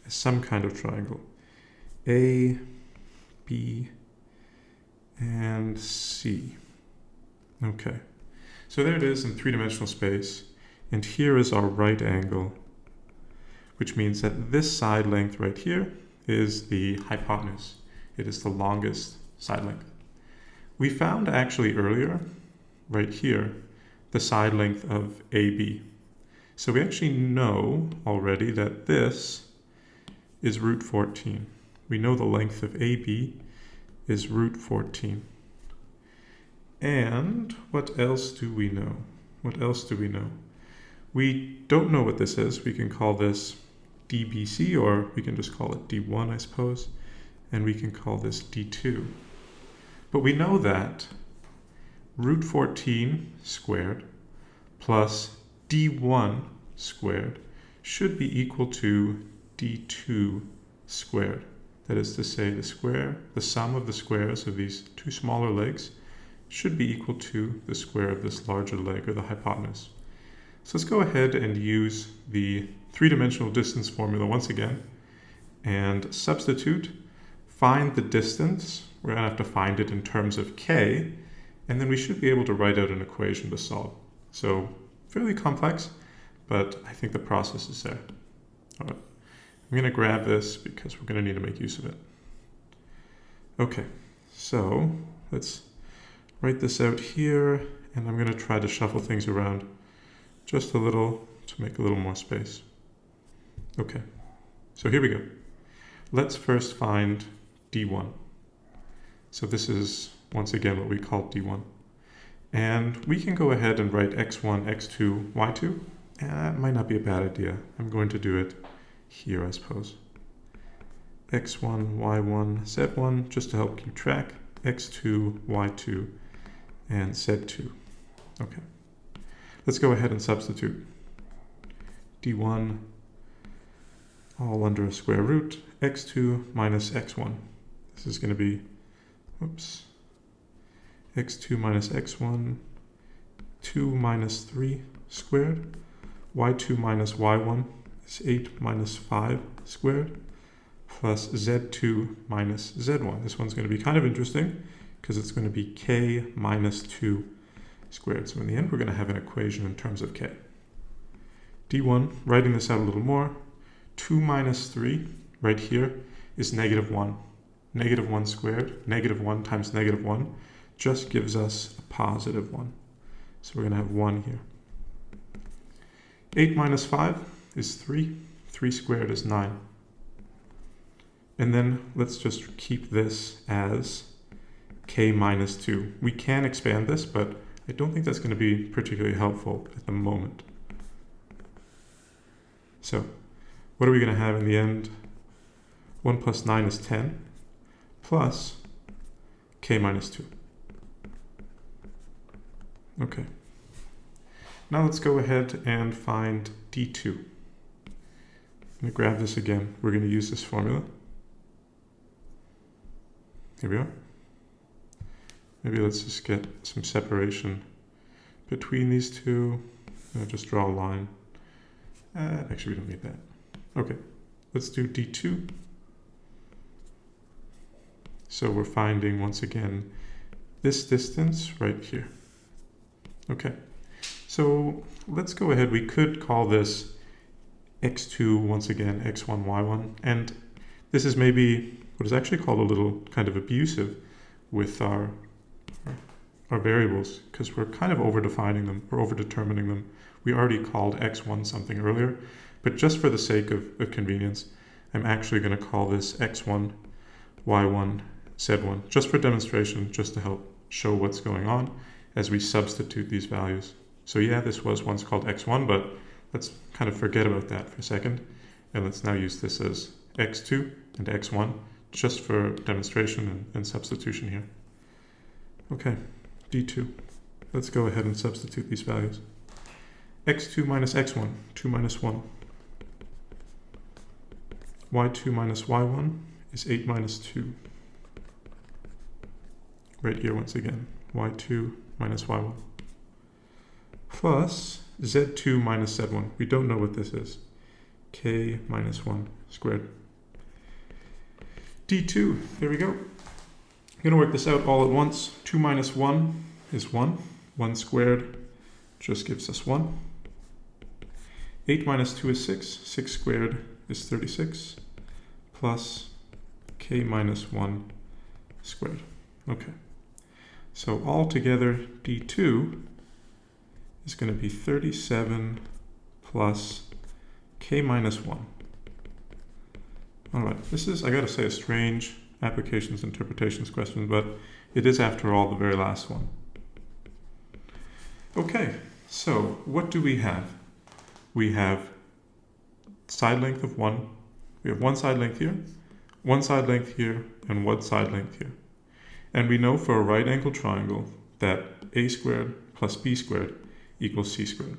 as some kind of triangle. A, B, and C. Okay, so there it is in three-dimensional space, and here is our right angle, which means that this side length right here is the hypotenuse. It is the longest side length. We found actually earlier, right here, the side length of AB. So we actually know already that this is root 14. We know the length of AB is root 14. And what else do we know? What else do we know? We don't know what this is. We can call this DBC, or we can just call it D1, I suppose. And we can call this D2. But we know that root 14 squared plus D1 squared should be equal to D2 squared. That is to say, the sum of the squares of these two smaller legs should be equal to the square of this larger leg, or the hypotenuse. So let's go ahead and use the three-dimensional distance formula once again and substitute, find the distance. We're going to have to find it in terms of k, and then we should be able to write out an equation to solve. So fairly complex, but I think the process is there. All right, I'm going to grab this because we're going to need to make use of it. Okay, so let's write this out here, and I'm going to try to shuffle things around just a little to make a little more space. Okay, so here we go. Let's first find D1. So this is once again what we call D1. And we can go ahead and write x1, x2, y2. And that might not be a bad idea. I'm going to do it here, I suppose. x1, y1, z1, just to help keep track. x2, y2, and z2. Okay. Let's go ahead and substitute. D1 all under a square root, x2 minus x1. This is going to be, x2 minus x1, 2 minus 3 squared. y2 minus y1 is 8 minus 5 squared, plus z2 minus z1. This one's going to be kind of interesting because it's going to be k minus 2 squared. So in the end, we're going to have an equation in terms of k. D1, writing this out a little more, 2 minus 3 right here is negative 1. Negative 1 squared, negative 1 times negative 1 just gives us a positive 1. So we're going to have 1 here. 8 minus 5 is 3. 3 squared is 9. And then let's just keep this as k minus 2. We can expand this, but I don't think that's going to be particularly helpful at the moment. So what are we going to have in the end? 1 plus 9 is 10, plus k minus 2. Okay. Now let's go ahead and find D2. I'm going to grab this again. We're going to use this formula. Here we are. Maybe let's just get some separation between these two. I'll just draw a line. Actually, we don't need that. Okay, let's do D2. So we're finding, once again, this distance right here. Okay, so let's go ahead. We could call this x2, once again, x1, y1. And this is maybe what is actually called a little kind of abusive with our variables, because we're kind of over-defining them, or over-determining them. We already called x1 something earlier, but just for the sake of convenience, I'm actually going to call this x1, y1, z1, just for demonstration, just to help show what's going on as we substitute these values. So yeah, this was once called x1, but let's kind of forget about that for a second, and let's now use this as x2 and x1, just for demonstration and substitution here. Okay, D2. Let's go ahead and substitute these values. x2 minus x1, 2 minus 1. y2 minus y1 is 8 minus 2. Right here once again, y2 minus y1. Plus z2 minus z1. We don't know what this is. K minus 1. squared. D2, there we go. I'm going to work this out all at once. 2 minus 1 is 1. 1 squared just gives us 1. 8 minus 2 is 6. 6 squared is 36. Plus k minus 1 squared. Okay. So altogether, D2 is going to be 37 plus k minus 1. All right, this is, I gotta say, a strange applications interpretations question, but it is, after all, the very last one. Okay, so what do we have? We have side length of 1. We have one side length here, one side length here, and one side length here. And we know for a right angle triangle that a squared plus b squared equals c squared.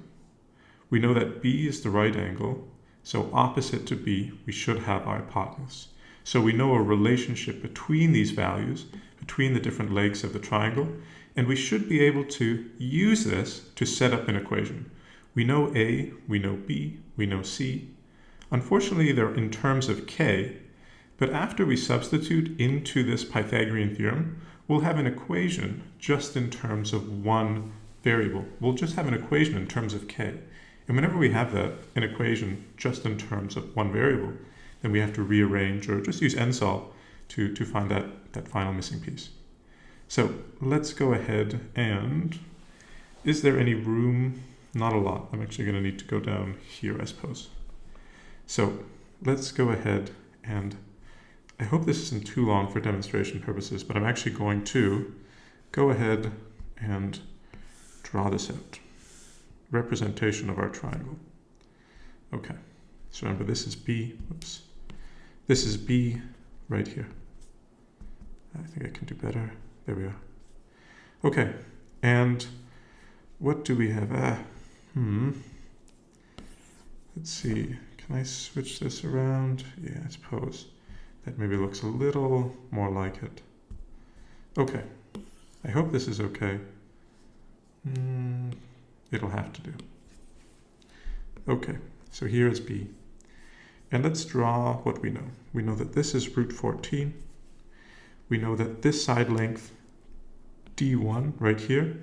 We know that b is the right angle, so opposite to b, we should have our hypotenuse. So we know a relationship between these values, between the different legs of the triangle, and we should be able to use this to set up an equation. We know a, we know b, we know c. Unfortunately, they're in terms of k, but after we substitute into this Pythagorean theorem, we'll have an equation just in terms of one variable. We'll just have an equation in terms of k. And whenever we have that, an equation just in terms of one variable, then we have to rearrange or just use nsolve to find that final missing piece. So let's go ahead and, is there any room? Not a lot. I'm actually going to need to go down here, I suppose. So let's go ahead and, I hope this isn't too long for demonstration purposes, but I'm actually going to go ahead and draw this out. Representation of our triangle. Okay, so remember this is B, oops. This is B right here. I think I can do better. There we are. Okay, and what do we have? Let's see, can I switch this around? Yeah, I suppose that maybe looks a little more like it. Okay, I hope this is okay. It'll have to do. Okay, so here is B. And let's draw what we know. We know that this is root 14. We know that this side length, D1, right here,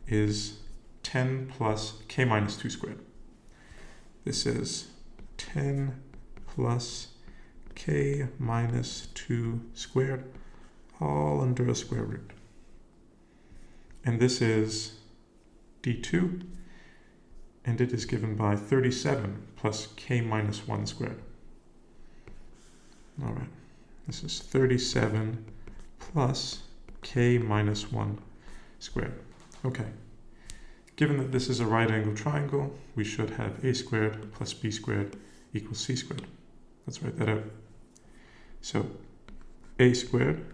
is 10 plus k minus 2 squared. This is 10 plus k minus 2 squared, all under a square root. And this is D2, and it is given by 37 plus k minus 1 squared. All right, this is 37 plus k minus 1 squared. Okay, given that this is a right angle triangle, we should have a squared plus b squared equals c squared. Let's write that out. So a squared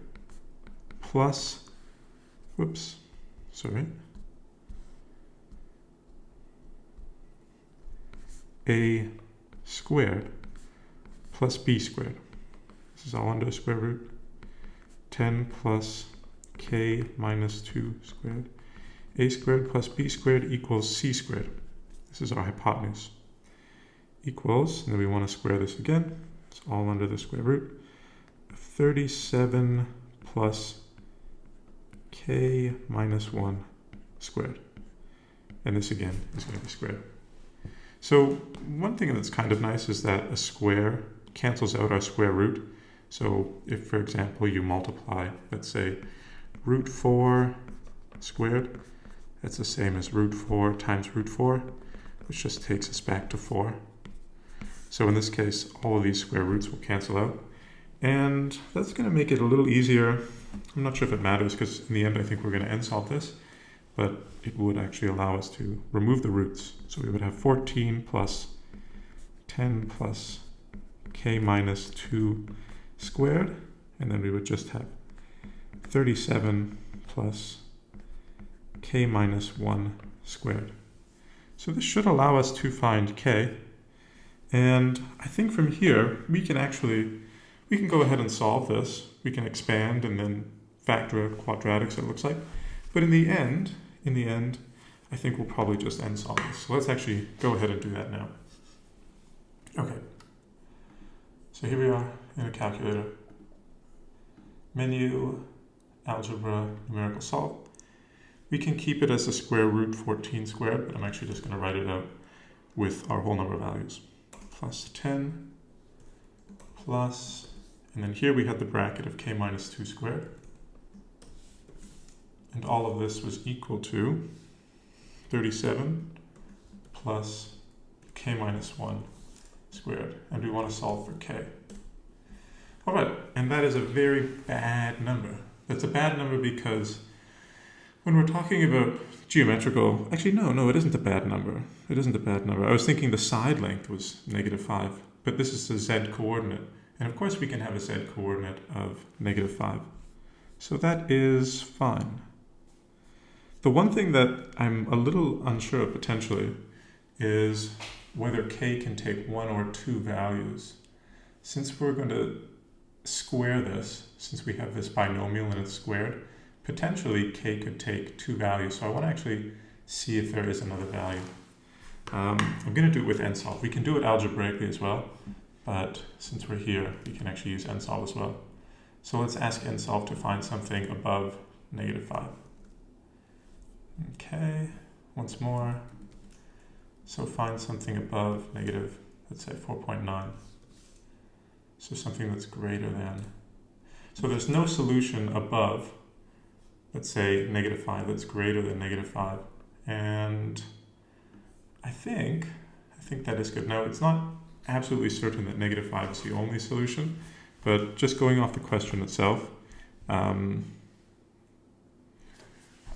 plus, whoops, sorry, a squared plus b squared. This is all under a square root. 10 plus k minus 2 squared. A squared plus b squared equals c squared. This is our hypotenuse. Equals, and then we want to square this again. It's all under the square root. 37 plus k minus 1 squared. And this again is going to be squared. So one thing that's kind of nice is that a square cancels out our square root. So if, for example, you multiply, let's say, root 4 squared, that's the same as root 4 times root 4, which just takes us back to 4. So in this case, all of these square roots will cancel out. And that's going to make it a little easier. I'm not sure if it matters, because in the end, I think we're going to nsolve this. But it would actually allow us to remove the roots. So we would have 14 plus 10 plus k minus 2 squared, and then we would just have 37 plus k minus 1 squared. So this should allow us to find k, and I think from here we can go ahead and solve this. We can expand and then factor quadratics, it looks like. But in the end, I think we'll probably just nsolve this. So let's actually go ahead and do that now. Okay. So here we are in a calculator. Menu, algebra, numerical solve. We can keep it as the square root 14 squared, but I'm actually just going to write it out with our whole number values. Plus 10 plus, and then here we had the bracket of k minus 2 squared. And all of this was equal to 37 plus k minus 1 squared. And we want to solve for k. All right, and that is a very bad number. That's a bad number because when we're talking about geometrical, actually no, it isn't a bad number. It isn't a bad number. I was thinking the side length was -5, but this is the z coordinate. And of course we can have a z coordinate of -5. So that is fine. The one thing that I'm a little unsure of potentially is whether k can take one or two values. Since we're going to square this, since we have this binomial and it's squared, potentially k could take two values. So I want to actually see if there is another value. I'm going to do it with nsolve. We can do it algebraically as well, but since we're here, we can actually use nsolve as well. So let's ask nsolve to find something above -5. Okay, once more. So find something above let's say 4.9. So something that's greater than. So there's no solution above, let's say, -5 that's greater than -5. And I think that is good. Now, it's not absolutely certain that -5 is the only solution, but just going off the question itself, I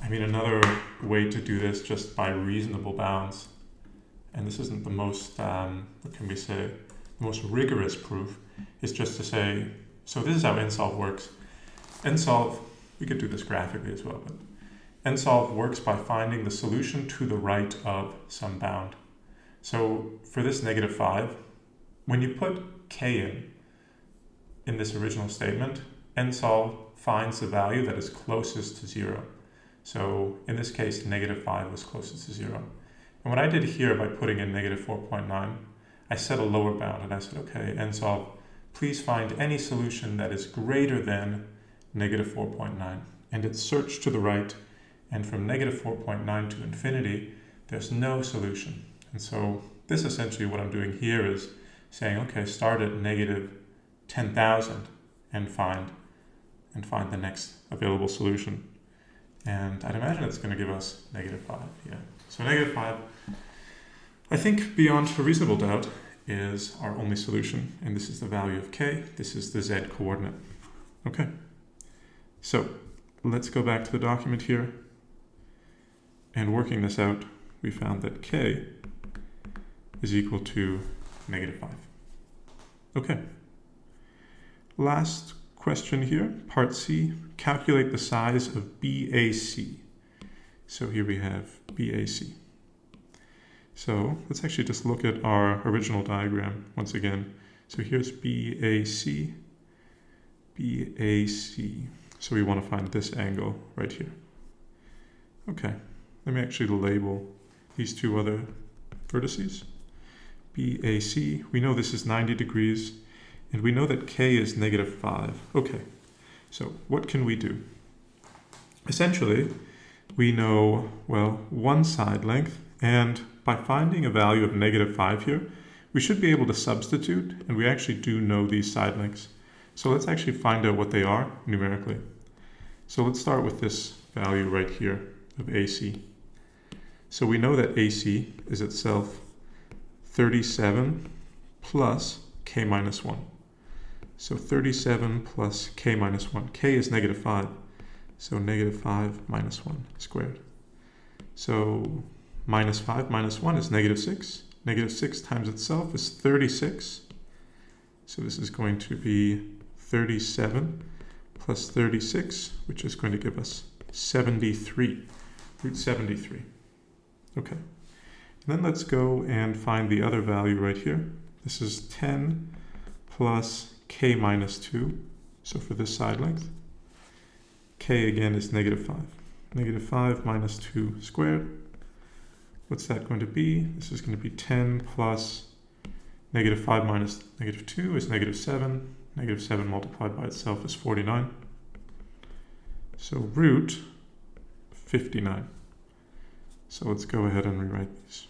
mean, another way to do this just by reasonable bounds, and this isn't the most, what can we say, the most rigorous proof, is just to say, so this is how nsolve works. Nsolve, we could do this graphically as well, but nsolve works by finding the solution to the right of some bound. So for this -5, when you put k in this original statement, nsolve finds the value that is closest to 0. So in this case, -5 was closest to 0. And what I did here by putting in -4.9, I set a lower bound and I said, okay, nsolve, please find any solution that is greater than -4.9. And it searched to the right, and from -4.9 to infinity, there's no solution. And so this essentially what I'm doing here is saying, okay, start at -10,000 and find the next available solution. And I'd imagine it's going to give us -5. Yeah. So -5, I think beyond a reasonable doubt, is our only solution. And this is the value of k. This is the z coordinate. Okay. So let's go back to the document here. And working this out, we found that k is equal to -5. Okay. Last question here, part C. Calculate the size of BAC. So here we have BAC. So let's actually just look at our original diagram once again. So here's BAC, BAC. So we want to find this angle right here. Okay, let me actually label these two other vertices. BAC, we know this is 90 degrees, and we know that k is -5. Okay, so what can we do? Essentially, we know, well, one side length, and by finding a value of -5 here, we should be able to substitute, and we actually do know these side lengths. So let's actually find out what they are numerically. So let's start with this value right here of AC. So we know that AC is itself 37 plus k minus 1. So 37 plus k minus 1. K is -5. So -5 minus 1 squared. So -5 minus 1 is -6. -6 times itself is 36. So this is going to be 37 plus 36, which is going to give us 73, root 73. Okay. And then let's go and find the other value right here. This is 10 plus k minus 2. So for this side length, k again is -5. -5 minus 2 squared. What's that going to be? This is going to be 10 plus Negative 5 minus negative 2 is negative 7. Negative 7 multiplied by itself is 49. So root 59. So let's go ahead and rewrite these.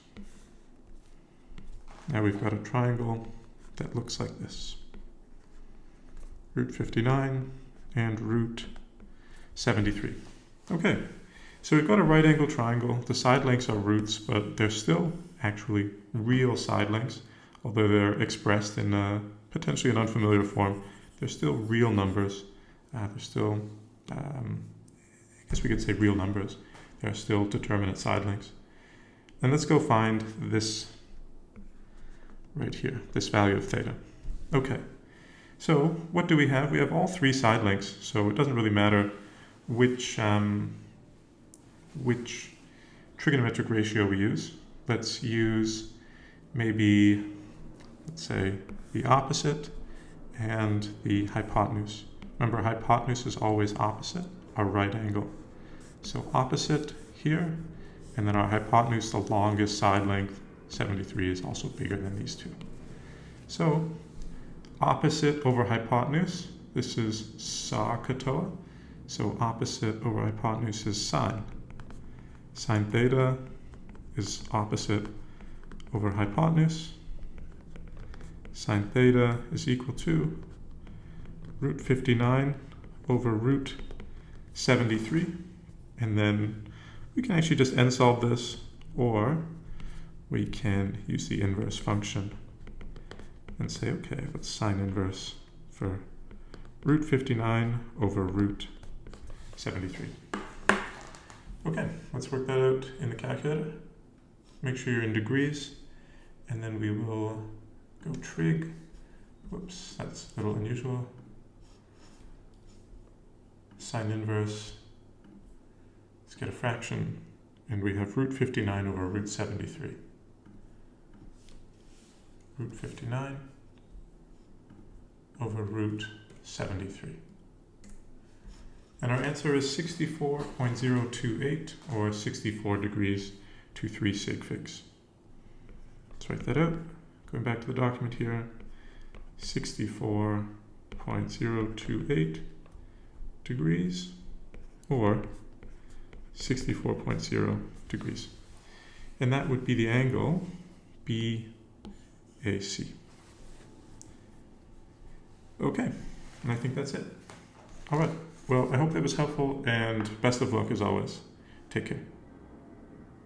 Now we've got a triangle that looks like this. Root 59 and root 73. Okay, so we've got a right angle triangle. The side lengths are roots, but they're still actually real side lengths, although they're expressed in potentially an unfamiliar form. They're still real numbers. They're still, I guess we could say real numbers. They're still determinate side lengths. And let's go find this right here, this value of theta. Okay, so what do we have? We have all three side lengths, so it doesn't really matter which trigonometric ratio we use. Let's use maybe, let's say, the opposite and the hypotenuse. Remember, hypotenuse is always opposite our right angle. So opposite here, and then our hypotenuse, the longest side length, 73, is also bigger than these two. So opposite over hypotenuse, this is sa katoa. So opposite over hypotenuse is sine. Sine theta is opposite over hypotenuse. Sine theta is equal to root 59 over root 73. And then we can actually just end solve this, or we can use the inverse function and say, okay, what's sine inverse for root 59 over root 73? Okay, let's work that out in the calculator. Make sure you're in degrees, and then we will go trig. Whoops, that's a little unusual. Sine inverse. Let's get a fraction, and we have root 59 over root 73. Root 59 over root 73. And our answer is 64.028, or 64 degrees to 3 sig figs. Let's write that out. Going back to the document here, 64.028 degrees, or 64.0 degrees. And that would be the angle BAC. Okay, and I think that's it. All right, well, I hope that was helpful, and best of luck as always. Take care.